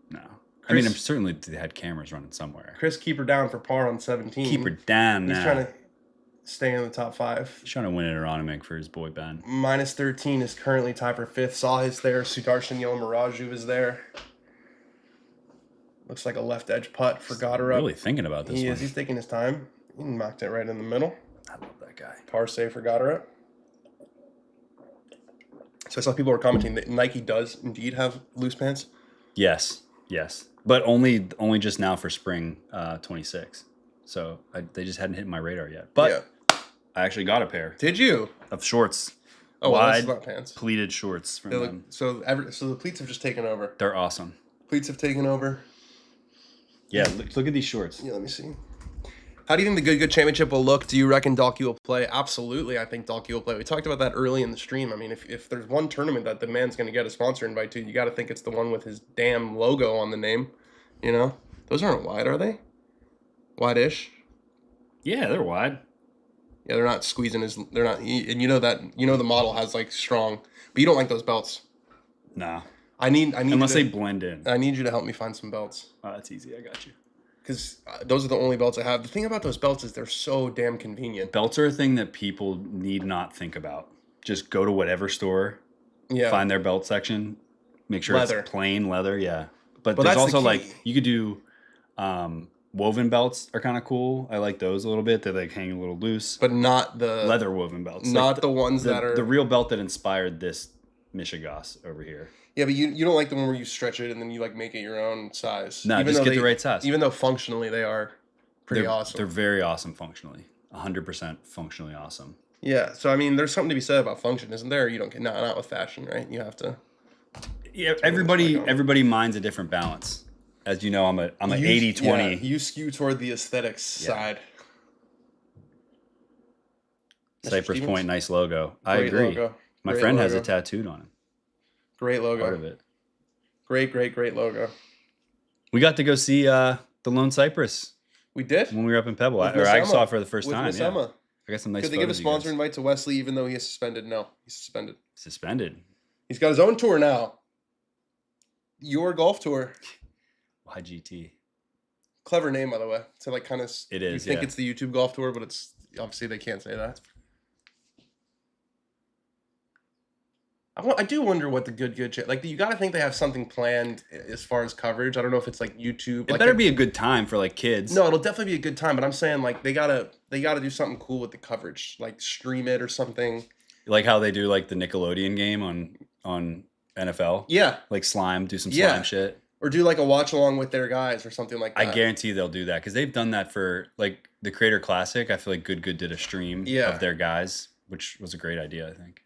No. I mean, certainly they had cameras running somewhere. Chris, keep her down for par on 17. Keep her down now. He's trying to stay in the top 5. He's trying to win an Aronimink for his boy Ben. Minus 13 is currently tied for 5th. Sahis there. Sudarshan Yilmaraju is there. Looks like a left edge putt for Goddard. Really thinking about this one. He's taking his time. He knocked it right in the middle. I love that guy. Par save for Goddard. So I saw people were commenting that Nike does indeed have loose pants. Yes. But only just now for spring 26. So they just hadn't hit my radar yet. But I actually got a pair. Did you? Of shorts. Oh, wide, well, not pants. Pleated shorts from them. So the pleats have just taken over. They're awesome. Pleats have taken over. Yeah, look at these shorts. Yeah, let me see. How do you think the Good Championship will look? Do you reckon Dalkey will play? Absolutely, I think Dalkey will play. We talked about that early in the stream. I mean, if there's one tournament that the man's going to get a sponsor invite to, you got to think it's the one with his damn logo on the name. You know? Those aren't wide, are they? Wide-ish? Yeah, they're wide. Yeah, they're not squeezing they're not, and the model has like strong, but you don't like those belts. No. I need unless they blend in. I need you to help me find some belts. Oh, that's easy. I got you. Because those are the only belts I have. The thing about those belts is they're so damn convenient. Belts are a thing that people need not think about. Just go to whatever store, find their belt section, make sure it's plain leather. Yeah, but there's also like you could do woven belts are kind of cool. I like those a little bit. They like hang a little loose, but not the leather woven belts. Not like the ones that are the real belt that inspired this Michigas over here. Yeah, but you don't like the one where you stretch it and then you like make it your own size. No, just get the right size. Even though functionally they are pretty awesome. They're very awesome functionally. 100% functionally awesome. Yeah, so I mean, there's something to be said about function, isn't there? You don't get not with fashion, right? You have to. Yeah, everybody minds a different balance. As you know, I'm a 80-20. Yeah, you skew toward the aesthetics side. Cypress Point, nice logo. I agree. Logo. My friend has it tattooed on him. Great logo. Part of it. Great logo. We got to go see the Lone Cypress. We did? When we were up in Pebble. I saw it for the first time. With Miss Emma. I got some nice photos. Could they give a sponsor invite to Wesley even though he is suspended? No, he's suspended. Suspended? He's got his own tour now. Your golf tour. YGT. Clever name, by the way. So like kind of. It is. You think it's the YouTube golf tour, but it's obviously they can't say that. I do wonder what the good like. You got to think they have something planned as far as coverage. I don't know if it's like YouTube. It better be a good time for like kids. No, it'll definitely be a good time. But I'm saying like they gotta do something cool with the coverage, like stream it or something. Like how they do like the Nickelodeon game on NFL. Yeah, like slime, do some slime shit, or do like a watch along with their guys or something like that. I guarantee they'll do that because they've done that for like the Creator Classic. I feel like Good did a stream of their guys, which was a great idea. I think.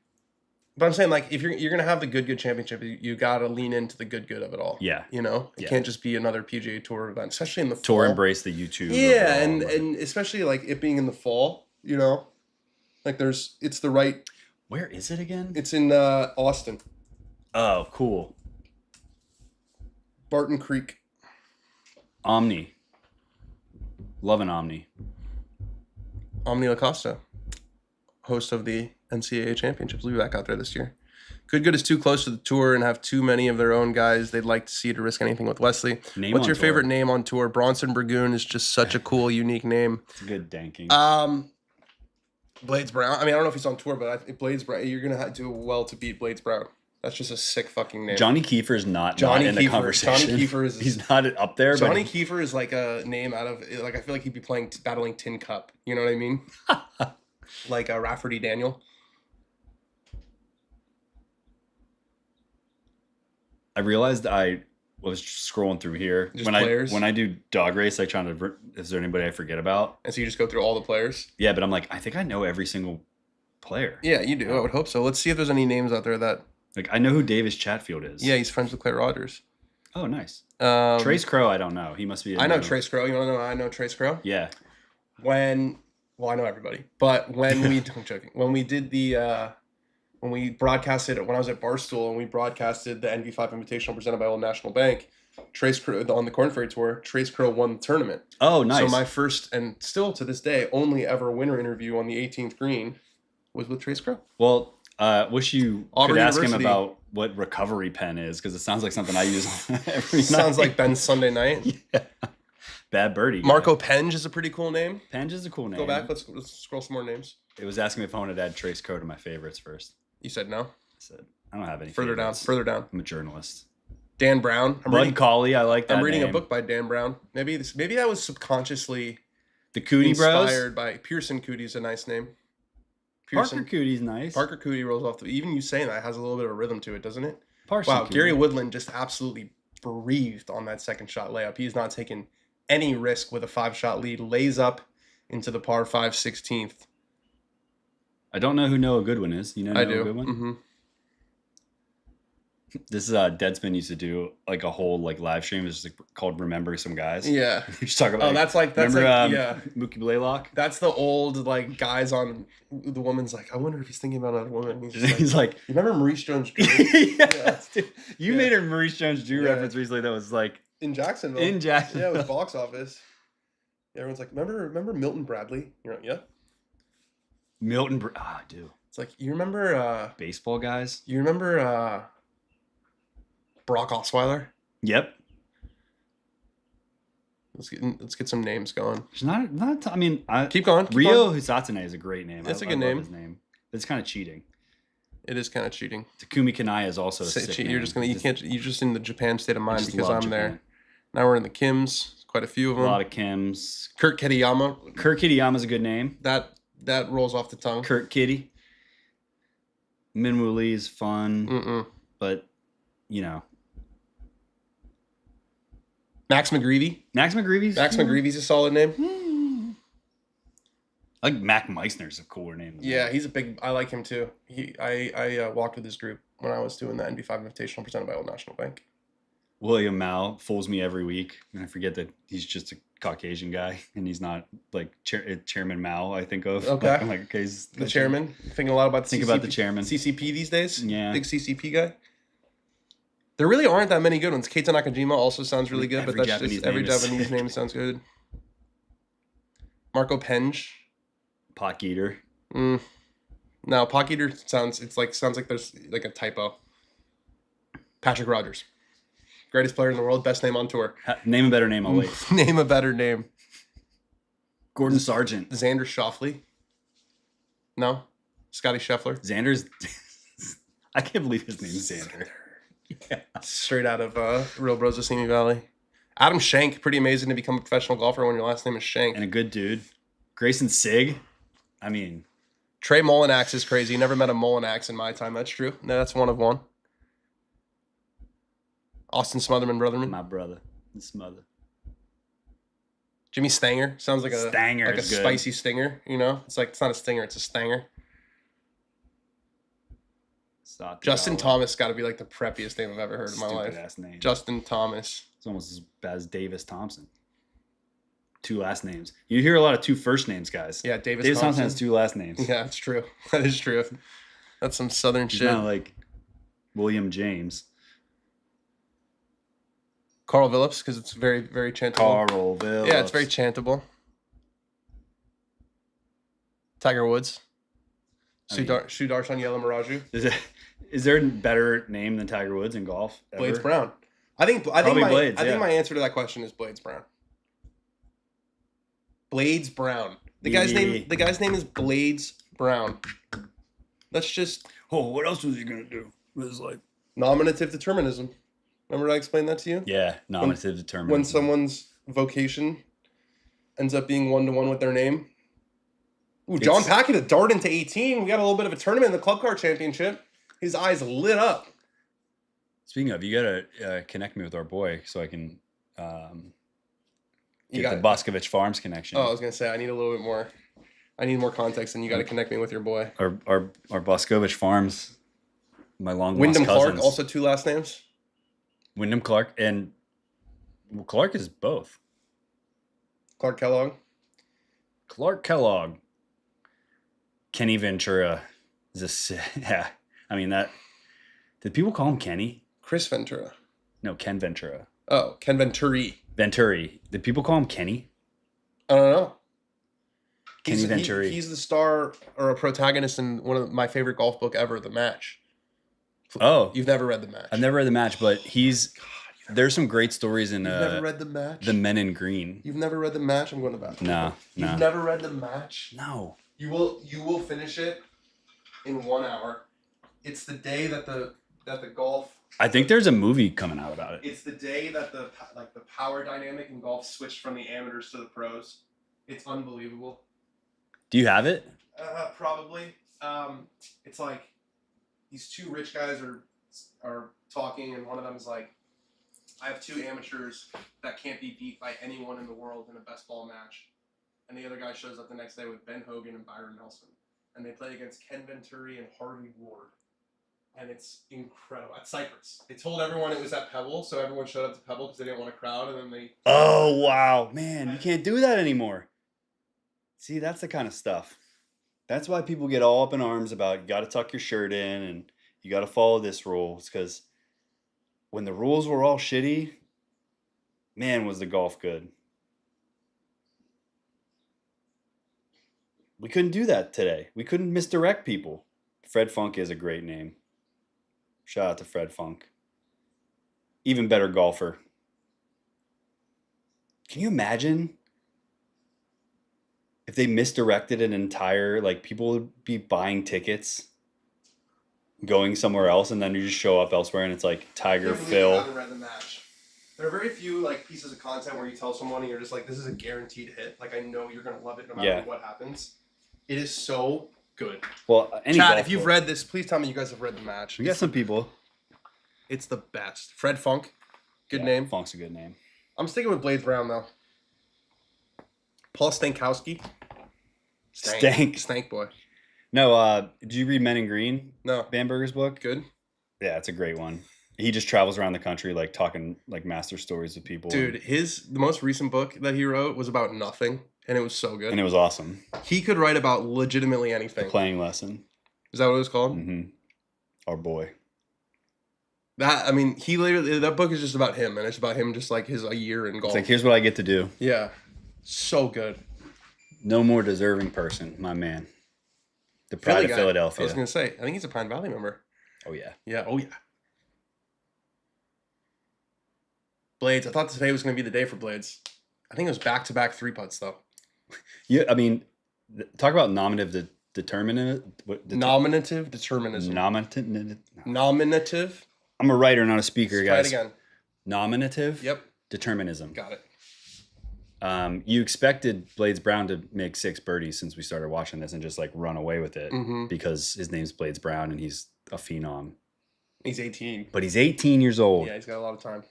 But I'm saying, like, if you're gonna have the Good Championship, you gotta lean into the good of it all. Yeah, you know, it can't just be another PGA Tour event, especially in the fall. Tour embrace the YouTube. Yeah, and especially like it being in the fall, you know, like it's the right. Where is it again? It's in Austin. Oh, cool. Barton Creek. Omni. Love an Omni. Omni LaCosta, host of the NCAA championships. We'll be back out there this year. Good is too close to the tour and have too many of their own guys they'd like to see to risk anything with Wesley. What's your favorite name on tour? Bronson Burgoon is just such a cool, unique name. It's a good danking. Blades Brown. I mean, I don't know if he's on tour, but Blades Brown, you're going to do well to beat Blades Brown. That's just a sick fucking name. Johnny Kiefer is not in the conversation. Johnny Kiefer is... He's not up there. Johnny Kiefer is like a name out of... Like, I feel like he'd be battling Tin Cup. You know what I mean? Like a Rafferty Daniel. I realized I was scrolling through here. Just players? When I do dog race, like trying to... Is there anybody I forget about? And so you just go through all the players? Yeah, but I'm like, I think I know every single player. Yeah, you do. I would hope so. Let's see if there's any names out there that... Like, I know who Davis Chatfield is. Yeah, he's friends with Claire Rogers. Oh, nice. Trace Crow, I don't know. He must be... I know Trace Crow. You want to know I know Trace Crow? Yeah. Well, I know everybody. But when we... I'm joking. When we did the... when we broadcasted... When I was at Barstool and we broadcasted the NV5 Invitational presented by Old National Bank, Trace Crow, on the Corn Ferry Tour, Trace Crow won the tournament. Oh, nice. So my first, and still to this day, only ever winner interview on the 18th green was with Trace Crow. Well... wish you could ask him about what recovery pen is, because it sounds like something I use every night. Sounds like Ben's Sunday night. Yeah. Bad birdie. Marco Penge is a pretty cool name. Penge is a cool name. Go back. Let's scroll some more names. It was asking me if I wanted to add Trace Crow to my favorites first. You said no? I said, I don't have any Further down. I'm a journalist. Dan Brown. Bud Cauley, I like that I'm reading name. a book by Dan Brown. Maybe that was subconsciously the Cootie Bros. Inspired by Pearson Cootie's a nice name. Parker Cootie's nice. Parker Cootie rolls off even you saying that has a little bit of a rhythm to it, doesn't it? Wow, Gary Woodland just absolutely breathed on that second shot layup. He's not taking any risk with a 5-shot lead. Lays up into the par 5 16th. I don't know who Noah Goodwin is. You know Noah Goodwin? Mm-hmm. This is Deadspin used to do like a whole like live stream. It's just like, called "Remember Some Guys." Yeah, you just talk about. Oh, that's remember, yeah, Mookie Blaylock. That's the old like guys on. The woman's like, I wonder if he's thinking about another woman. He's like, you remember Maurice Jones-Drew? Yes, dude. You made a Maurice Jones-Drew reference recently that was like in Jacksonville. Yeah, it was box office. Yeah, everyone's like, remember Milton Bradley? You're like, yeah. I do. It's like you remember baseball guys. You remember Brock Osweiler? Yep. Let's get some names going. There's not. I mean, keep going. Rio Hisatsune is a great name. That's a good name. His name. It's kind of cheating. It is kind of cheating. Takumi Kanaya is also a sick name. You're just in the Japan state of mind because I'm Japan. There. Now we're in the Kims. Quite a few of them. A lot of Kims. Kurt Kitayama. Kurt Kitayama's a good name. That rolls off the tongue. Kurt Kitty. Minwoo Lee is fun, but you know. Max McGreevy. Max McGreevy's a solid name. I like Mac Meissner's a cooler name. Yeah, he's a big. I like him too. I walked with his group when I was doing the NV5 Invitational presented by Old National Bank. William Mao fools me every week, and I forget that he's just a Caucasian guy, and he's not like Chairman Mao. I think of. Okay. I'm like, okay, he's the chairman. Thinking a lot about the chairman. CCP these days. Yeah. Big CCP guy. There really aren't that many good ones. Keita Nakajima also sounds really good, but that's just every Japanese name sounds good. Marco Penge. Pot Eater. No, Pot Eater sounds like there's like a typo. Patrick Rogers. Greatest player in the world, best name on tour. Name a better name, I'll wait. Name a better name. Gordon Sargent. Xander Schauffele. No? Scotty Scheffler. Xander's... I can't believe his name's Xander. Yeah. Straight out of Real Bros of Simi Valley. Adam Schenk, pretty amazing to become a professional golfer when your last name is Schenk. And a good dude. Grayson Sig. I mean... Trey Mullinax is crazy. Never met a Mullinax in my time. That's true. No, that's one of one. Austin Brotherman. My brother. Smother. Jimmy Stanger. Sounds like a spicy stinger, you know? It's not a stinger, it's a stanger. Justin Thomas got to be like the preppiest name I've ever heard in my life. Ass name. Justin Thomas. It's almost as bad as Davis Thompson. 2 last names. You hear a lot of 2 first names, guys. Yeah, Davis Thompson has 2 last names. Yeah, it's true. That is true. That's some southern shit. Not like William James. Carl Phillips, because it's very, very chantable. Carl Phillips. Yeah, it's very chantable. Tiger Woods. Sudarshan Yalamaraju. Is there a better name than Tiger Woods in golf? Ever? Blades Brown. I think my answer to that question is Blades Brown. Blades Brown. The guy's name is Blades Brown. That's just. Oh, what else was he gonna do? It was like nominative determinism. Remember I explained that to you? Yeah, nominative determinism. When someone's vocation ends up being 1-to-1 with their name. Ooh, John Packett a dart into 18. We got a little bit of a tournament in the Club Car Championship. His eyes lit up. Speaking of, you gotta connect me with our boy so I can get the Boscovich Farms connection. Oh, I was gonna say I need a little bit more. I need more context, and you got to connect me with your boy. Our Boscovich Farms, my long Wyndham lost cousins. Clark, also 2 last names. Wyndham Clark and Clark is both. Clark Kellogg. Clark Kellogg. Kenny Ventura. Yeah. I mean that. Did people call him Kenny? Chris Ventura. No, Ken Ventura. Oh, Ken Venturi. Venturi. Did people call him Kenny? I don't know. Kenny Venturi. He's the star or a protagonist in one of my favorite golf book ever, The Match. Oh. You've never read The Match. I've never read The Match, but there's some great stories in You've never read The Match? The Men in Green. You've never read The Match? I'm going to bathroom. No. You've never read The Match? No. You will finish it in 1 hour. It's the day that the golf. I think there's a movie coming out about it. It's the day that the power dynamic in golf switched from the amateurs to the pros. It's unbelievable. Do you have it? Probably. It's like these 2 rich guys are talking, and one of them is like, "I have 2 amateurs that can't be beat by anyone in the world in a best ball match," and the other guy shows up the next day with Ben Hogan and Byron Nelson, and they play against Ken Venturi and Harvey Ward. And it's incredible. At Cypress. They told everyone it was at Pebble, so everyone showed up to Pebble because they didn't want a crowd, and then they... Oh, wow. Man, you can't do that anymore. See, that's the kind of stuff. That's why people get all up in arms about you got to tuck your shirt in and you got to follow this rule. It's because when the rules were all shitty, man, was the golf good. We couldn't do that today. We couldn't misdirect people. Fred Funk is a great name. Shout out to Fred Funk. Even better golfer. Can you imagine if they misdirected an entire, people would be buying tickets, going somewhere else, and then you just show up elsewhere and it's like Tiger, Phil. I haven't read The Match. There are very few pieces of content where you tell someone and you're just like, this is a guaranteed hit. I know you're going to love it no matter what happens. It is so good. Well, Chad, if you've read this, please tell me you guys have read The Match. We got some people. It's the best. Fred Funk. Good name. Funk's a good name. I'm sticking with Blades Brown, though. Paul Stankowski. Stank boy. No, did you read Men in Green? No. Bamberger's book? Good. Yeah, it's a great one. He just travels around the country, talking, master stories with people. Dude, the most recent book that he wrote was about nothing, and it was so good. And it was awesome. He could write about legitimately anything. The Playing Lesson. Is that what it was called? Mm-hmm. Our boy. That book is just about him, and it's about him just his a year in golf. It's here's what I get to do. Yeah. So good. No more deserving person, my man. The pride of Philadelphia. I was going to say, I think he's a Pine Valley member. Oh, yeah. Yeah, oh, yeah. Blades. I thought today was going to be the day for Blades. I think it was back-to-back 3-putts, though. Yeah, talk about nominative determinism. Nominative determinism. Nominative. I'm a writer, not a speaker, guys. Try it again. Nominative. Yep. Determinism. Got it. You expected Blades Brown to make 6 birdies since we started watching this and just run away with it because his name's Blades Brown and he's a phenom. He's 18. But he's 18 years old. Yeah, he's got a lot of time.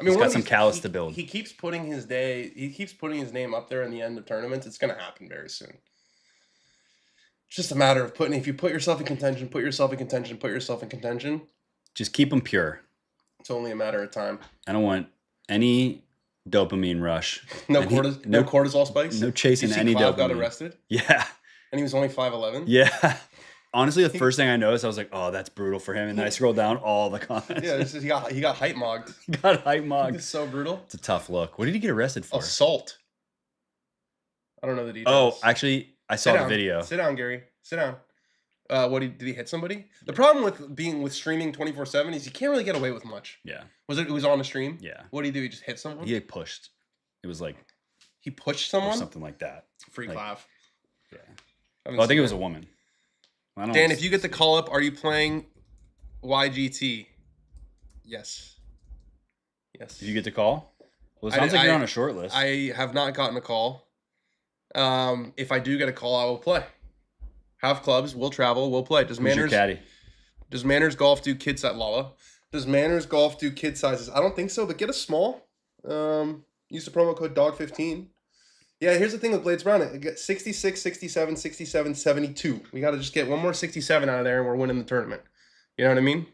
He's got some callus to build. He keeps putting his name up there in the end of tournaments. It's going to happen very soon. It's just a matter of if you put yourself in contention, put yourself in contention. Just keep them pure. It's only a matter of time. I don't want any dopamine rush. No cortisol spikes? No chasing any Cloud dopamine. got arrested? Yeah. And he was only 5'11"? Yeah. Honestly, the first thing I noticed, I was like, oh, that's brutal for him. And then I scrolled down all the comments. Yeah, he got hype mogged. He got hype mogged. It's so brutal. It's a tough look. What did he get arrested for? Assault. I don't know the details. Oh, actually, I saw the video. Sit down, Gary. Sit down. Did he hit somebody? The problem with streaming 24/7 is you can't really get away with much. Yeah. It was on a stream? Yeah. What did he do? He just hit someone? He pushed. It was like he pushed someone? Or something like that. Freak laugh. Yeah. I think it was a woman. Dan, if you get the call up, are you playing YGT? Yes. Did you get the call? Well, it sounds like you're on a short list. I have not gotten a call. If I do get a call, I will play. Have clubs, we'll travel, we'll play. Who's your caddy? Does Manners Golf do kid size? Lala. Does Manners Golf do kid sizes? I don't think so, but get a small. Use the promo code DOG15. Yeah, here's the thing with Blades Brown. It get 66, 67, 67, 72. We got to just get one more 67 out of there and we're winning the tournament. You know what I mean?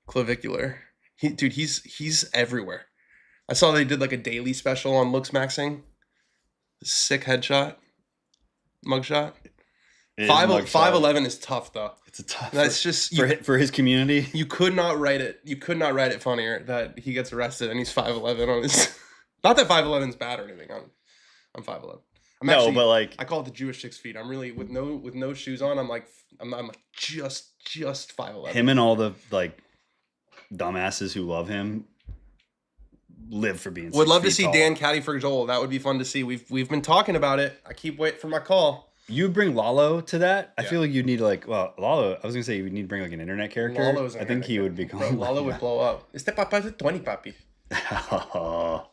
Clavicular. He's everywhere. I saw they did like a daily special on looks maxing. Sick headshot. Mugshot. 5'11" is tough though. It's a tough. That's just for his community. You could not write it. You could not write it funnier that he gets arrested and he's 5'11" on his. Not that 5'11" is bad or anything. I'm 5'11". But like I call it the Jewish 6 feet. I'm really with no shoes on. I'm just 5'11". Him and all the like dumbasses who love him live for being. Would love to see Dan caddy for Joel. That would be fun to see. We've been talking about it. I keep waiting for my call. You bring Lalo to that. Yeah. I feel like you need Lalo. I was gonna say you would need to bring like an internet character. I think he would become. Lalo would blow up. Este papa es 20, papi. Oh,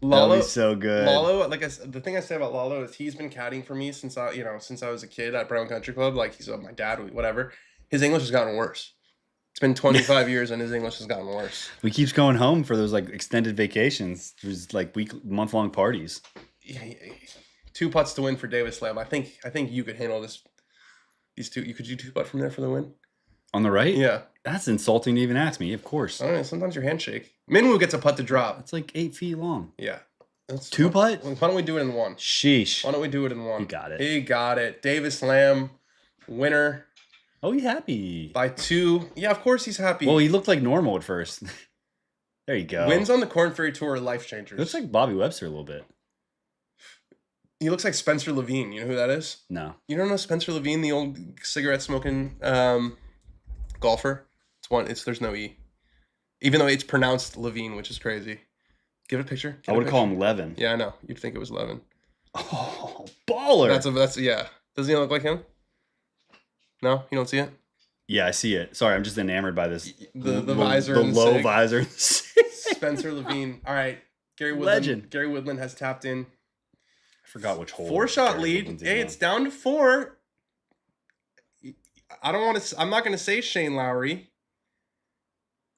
Lalo, that'd be so good. Lalo, the thing I say about Lalo is he's been caddying for me since I was a kid at Brown Country Club. Like he's my dad, whatever. His English has gotten worse. It's been 25 years and his English has gotten worse. We keeps going home for those like extended vacations. There's like month-long parties. Yeah, 2 putts to win for Davis Slam. I think you could handle this. These two, you could do 2 putt from there for the win. On the right? Yeah. That's insulting to even ask me. Of course. I don't know. Sometimes your handshake. Minwoo gets a putt to drop. It's like 8 feet long. Yeah. That's 2 putt? Why don't we do it in 1? Sheesh. Why don't we do it in 1? He got it. He got it. Davis Slam, winner. Oh, he's happy. By 2. Yeah, of course he's happy. Well, he looked like normal at first. There you go. Wins on the Korn Ferry Tour are life changers. Looks like Bobby Webster a little bit. He looks like Spencer Levine. You know who that is? No. You don't know Spencer Levine, the old cigarette smoking golfer? There's no E. Even though it's pronounced Levine, which is crazy. Give it a picture. I would call him Levin. Yeah, I know. You'd think it was Levin. Oh, baller. That's yeah. Doesn't he look like him? No, you don't see it? Yeah, I see it. Sorry, I'm just enamored by this. The visor. The low visor. Spencer Levine. All right. Gary Woodland. Legend. Gary Woodland has tapped in. I forgot which hole. 4-shot lead. Hey, it's down to 4. I'm not going to say Shane Lowry.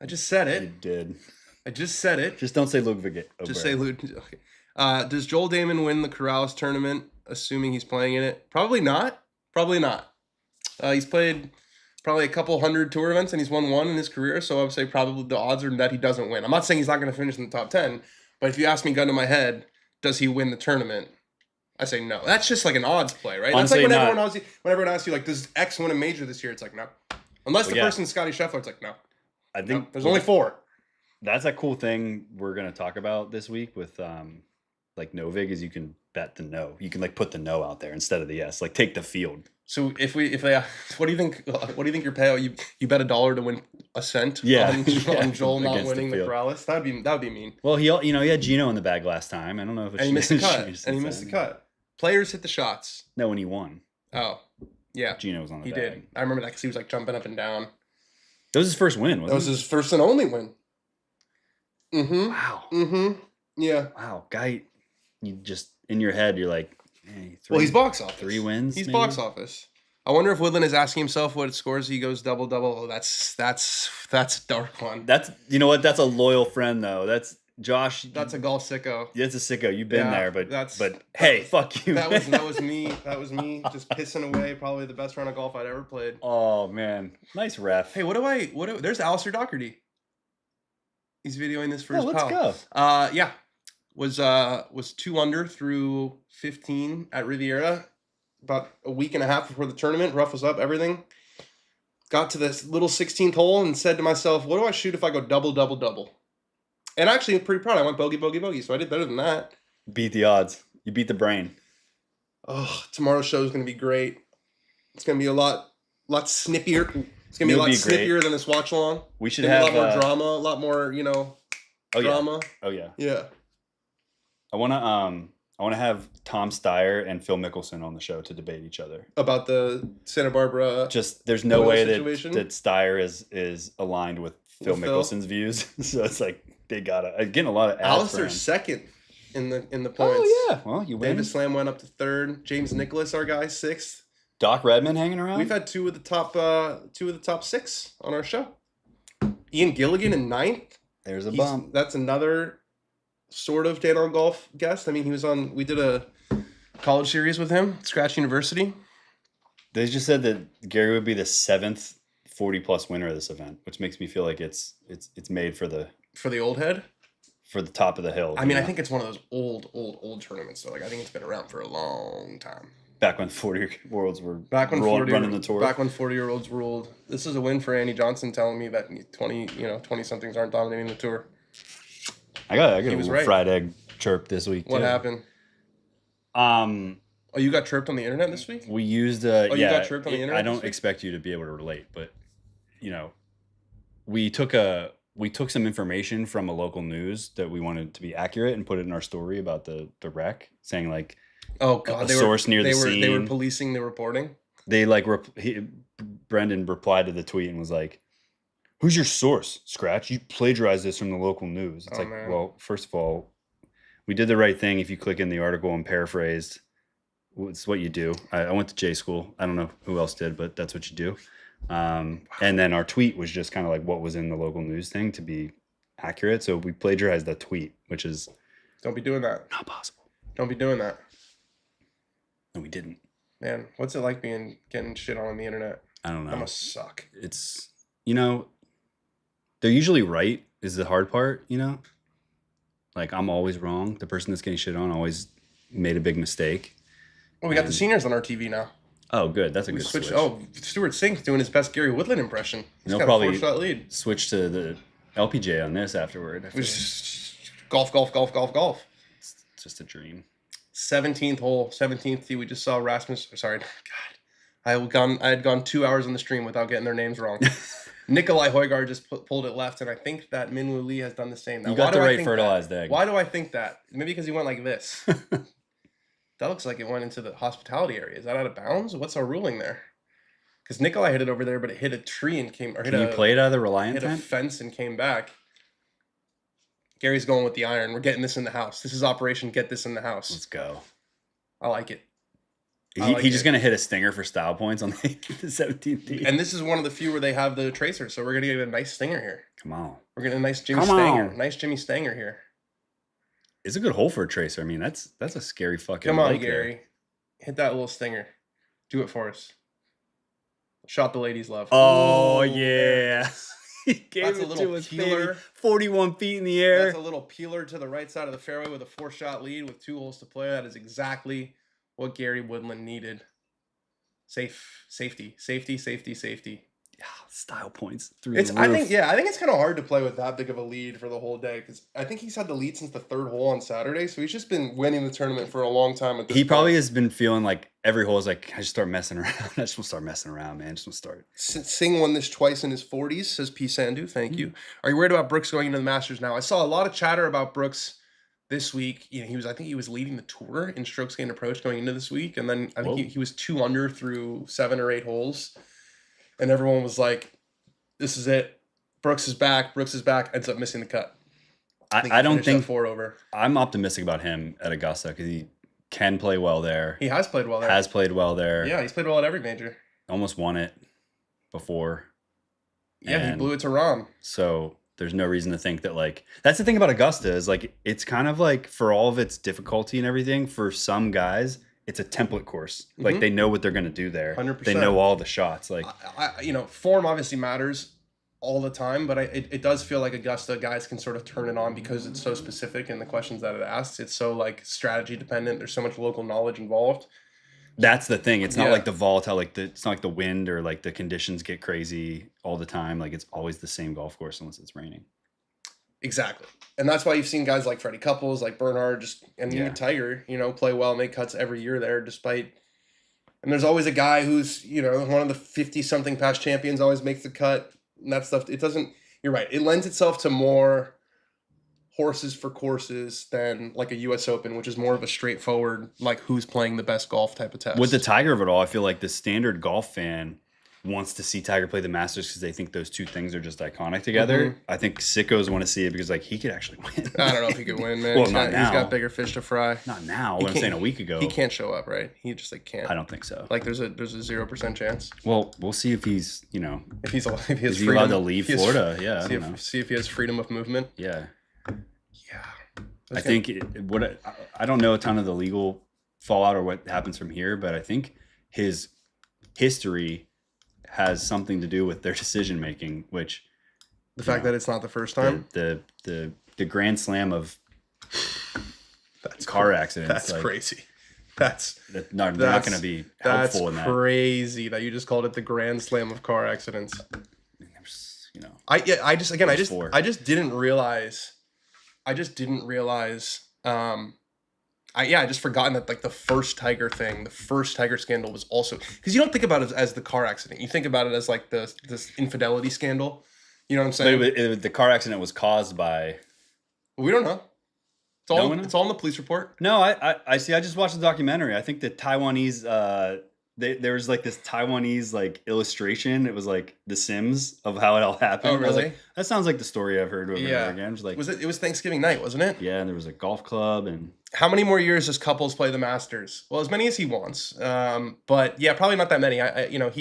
I just said it. You did. I just said it. Just don't say Ludwig. Just say Ludwig. Okay. Does Joel Damon win the Corrales tournament, assuming he's playing in it? Probably not. Probably not. He's played probably a couple hundred tour events and he's won 1 in his career. So I would say probably the odds are that he doesn't win. I'm not saying he's not going to finish in the top 10, but if you ask me gun to my head, does he win the tournament? I say no. That's just like an odds play, right? That's like when everyone asks you, like, does X win a major this year? It's like, no. Unless the person's Scotty Scheffler, it's like, no. I think there's only 4. That's a cool thing we're going to talk about this week with like Novig is you can bet the no. You can like put the no out there instead of the yes. Like take the field. So if they what do you think your payout? You bet $1 to win a cent on Joel not winning the Corrales? That would be mean. Well, he had Gino in the bag last time. I don't know if and he missed the cut. Players hit the shots. No, when he won. Oh, yeah. Gino was on the bag. He did. I remember that because he was like jumping up and down. That was his first win, wasn't it? That was his first and only win. Mm-hmm. Wow. Mm-hmm. Yeah. Wow. Guy, you just, in your head, you're like, hey, he's box office. 3 wins. He's maybe? Box office. I wonder if Woodland is asking himself what scores he goes double. Oh, that's a dark one. That's, you know what? That's a loyal friend, though. That's Josh. That's a golf sicko. That's a sicko. You've been there, but hey, fuck you. That was me. That was me just pissing away probably the best round of golf I'd ever played. Oh man, nice ref. Hey, there's Alistair Doherty. He's videoing this for his let's pal. Go. Yeah. Was 2 under through 15 at Riviera about a week and a half before the tournament. Rough was up, everything. Got to this little 16th hole and said to myself, what do I shoot if I go double, double, double? And actually, I'm pretty proud. I went bogey, bogey, bogey, so I did better than that. Beat the odds. You beat the brain. Oh, tomorrow's show is going to be great. It's gonna be a lot snippier. It's gonna be a lot snippier than this Watchalong. We should have a lot more drama, a lot more, drama. Yeah. Oh yeah. Yeah. I wanna have Tom Steyer and Phil Mickelson on the show to debate each other about the Santa Barbara. Just there's no way that Steyer is aligned with Phil Mickelson's views. So it's like they gotta getting a lot of ads. Alistair's second in the points. Oh yeah. Well, you win. Davis Slam went up to third. James Nicholas, our guy, sixth. Doc Redman hanging around. We've had two of the top 6 on our show. Ian Gilligan in 9th. There's a bump. That's another sort of Dan on Golf guest. I mean, we did a college series with him, Scratch University. They just said that Gary would be the 7th 40+ winner of this event, which makes me feel like it's made for the old head, for the top of the hill. I mean, I think it's one of those old tournaments. So like, I think it's been around for a long time. Back when 40-year-olds were running the tour. Back when 40-year-olds ruled. This is a win for Andy Johnson telling me that 20-somethings aren't dominating the tour. I got a little fried egg chirp this week. What happened? Oh, you got chirped on the internet this week? We used you got chirped on the internet? I don't expect you to be able to relate, but we took some information from a local news that we wanted to be accurate and put it in our story about the wreck, saying like, oh god, near the scene. They were policing the reporting. They Brendan replied to the tweet and was like, "Who's your source, Scratch? You plagiarized this from the local news." It's man. Well, first of all, we did the right thing. If you click in the article and paraphrased, it's what you do. I went to J school. I don't know who else did, but that's what you do. And then our tweet was just kind of like what was in the local news thing to be accurate. So we plagiarized that tweet, which is don't be doing that. Not possible. Don't be doing that. No, we didn't. Man, what's it like getting shit on the internet? I don't know. That must suck. It's they're usually right is the hard part, Like I'm always wrong. The person that's getting shit on always made a big mistake. Well, we got the seniors on our TV now. Oh, good. That's a good switch. Oh, Stuart Sink's doing his best Gary Woodland impression. He's got probably a 4-shot lead. Switch to the LPJ on this afterward. Golf. It's just a dream. 17th hole, 17th tee. We just saw Rasmus. Sorry, God. I had gone 2 hours on the stream without getting their names wrong. Nikolai Højgaard just pulled it left, and I think that Minwoo Lee has done the same. Now, you got the right fertilized egg. Why do I think that? Maybe because he went like this. That looks like it went into the hospitality area. Is that out of bounds? What's our ruling there? Because Nikolai hit it over there, but it hit a tree and came. Or hit you play it out of the Reliant tent? Hit a fence and came back. Gary's going with the iron. We're getting this in the house. This is Operation Get This in the House. Let's go. I like it. He's just going to hit a stinger for style points on the 17th tee. And this is one of the few where they have the tracer, so we're going to get a nice stinger here. Come on. We're getting a nice Jimmy Stanger. Nice Jimmy Stanger here. It's a good hole for a tracer. I mean, that's a scary fucking Come on, Gary. There. Hit that little stinger. Do it for us. Shot the ladies love. Oh, yeah. He gave that's it a little to his peeler. Baby. 41 feet in the air. That's a little peeler to the right side of the fairway with a 4-shot lead with 2 holes to play. That is exactly what Gary Woodland needed. Safety. Yeah, style points through the roof. I think it's kind of hard to play with that big of a lead for the whole day because I think he's had the lead since the 3rd hole on Saturday, so he's just been winning the tournament for a long time. He probably has been feeling like every hole is like, I just start messing around. I just want to start messing around, man. I just want to start. Singh won this twice in his 40s, says P. Sandhu. Thank you. Are you worried about Brooks going into the Masters now? I saw a lot of chatter about Brooks this week. I think he was leading the tour in strokes gained approach going into this week, and then I think he was 2 under through 7 or 8 holes, and everyone was like, this is it. Brooks is back. Ends up missing the cut. I don't think 4 over. I'm optimistic about him at Augusta because he can play well there. He has played well there. Yeah, he's played well at every major. Almost won it before. Yeah, he blew it to Rahm. So there's no reason to think that that's the thing about Augusta is it's kind of like for all of its difficulty and everything, for some guys, it's a template course. Like they know what they're going to do there. 100%. They know all the shots. Form obviously matters all the time, but it does feel like Augusta guys can sort of turn it on because it's so specific in the questions that it asks. It's so strategy dependent. There's so much local knowledge involved. That's the thing. It's not like the volatile, it's not like the wind or the conditions get crazy all the time. It's always the same golf course unless it's raining. Exactly. And that's why you've seen guys like Freddie Couples, like Bernhard, even Tiger, play well, make cuts every year there, despite And there's always a guy who's, one of the 50-something past champions always makes the cut. And that stuff, it doesn't, you're right. It lends itself to more horses for courses than like a U.S. Open, which is more of a straightforward, like who's playing the best golf type of test. With the Tiger of it all, I feel like the standard golf fan wants to see Tiger play the Masters because they think those two things are just iconic together. I think sickos want to see it because like he could actually win. I don't know if he could win, man. Well, he's got bigger fish to fry. Not now. What I'm saying a week ago. He can't show up, right? He just like can't. I don't think so. Like there's a 0% chance. Well, we'll see if he's if he has freedom. Is he allowed to leave Florida? Yeah. See if he has freedom of movement. Yeah. Yeah. I think I don't know a ton of the legal fallout or what happens from here, but I think his history has something to do with their decision making, which the fact that it's not the first time, the grand slam of car accidents. That's like, crazy. That's not going to be helpful in that. That's crazy that you just called it the grand slam of car accidents. I just didn't realize. I just forgotten that like the first Tiger scandal was also, because you don't think about it as the car accident. You think about it as like this infidelity scandal. You know what I'm saying? The car accident was caused by. We don't know. It's all in the police report. No, I see. I just watched the documentary. I think the Taiwanese. There was like this Taiwanese like illustration. It was like The Sims of how it all happened. Oh, really? I was like, that sounds like the story I've heard over and over again. It was Thanksgiving night, wasn't it? Yeah, and there was a golf club and. How many more years does couples play the Masters? Well, as many as he wants. But yeah, probably not that many. I think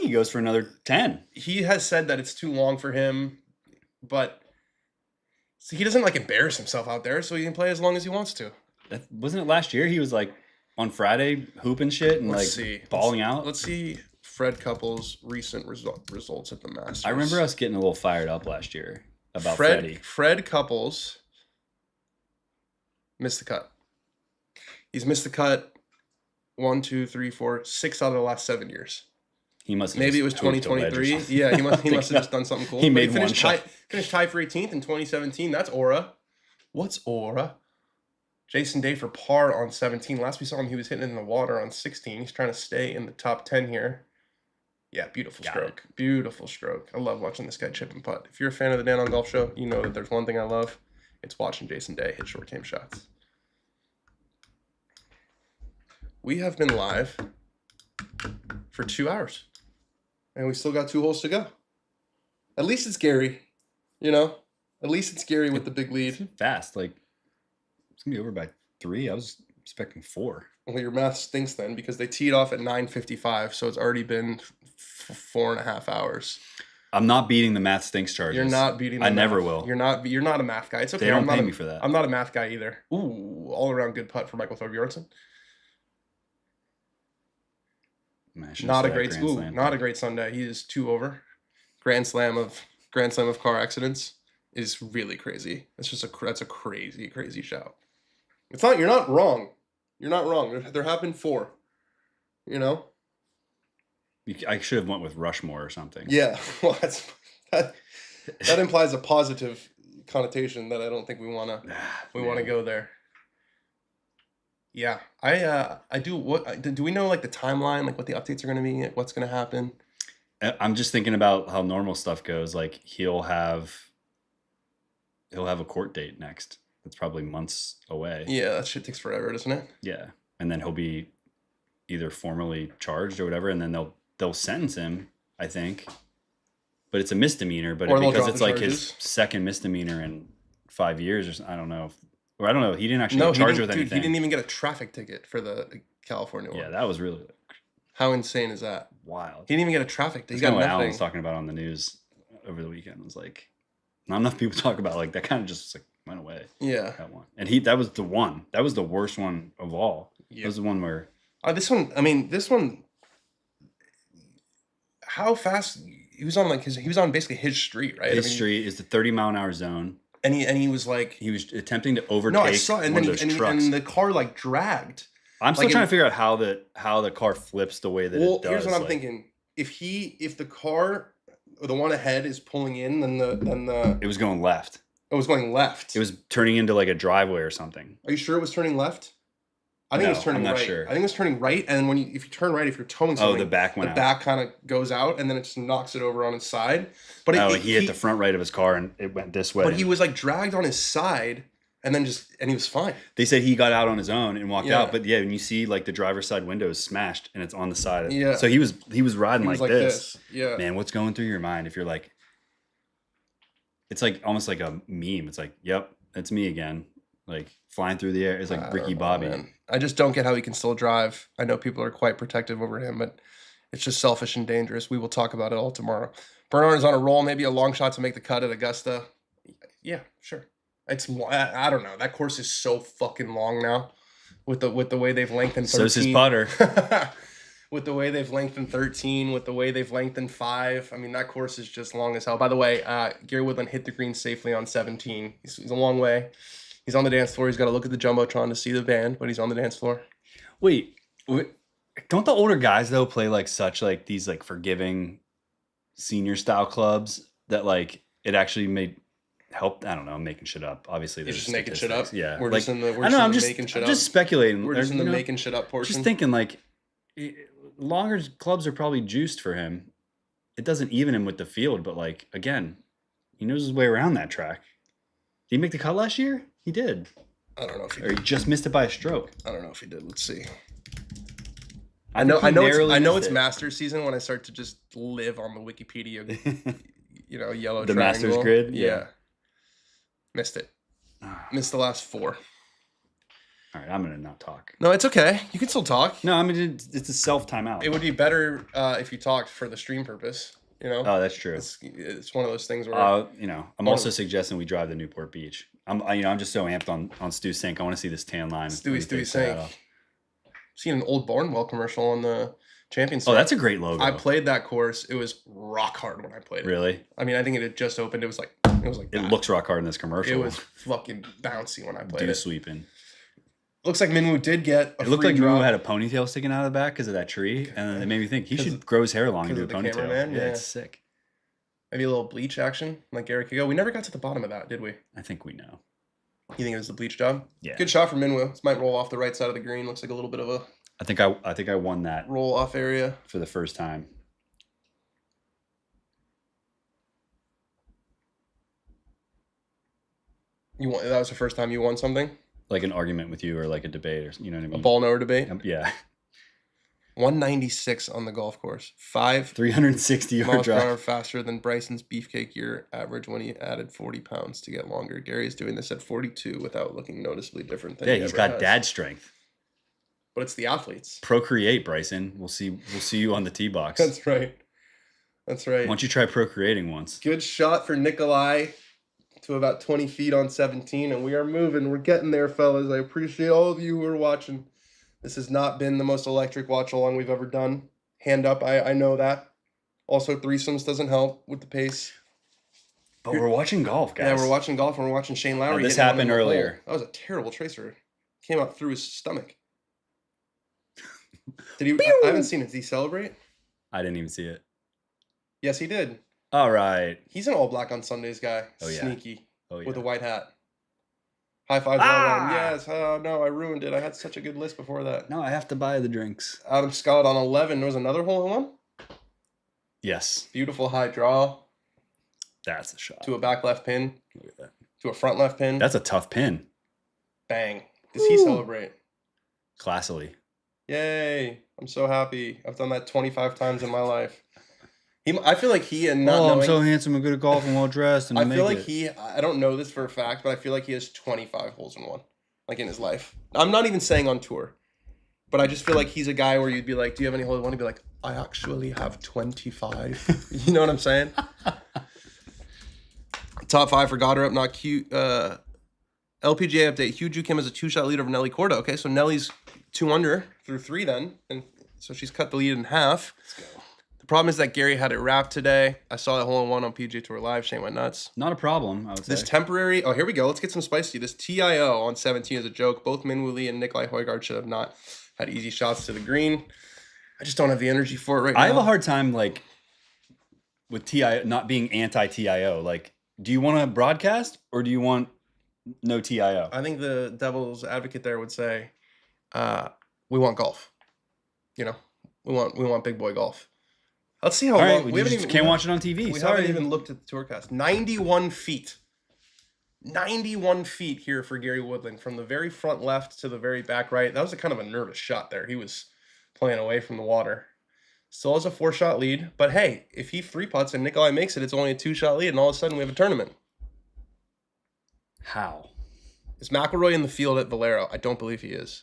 he goes for another 10. He has said that it's too long for him, but he doesn't like embarrass himself out there, so he can play as long as he wants to. Wasn't it last year? He was like on Friday hooping shit and balling out. Let's see Fred Couples' recent results at the Masters. I remember us getting a little fired up last year about Freddie. Fred Couples missed the cut. He's missed the cut 1, 2, 3, 4, 6 out of the last 7 years. He must have maybe it was 2023. Yeah, he must have just done something cool. He made one shot. Finished tied for 18th in 2017. That's aura. What's aura? Jason Day for par on 17. Last we saw him, he was hitting it in the water on 16. He's trying to stay in the top 10 here. Yeah, beautiful stroke. Beautiful stroke. I love watching this guy chip and putt. If you're a fan of the Dan on Golf Show, you know that there's one thing I love. It's watching Jason Day hit short game shots. We have been live for 2 hours. And we still got 2 holes to go. At least it's Gary. At least it's Gary with the big lead. It's fast. Like, it's going to be over by 3. I was expecting 4. Well, your math stinks then because they teed off at 9:55. So it's already been 4.5 hours. I'm not beating the math stinks charges. You're not beating the math. Never will. You're not a math guy. It's okay. They don't pay me for that. I'm not a math guy either. Ooh, all around good putt for Michael Thorbjornsson. Not a great Sunday. He is 2 over. Grand slam of car accidents is really crazy. That's a crazy shout. You're not wrong. You're not wrong. There have been 4. I should have went with Rushmore or something. Yeah, well, that implies a positive connotation that I don't think we want to go there. Yeah, I do. What do we know? Like the timeline, like what the updates are going to be, what's going to happen? I'm just thinking about how normal stuff goes. Like he'll have a court date next. That's probably months away. Yeah, that shit takes forever, doesn't it? Yeah, and then he'll be either formally charged or whatever, and then they'll sentence him, I think. But it's a misdemeanor. But because it's like his second misdemeanor in 5 years, I don't know. Or I don't know. He didn't actually charge with anything. He didn't even get a traffic ticket for the California one. Yeah, that was really. How insane is that? Wild. He didn't even get a traffic ticket. That's kind of what Alan was talking about on the news over the weekend. It was like, not enough people talk about like that. Kind of just like went away. Yeah. That one, and that was the one. That was the worst one of all. Yep. That was the one where. This one. How fast he was on? He was on basically his street, right? His street is the 30-mile-an-hour zone. And he was like... He was attempting to overtake one of those trucks. And the car, dragged. I'm still trying to figure out how the car flips the way that it does. Here's what I'm thinking. If the car, the one ahead is pulling in, then the... It was going left. It was going left. It was turning into like a driveway or something. Are you sure it was turning left? I think it was turning I'm not right. sure. I think it was turning right, and then if you turn right, if you're towing something, the back went out. The back kind of goes out, and then it just knocks it over on its side. But he hit the front right of his car, and it went this way. But he was like dragged on his side, and then he was fine. They said he got out on his own and walked out, but yeah, when you see like the driver's side window is smashed, and it's on the side. So he was riding like this. Yeah. Man, what's going through your mind if you're like? It's like almost like a meme. It's like, yep, it's me again. Like flying through the air. It's like Ricky Bobby. Man. I just don't get how he can still drive. I know people are quite protective over him, but it's just selfish and dangerous. We will talk about it all tomorrow. Bernard is on a roll. Maybe a long shot to make the cut at Augusta. Yeah, sure. I don't know. That course is so fucking long now with the way they've lengthened 13. So's his putter. With the way they've lengthened 13, with the way they've lengthened 5. I mean, that course is just long as hell. By the way, Gary Woodland hit the green safely on 17. He's a long way. He's on the dance floor. He's got to look at the Jumbotron to see the band, but he's on the dance floor. Wait, don't the older guys, though, play like such like these like forgiving senior style clubs that like it actually helped? I don't know. I'm making shit up. Obviously, they're just making shit up. Yeah. We're just in the making shit up. I'm just speculating. We're just in the making shit up portion. Just thinking like longer clubs are probably juiced for him. It doesn't even him with the field, but like, again, he knows his way around that track. Did he make the cut last year? He did. I don't know if he did. Or he just missed it by a stroke. I don't know if he did. Let's see. I know it's Masters season when I start to just live on the Wikipedia, yellow the triangle. Masters grid? Yeah. Missed it. Missed the last 4. All right, I'm going to not talk. No, it's okay. You can still talk. No, I mean, it's a self-timeout. It would be better if you talked for the stream purpose, Oh, that's true. It's one of those things where... I'm also suggesting we drive to Newport Beach. I'm just so amped on Stu Sink. I want to see this tan line. Stewie Sink. Seen an old Barnwell commercial on the Champions. Oh, that's a great logo. I played that course. It was rock hard when I played it. Really? I mean, I think it had just opened. It was like it looks rock hard in this commercial. It was fucking bouncy when I played it. Sweeping. Looks like Minwoo did get a It looked like Minwoo had a ponytail sticking out of the back because of that tree, and it made me think he should grow his hair long and do a ponytail. Cameraman, yeah, it's sick. Maybe a little bleach action like Gary could go. We never got to the bottom of that, did we? I think we know. You think it was the bleach job? Yeah. Good shot from Minwoo. This might roll off the right side of the green. Looks like a little bit of a... I think I won that roll off area for the first time. That was the first time you won something? Like an argument with you or like a debate or you know what I mean? A ball knower debate? Yeah. 196 on the golf course. 360 yard drive. Miles per hour faster than Bryson's beefcake year average when he added 40 pounds to get longer. Gary is doing this at 42 without looking noticeably different than he's got dad strength. But it's the athletes. Procreate, Bryson. We'll see you on the tee box. That's right. Why don't you try procreating once? Good shot for Nikolai to about 20 feet on 17, and we are moving. We're getting there, fellas. I appreciate all of you who are watching. This has not been the most electric watch-along we've ever done. Hand up, I know that. Also, threesomes doesn't help with the pace. But we're watching golf, guys. Yeah, we're watching golf, and we're watching Shane Lowry. This happened earlier. That was a terrible tracer. Came out through his stomach. Did he? I haven't seen it. Did he celebrate? I didn't even see it. Yes, he did. All right. He's an all black on Sundays guy. Oh, yeah. Sneaky. Oh, yeah. With a white hat. High fives all around. Yes. Oh, no, I ruined it. I had such a good list before that. No, I have to buy the drinks. Adam Scott on 11. There was another hole in one? Yes. Beautiful high draw. That's a shot. To a back left pin. Look at that. To a front left pin. That's a tough pin. Bang. Does he celebrate? Classily. Yay. I'm so happy. I've done that 25 times in my life. I feel like he and not knowing... I'm so handsome and good at golf and well dressed. And I feel like I don't know this for a fact, but I feel like he has 25 holes in one, like in his life. I'm not even saying on tour, but I just feel like he's a guy where you'd be like, do you have any holes in one? He'd be like, I actually have 25. You know what I'm saying? Top 5 for Goddard up, not cute. LPGA update. Hugh Ju Kim is a 2-shot lead over Nelly Corda. Okay, so Nelly's 2 under through 3 then, and so she's cut the lead in half. Let's go. The problem is that Gary had it wrapped today. I saw that hole in one on PGA Tour Live. Shane went nuts. Not a problem, I would say. This temporary... Oh, here we go. Let's get some spicy. This TIO on 17 is a joke. Both Minwoo Lee and Nikolai Højgaard should have not had easy shots to the green. I just don't have the energy for it right now. I have a hard time, like, with TIO, not being anti-TIO. Like, do you want to broadcast or do you want no TIO? I think the devil's advocate there would say, we want golf. You know, we want big boy golf. Let's see how All long. Right, we just can't watch it on TV. We haven't even looked at the Tourcast. 91 feet. 91 feet here for Gary Woodland from the very front left to the very back right. That was a kind of a nervous shot there. He was playing away from the water. Still has a 4-shot lead, but hey, if he 3-putts and Nikolai makes it, it's only a 2-shot lead, and all of a sudden we have a tournament. How? Is McIlroy in the field at Valero? I don't believe he is.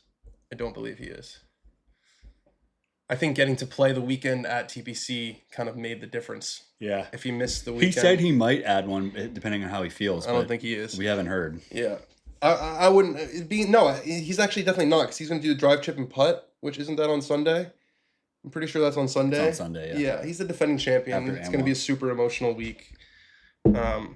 I think getting to play the weekend at TPC kind of made the difference. Yeah. If he missed the weekend. He said he might add one depending on how he feels. I don't think he is. We haven't heard. Yeah. I wouldn't be. No, he's actually definitely not, because he's going to do the drive, chip, and putt, which isn't that on Sunday? I'm pretty sure that's on Sunday. It's on Sunday, yeah. Yeah, he's the defending champion. It's going to be a super emotional week. Yeah,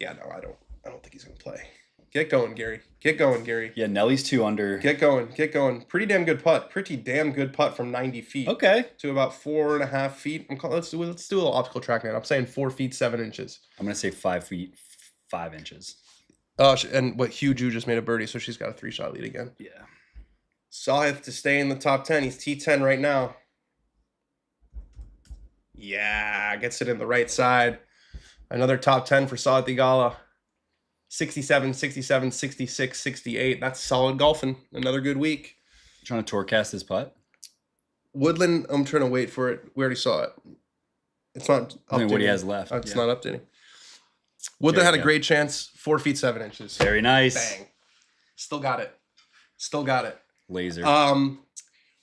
no, I don't think he's going to play. Get going, Gary. Yeah, Nelly's 2 under. Get going. Pretty damn good putt from 90 feet. Okay. To about 4.5 feet. Let's do a little optical track, man. I'm saying 4 feet 7 inches. I'm gonna say 5 feet 5 inches. And Hugh Ju just made a birdie, so she's got a 3-shot lead again. Yeah. Sahith to stay in the top 10. He's T10 right now. Yeah, gets it in the right side. Another top 10 for Sahith Theegala. 67, 67, 66, 68. That's solid golfing. Another good week. Trying to Tourcast his putt? Woodland, I'm trying to wait for it. We already saw it. It's not updating. I mean, what he has left. It's not updating. Woodland had a great chance. 4 feet 7 inches. Very nice. Bang. Still got it. Laser.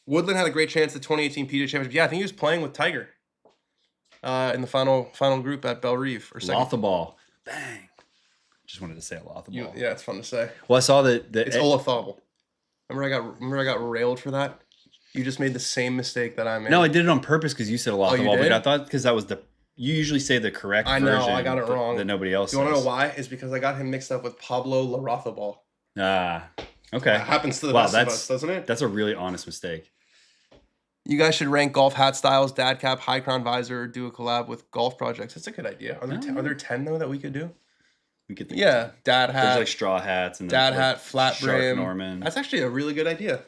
Woodland had a great chance at the 2018 PGA Championship. Yeah, I think he was playing with Tiger in the final group at Belle Reve. Lothable. Bang. Just wanted to say Lothable. Yeah, it's fun to say. Well, I saw that it's Olathable. Remember I got railed for that? You just made the same mistake that I made. No, I did it on purpose because you said Lothable, but I thought because that was you usually say the correct version. I know, I got it wrong. That nobody else says. You want to know why? It's because I got him mixed up with Pablo Larrazabal. Ah, okay. That happens to the best of us, doesn't it? That's a really honest mistake. You guys should rank golf hat styles, dad cap, high crown visor, do a collab with golf projects. That's a good idea. Are there 10 though that we could do? Dad hat. There's like straw hats and dad hat, flat brim. Norman. That's actually a really good idea.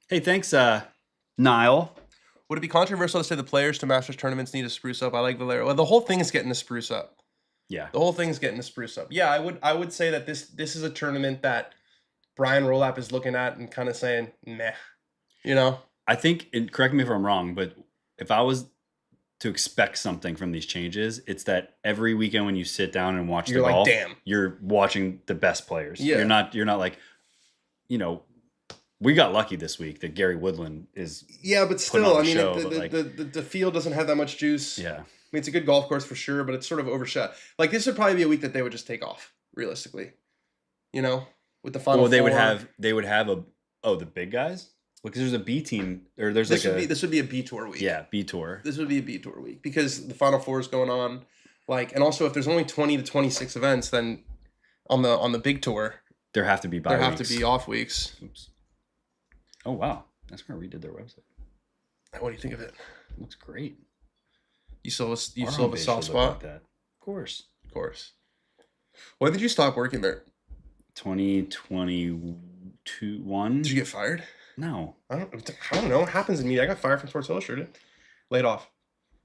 Hey, thanks, Niall. Would it be controversial to say the players to Masters tournaments need to spruce up? I like Valero. Well, the whole thing is getting to spruce up. Yeah. The whole thing is getting to spruce up. Yeah, I would say that this is a tournament that Brian Rolap is looking at and kind of saying, meh. You know? I think, and correct me if I'm wrong, but if I was to expect something from these changes, it's that every weekend when you sit down and watch the golf, damn, you're watching the best players. Yeah. You're not like, we got lucky this week that Gary Woodland is. Yeah, but still, I mean, the field doesn't have that much juice. Yeah. I mean, it's a good golf course for sure, but it's sort of overshot. Like, this would probably be a week that they would just take off, realistically. With the final. Well, they would have the big guys. Because there's a B team, or there's this would be a B tour week. Yeah, B tour. This would be a B tour week because the Final Four is going on, and also if there's only 20 to 26 events, then on the big tour there have to be off weeks. Oops. Oh wow, that's where we redid their website. What do you think of it? It looks great. You still have a soft spot? Like that. Of course. When did you stop working there? 2021. Did you get fired? No. I don't know. What happens in media? I got fired from Sports Illustrated. Laid off.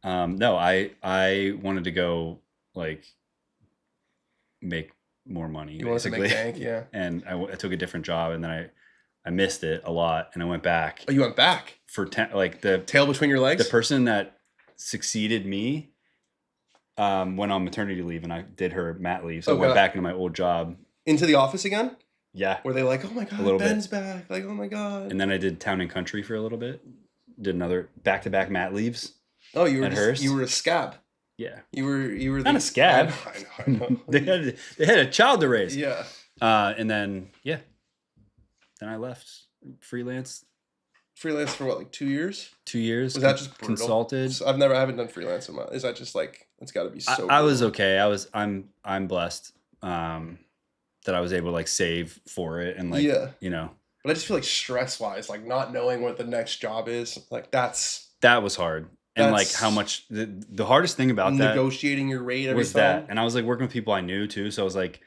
No, I wanted to go make more money. You wanted to make bank, yeah. And I took a different job, and then I missed it a lot, and I went back. Oh, you went back? For the tail between your legs? The person that succeeded me went on maternity leave, and I did her mat leave, so I went back into my old job. Into the office again? Yeah. Were they like, oh my God, Ben's back. Like, oh my God. And then I did Town and Country for a little bit. Did another back-to-back mat leaves. Oh, you were a scab. Yeah. You were not a scab. I know. they had a child to raise. Yeah. And then I left freelance. Freelance for what, 2 years? 2 years. Was that just brutal? Consulted? I haven't done freelance in my. Is that just it's got to be so? I was okay. I'm blessed. That I was able to save for it and But I just feel stress wise, not knowing what the next job is, that was hard. And how much the hardest thing about negotiating your rate every was time. That, and I was working with people I knew too, so I was like,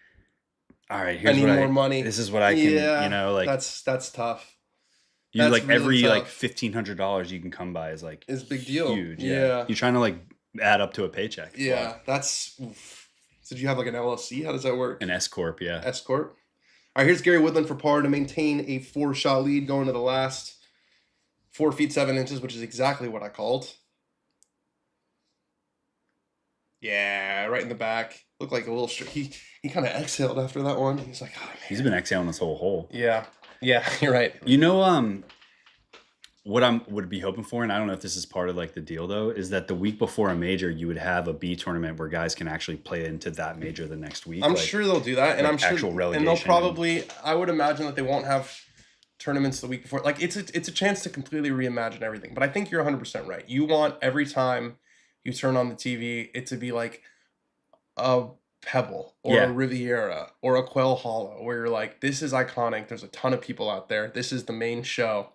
all right, here's I need more money. This is what I can, that's tough. You that's like really every tough. Like $1,500 you can come by is like is big deal. Huge. Yeah. You're trying to like add up to a paycheck. Yeah, that's. Oof. So do you have like an LLC? How does that work? An S corp, yeah. S corp. All right, here's Gary Woodland for par to maintain a 4-shot lead going to the last 4 feet 7 inches, which is exactly what I called. Yeah, right in the back. Looked like a little. He kind of exhaled after that one. He's like, oh man. He's been exhaling this whole hole. Yeah, you're right. You know, what I would be hoping for, and I don't know if this is part of like the deal though, is that the week before a major, you would have a B tournament where guys can actually play into that major the next week. I'm sure they'll do that, and like I'm sure actual relegation. And they'll probably. I would imagine that they won't have tournaments the week before. Like it's a chance to completely reimagine everything. But I think you're 100% right. You want every time you turn on the TV, it to be like a Pebble or a Riviera or a Quail Hollow, where you're like, this is iconic. There's a ton of people out there. This is the main show.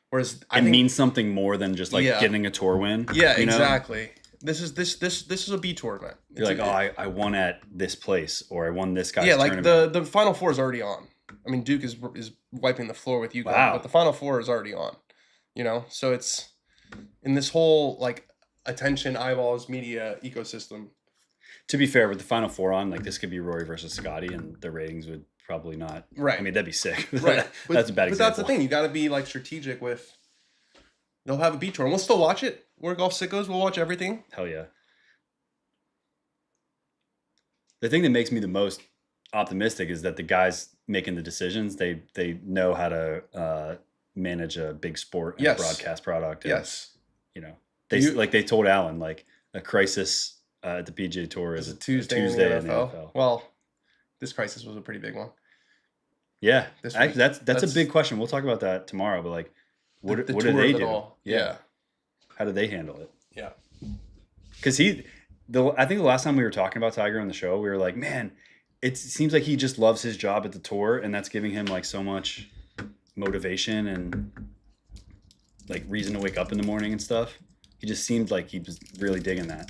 Whereas it means something more than just like getting a tour win. Yeah, exactly. This is a B tour event. You're like, I won at this place, or I won this guy's tournament. Yeah, like the Final Four is already on. I mean, Duke is wiping the floor with you guys, but the Final Four is already on. You know, so it's in this whole like attention, eyeballs, media ecosystem. To be fair, with the Final Four on, like this could be Rory versus Scotty, and the ratings would probably not. Right. I mean, that'd be sick. Right. That's a bad example. But that's the thing. You got to be like strategic with. They'll have a B tour, and we'll still watch it. We're golf sickos. We'll watch everything. Hell yeah. The thing that makes me the most optimistic is that the guys making the decisions, they know how to manage a big sport and a broadcast product. And, yes. You know, they told Alan like a crisis at the PGA Tour is a Tuesday in the NFL. Well, this crisis was a pretty big one. Yeah, that's a big question. We'll talk about that tomorrow. But like, what do they do? Yeah. How do they handle it? Yeah. Because I think the last time we were talking about Tiger on the show, we were like, man, it seems like he just loves his job at the tour, and that's giving him like so much motivation and like reason to wake up in the morning and stuff. He just seemed like he was really digging that.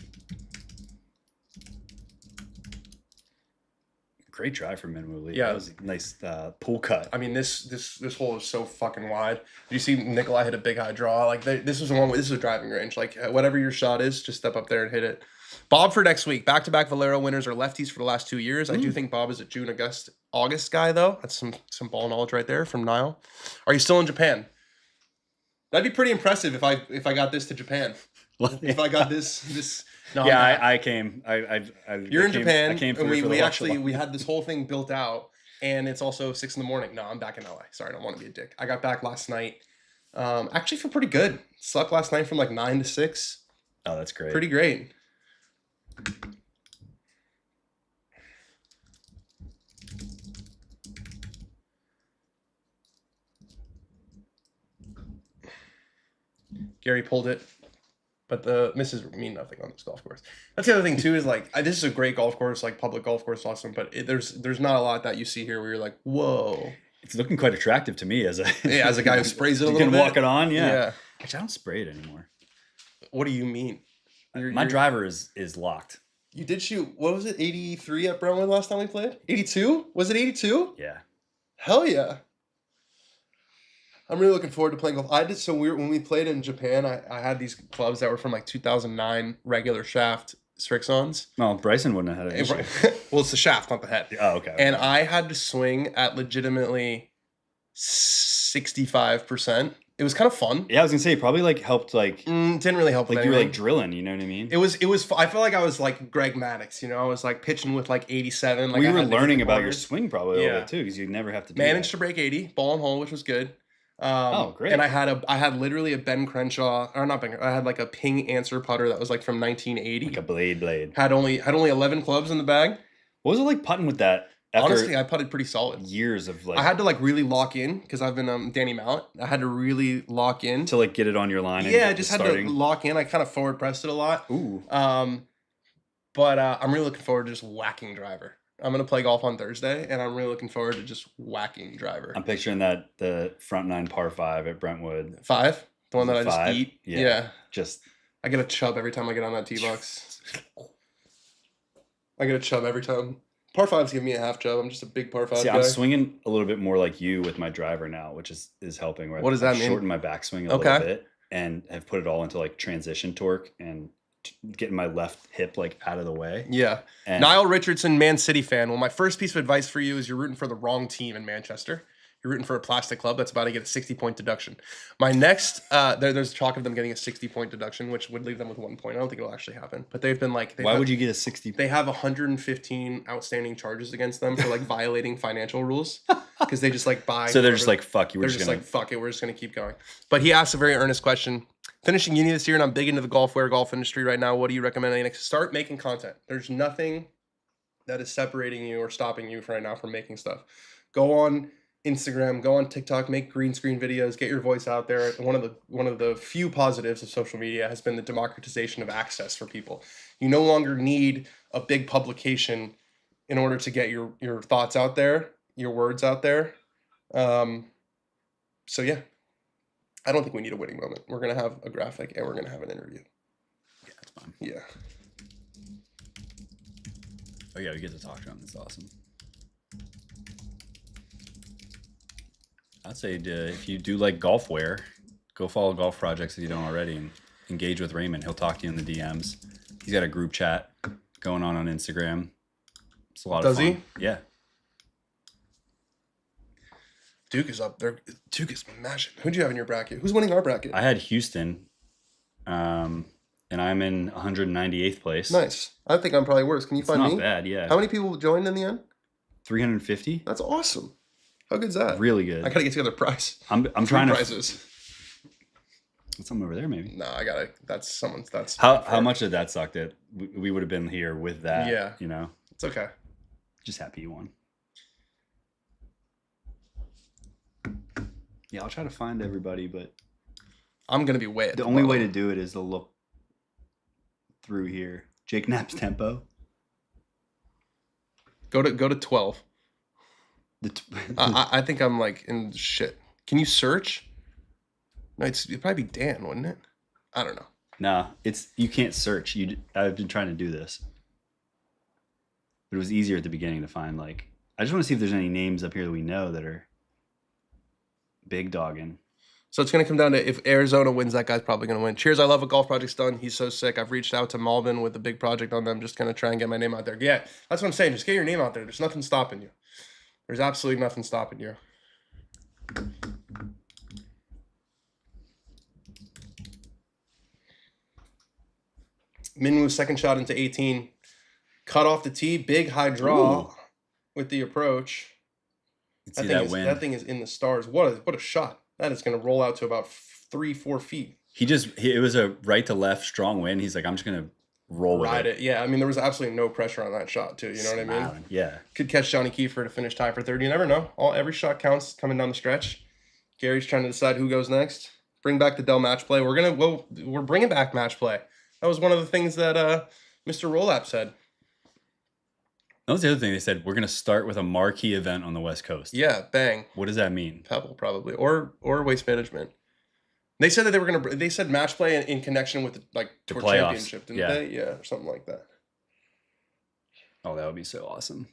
Great drive for Minwoo Lee. Yeah, that was a nice pool cut. I mean, this hole is so fucking wide. Did you see Nikolai hit a big high draw? Like this is a driving range. Like whatever your shot is, just step up there and hit it. Bob for next week. Back-to-back Valero winners are lefties for the last 2 years. I do think Bob is a June, August guy though. That's some ball knowledge right there from Niall. Are you still in Japan? That'd be pretty impressive if I got this to Japan. If I got this. No, yeah, I came. You're in Japan. I came for we had this whole thing built out, and it's also 6 a.m. No, I'm back in LA. Sorry, I don't want to be a dick. I got back last night. Actually feel pretty good. Slept last night from like 9 to 6. Oh, that's great. Pretty great. Gary pulled it. But the misses mean nothing on this golf course. That's the other thing too. Is like this is a great golf course, like public golf course, awesome. But there's not a lot that you see here where you're like, whoa. It's looking quite attractive to me as a guy who sprays it a little bit. You can walk it on, yeah. Actually, I don't spray it anymore. What do you mean? My driver is locked. You did shoot. What was it? 83 at Brentwood last time we played. 82? Was it 82? Yeah. Hell yeah. I'm really looking forward to playing golf. I did so weird when we played in Japan. I had these clubs that were from like 2009 regular shaft Strixons. No, Bryson wouldn't have had it. Well, it's the shaft, not the head. Oh, okay. And I had to swing at legitimately 65%. It was kind of fun. Yeah, I was gonna say probably like helped like didn't really help. Like you were like drilling, you know what I mean? It was. I feel like I was like Greg Maddox. You know, I was like pitching with like 87. Like we were learning about your swing probably a little bit too, because you'd never have to. Managed to break 80 ball and hole, which was good. Great. And I had literally a Ben Crenshaw, or not Ben. I had like a ping answer putter that was like from 1980. Like a blade. Had only 11 clubs in the bag. What was it like putting with that? Honestly, I putted pretty solid. Years of like. I had to like really lock in because I've been Danny Mallet. I had to really lock in to like get it on your line. Yeah, I just had to lock in. I kind of forward pressed it a lot. Ooh. But I'm really looking forward to just whacking driver. I'm gonna play golf on Thursday, and I'm really looking forward to just whacking driver. I'm picturing the front 9 par 5 at Brentwood. 5, the one that I just eat. Yeah. Just I get a chub every time I get on that tee box. I get a chub every time. Par 5's giving me a half job. I'm just a big par 5 guy. I'm swinging a little bit more like you with my driver now, which is helping. What does that mean? Shorten my backswing a little bit and have put it all into like transition torque and getting my left hip like out of the way. Yeah. And Niall Richardson, Man City fan. Well, my first piece of advice for you is you're rooting for the wrong team in Manchester. You're rooting for a plastic club that's about to get a 60-point deduction. My next, there's talk of them getting a 60-point deduction, which would leave them with 1 point. I don't think it'll actually happen. But they've been like... Why would you get a 60? They have 115 outstanding charges against them for like violating financial rules. Because they just like buy... So they're just like, fuck you. They're just like, fuck it. We're just going to keep going. But he asked a very earnest question. Finishing uni this year, and I'm big into the golf industry right now. What do you recommend? Start making content. There's nothing that is separating you or stopping you right now from making stuff. Go on Instagram, go on TikTok, make green screen videos, get your voice out there. One of the few positives of social media has been the democratization of access for people. You no longer need a big publication in order to get your thoughts out there, your words out there. So yeah, I don't think we need a winning moment. We're gonna have a graphic and we're gonna have an interview. Yeah, that's fine. Yeah. Oh yeah, we get to talk to him. That's awesome. I'd say if you do like golf wear, go follow Golf Projects if you don't already and engage with Raymond. He'll talk to you in the DMs. He's got a group chat going on Instagram. It's a lot of fun. Does he? Yeah. Duke is up there. Duke is smashing. Who'd you have in your bracket? Who's winning our bracket? I had Houston, and I'm in 198th place. Nice. I think I'm probably worse. Can you find me? Not bad, yeah. How many people joined in the end? 350. That's awesome. How good's that? Really good. I gotta get together a price. I'm trying to. Prizes. That's something over there, maybe. No, I gotta. That's someone's. That's how much did that suck that we would have been here with that? Yeah. You know. It's okay. Just happy you won. Yeah, I'll try to find everybody, but I'm gonna be way at the only way to do it is to look through here. Jake Knapp's tempo. Go to 12. I think I'm like in shit. Can you search? No, it'd probably be Dan, wouldn't it? I don't know. Nah, you can't search. I've been trying to do this, but it was easier at the beginning to find. Like, I just want to see if there's any names up here that we know that are big dogging. So it's going to come down to if Arizona wins, that guy's probably going to win. Cheers, I love what Golf Project's done. He's so sick. I've reached out to Malvin with a big project on them, just going to try and get my name out there. Yeah, that's what I'm saying. Just get your name out there. There's nothing stopping you. There's absolutely nothing stopping you. Minwoo's second shot into 18. Cut off the tee. Big high draw with the approach. That thing is in the stars. What a shot. That is going to roll out to about 3-4 feet. It was a right to left strong wind. He's like, I'm just going to roll with it. Yeah, I mean, there was absolutely no pressure on that shot, too. You know what I mean? Yeah. Could catch Johnny Kiefer to finish tie for third. You never know. Every shot counts coming down the stretch. Gary's trying to decide who goes next. Bring back the Dell match play. We're bringing back match play. That was one of the things that Mr. Rollap said. That was the other thing they said. We're going to start with a marquee event on the West Coast. Yeah, bang. What does that mean? Pebble, probably, or Waste Management. They said that they were going to. They said match play in connection with the Tour Championship, didn't they? Yeah, or something like that. Oh, that would be so awesome.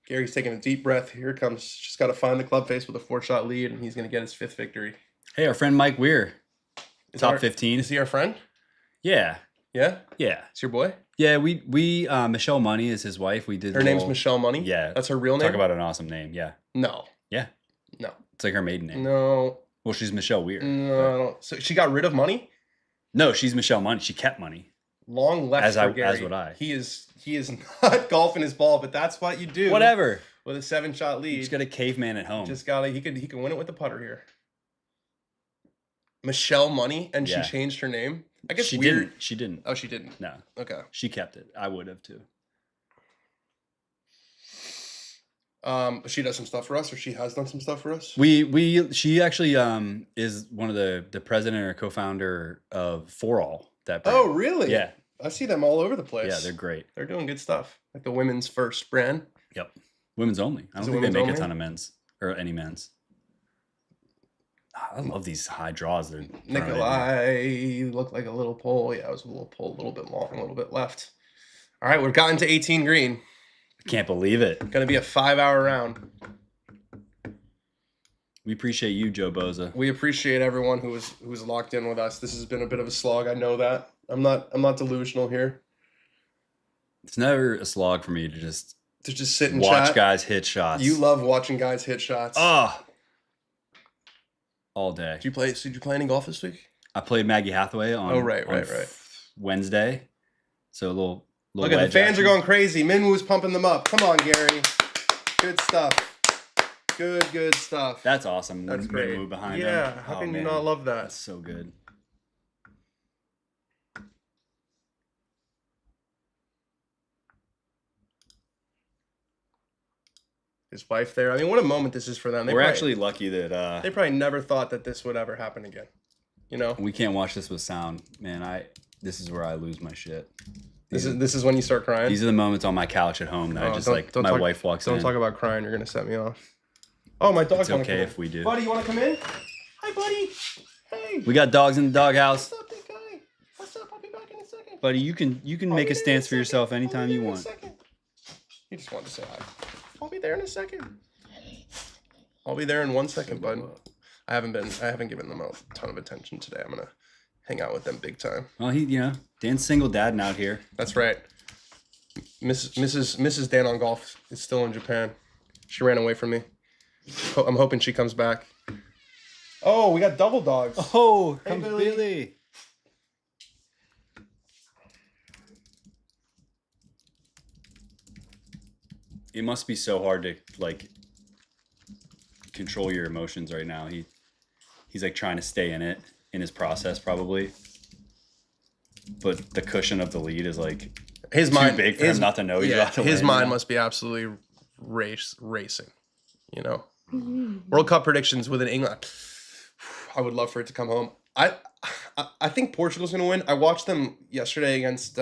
Gary's taking a deep breath. Here it comes. Just got to find the club face with a 4-shot lead, and he's going to get his 5th victory. Hey, our friend Mike Weir, top 15. Is he our friend? Yeah. Yeah. Yeah. It's your boy. Yeah, we Michelle Money is his wife. We did. Her name's Michelle Money. Yeah, that's her real name. Talk about an awesome name. Yeah. No. Yeah. No. It's like her maiden name. No. Well, she's Michelle Weir. No. So she got rid of Money? No, she's Michelle Money. She kept Money. Long left for Gary. As would I. He is not golfing his ball, but that's what you do. Whatever. With a 7-shot lead. You just got a caveman at home. He can win it with the putter here. Michelle Money, and she changed her name. I guess she didn't. She didn't. Oh, she didn't. No. Okay. She kept it. I would have too. She does some stuff for us, or she has done some stuff for us. She actually is one of the president or co-founder of For All. That brand. Oh, really? Yeah. I see them all over the place. Yeah, they're great. They're doing good stuff. Like the women's first brand. Yep. Women's only. I don't think they make a ton of men's or any men's. I love these high draws. Nikolai looked like a little pole. Yeah, it was a little pole, a little bit long, a little bit left. All right, we've gotten to 18 green. I can't believe it. Going to be a 5-hour round. We appreciate you, Joe Boza. We appreciate everyone who's locked in with us. This has been a bit of a slog. I know that. I'm not delusional here. It's never a slog for me to just sit and watch chat. Guys hit shots. You love watching guys hit shots. Oh, all day. Did you play any golf this week? I played Maggie Hathaway on right. Wednesday. So a little Look at the fans are going crazy. Minwoo's pumping them up. Come on, Gary. Good stuff. Good stuff. That's awesome. That's great. Minwoo behind him. Yeah, how can you not love that? That's so good. His wife there. I mean, what a moment this is for them. We're actually lucky that they probably never thought that this would ever happen again. You know, we can't watch this with sound, man. This is where I lose my shit. This is when you start crying. These are the moments on my couch at home that I just my wife walks in. Don't talk about crying. You're gonna set me off. Oh, my dog's It's okay if we do. Buddy, you want to come in? Hi, buddy. Hey. We got dogs in the doghouse. What's up, big guy? What's up? I'll be back in a second. Buddy, you can make a stance for yourself anytime you want. You just wanted to say hi. I'll be there in a second. I'll be there in 1 second, bud. I haven't given them a ton of attention today. I'm gonna hang out with them big time. Well, Dan's single dadding out here. That's right. Mrs. Dan on golf is still in Japan. She ran away from me. I'm hoping she comes back. Oh, we got double dogs. Oh, hey, comes Billy. It must be so hard to control your emotions right now. He's trying to stay in it in his process probably, but the cushion of the lead is his mind too big for him not to know he's about to win. His mind must be absolutely racing. You know, World Cup predictions within England. I would love for it to come home. I think Portugal's going to win. I watched them yesterday against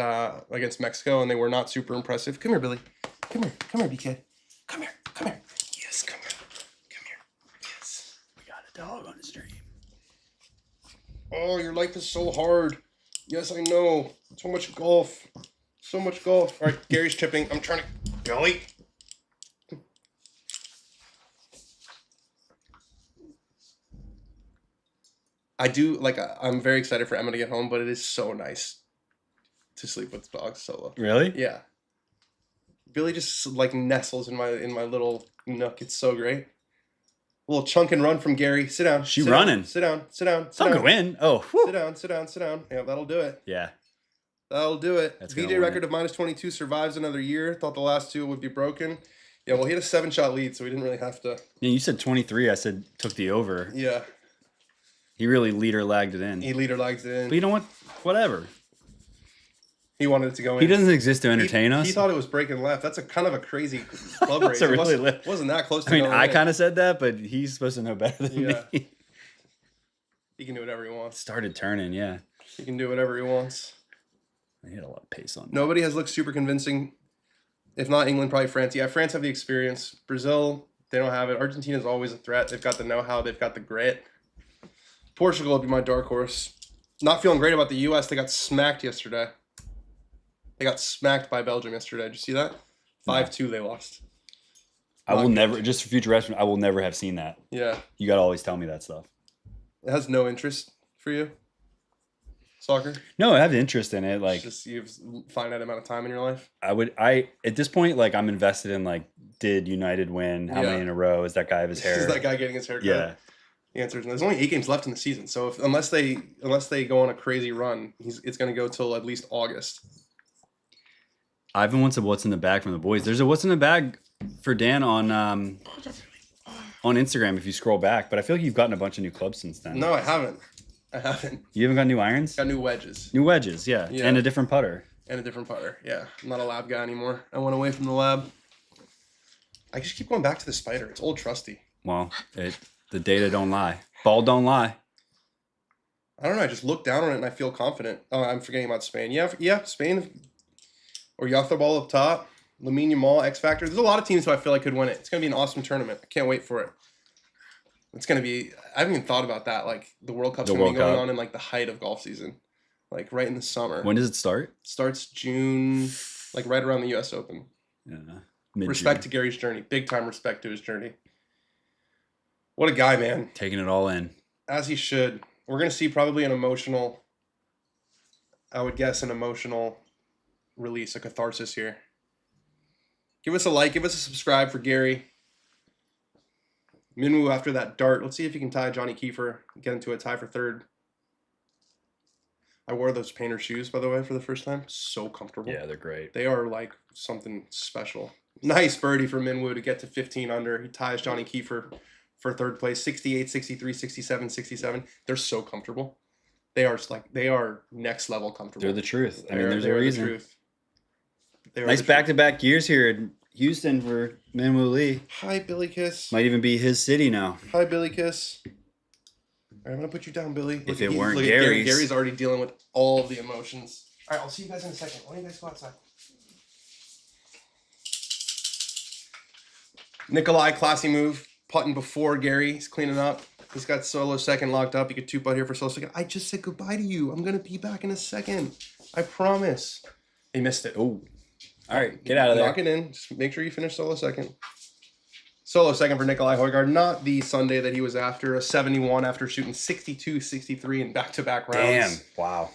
Mexico, and they were not super impressive. Come here, Billy. Come here, BK. Come here. Yes, come here. Yes. We got a dog on the stream. Oh, your life is so hard. Yes, I know. So much golf. All right, Gary's chipping. I'm trying to... Billy. I'm very excited for Emma to get home, but it is so nice to sleep with the dogs solo. Really? Yeah. Billy just nestles in my little nook. It's so great. A little chunk and run from Gary. Sit down. She's running. Sit down. Don't go in. Oh. Whew. Sit down. Yeah, that'll do it. Yeah. That'll do it. That's VJ record of -22 survives another year. Thought the last two would be broken. Yeah, well, he had a 7-shot lead, so we didn't really have to. Yeah, you said 23. I said took the over. Yeah. He really leader-lagged it in. But you know what? Whatever. He wanted it to go in. He doesn't exist to entertain us. He thought it was breaking left. That's a kind of a crazy club race. It wasn't that close to going in. I kind of said that, but he's supposed to know better than me. He can do whatever he wants. Started turning, yeah. He can do whatever he wants. He had a lot of pace on. Nobody has looked super convincing. If not England, probably France. Yeah, France have the experience. Brazil, they don't have it. Argentina's always a threat. They've got the know-how. They've got the grit. Portugal would be my dark horse. Not feeling great about the U.S. They got smacked yesterday. They got smacked by Belgium yesterday. Did you see that? 5-2 they lost. I will never, just for future reference, I will never have seen that. Yeah. You got to always tell me that stuff. It has no interest for you? Soccer? No, I have interest in it. It's just you have a finite amount of time in your life? At this point, I'm invested in, did United win? How many in a row? Is that guy have his hair? Is that guy getting his hair cut? Yeah. The answer is no. There's only 8 games left in the season, so unless they go on a crazy run, it's going to go till at least August. Ivan wants a what's in the bag from the boys. There's a what's in the bag for Dan on Instagram if you scroll back, but I feel like you've gotten a bunch of new clubs since then. No, I haven't. You haven't got new irons? Got new wedges. New wedges, yeah. And a different putter. Yeah. I'm not a lab guy anymore. I went away from the lab. I just keep going back to the spider. It's old trusty. Well, the data don't lie. Ball don't lie. I don't know. I just look down on it and I feel confident. Oh, I'm forgetting about Spain. Yeah, Spain. Or Yatharbal up top. Lamine Yamal, X Factor. There's a lot of teams who I feel like could win it. It's going to be an awesome tournament. I can't wait for it. It's going to be... I haven't even thought about that. The World Cup's going to be going on in, the height of golf season. Right in the summer. When does it start? It starts June, right around the U.S. Open. Yeah. Respect to Gary's journey. Big time respect to his journey. What a guy, man. Taking it all in. As he should. We're going to see probably an emotional, I would guess an emotional release, a catharsis here. Give us a like. Give us a subscribe for Gary. Minwoo after that dart. Let's see if he can tie Johnny Kiefer. Get into a tie for third. I wore those painter shoes, by the way, for the first time. So comfortable. Yeah, they're great. They are like something special. Nice birdie for Minwoo to get to 15 under. He ties Johnny Kiefer for third place. 68, 63, 67, 67. They're so comfortable. They are next level comfortable. They're the truth. I mean, there's a reason. The truth. Nice back-to-back years here in Houston for Minwoo Lee. Hi, Billy Kiss. Might even be his city now. Hi, Billy Kiss. All right, I'm going to put you down, Billy. If it weren't Gary's. Gary's already dealing with all of the emotions. All right, I'll see you guys in a second. Why don't you guys go outside? Nikolai, classy move. Putting before Gary. He's cleaning up. He's got solo second locked up. You could two putt here for solo second. I just said goodbye to you. I'm going to be back in a second. I promise. He missed it. Oh. All right, get out of there. Knock it in. Just make sure you finish solo second. Solo second for Nikolai Højgaard. Not the Sunday that he was after. A 71 after shooting 62, 63 in back-to-back rounds. Damn. Wow.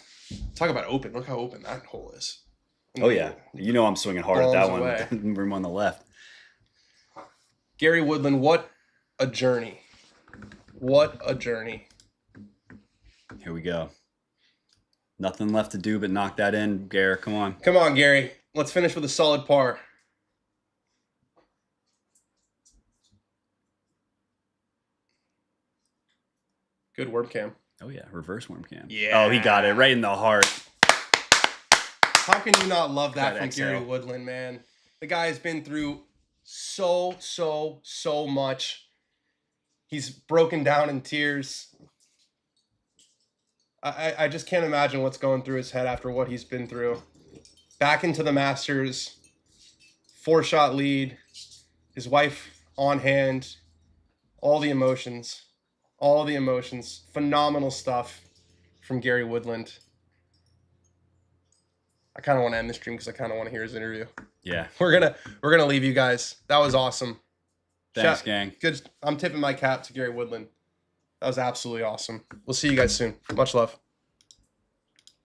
Talk about open. Look how open that hole is. Oh, yeah. You know I'm swinging hard at that one. Room on the left. Gary Woodland, what a journey. What a journey. Here we go. Nothing left to do but knock that in, Gary. Come on. Come on, Gary. Let's finish with a solid par. Good worm cam. Oh, yeah. Reverse worm cam. Yeah. Oh, he got it right in the heart. How can you not love that from Gary Woodland, man? The guy has been through so much. He's broken down in tears. I just can't imagine what's going through his head after what he's been through. Back into the Masters. 4-shot lead. His wife on hand. All the emotions. All the emotions. Phenomenal stuff from Gary Woodland. I kind of want to end the stream because I kind of want to hear his interview. Yeah. We're gonna leave you guys. That was awesome. Thanks, gang. Good. I'm tipping my cap to Gary Woodland. That was absolutely awesome. We'll see you guys soon. Much love.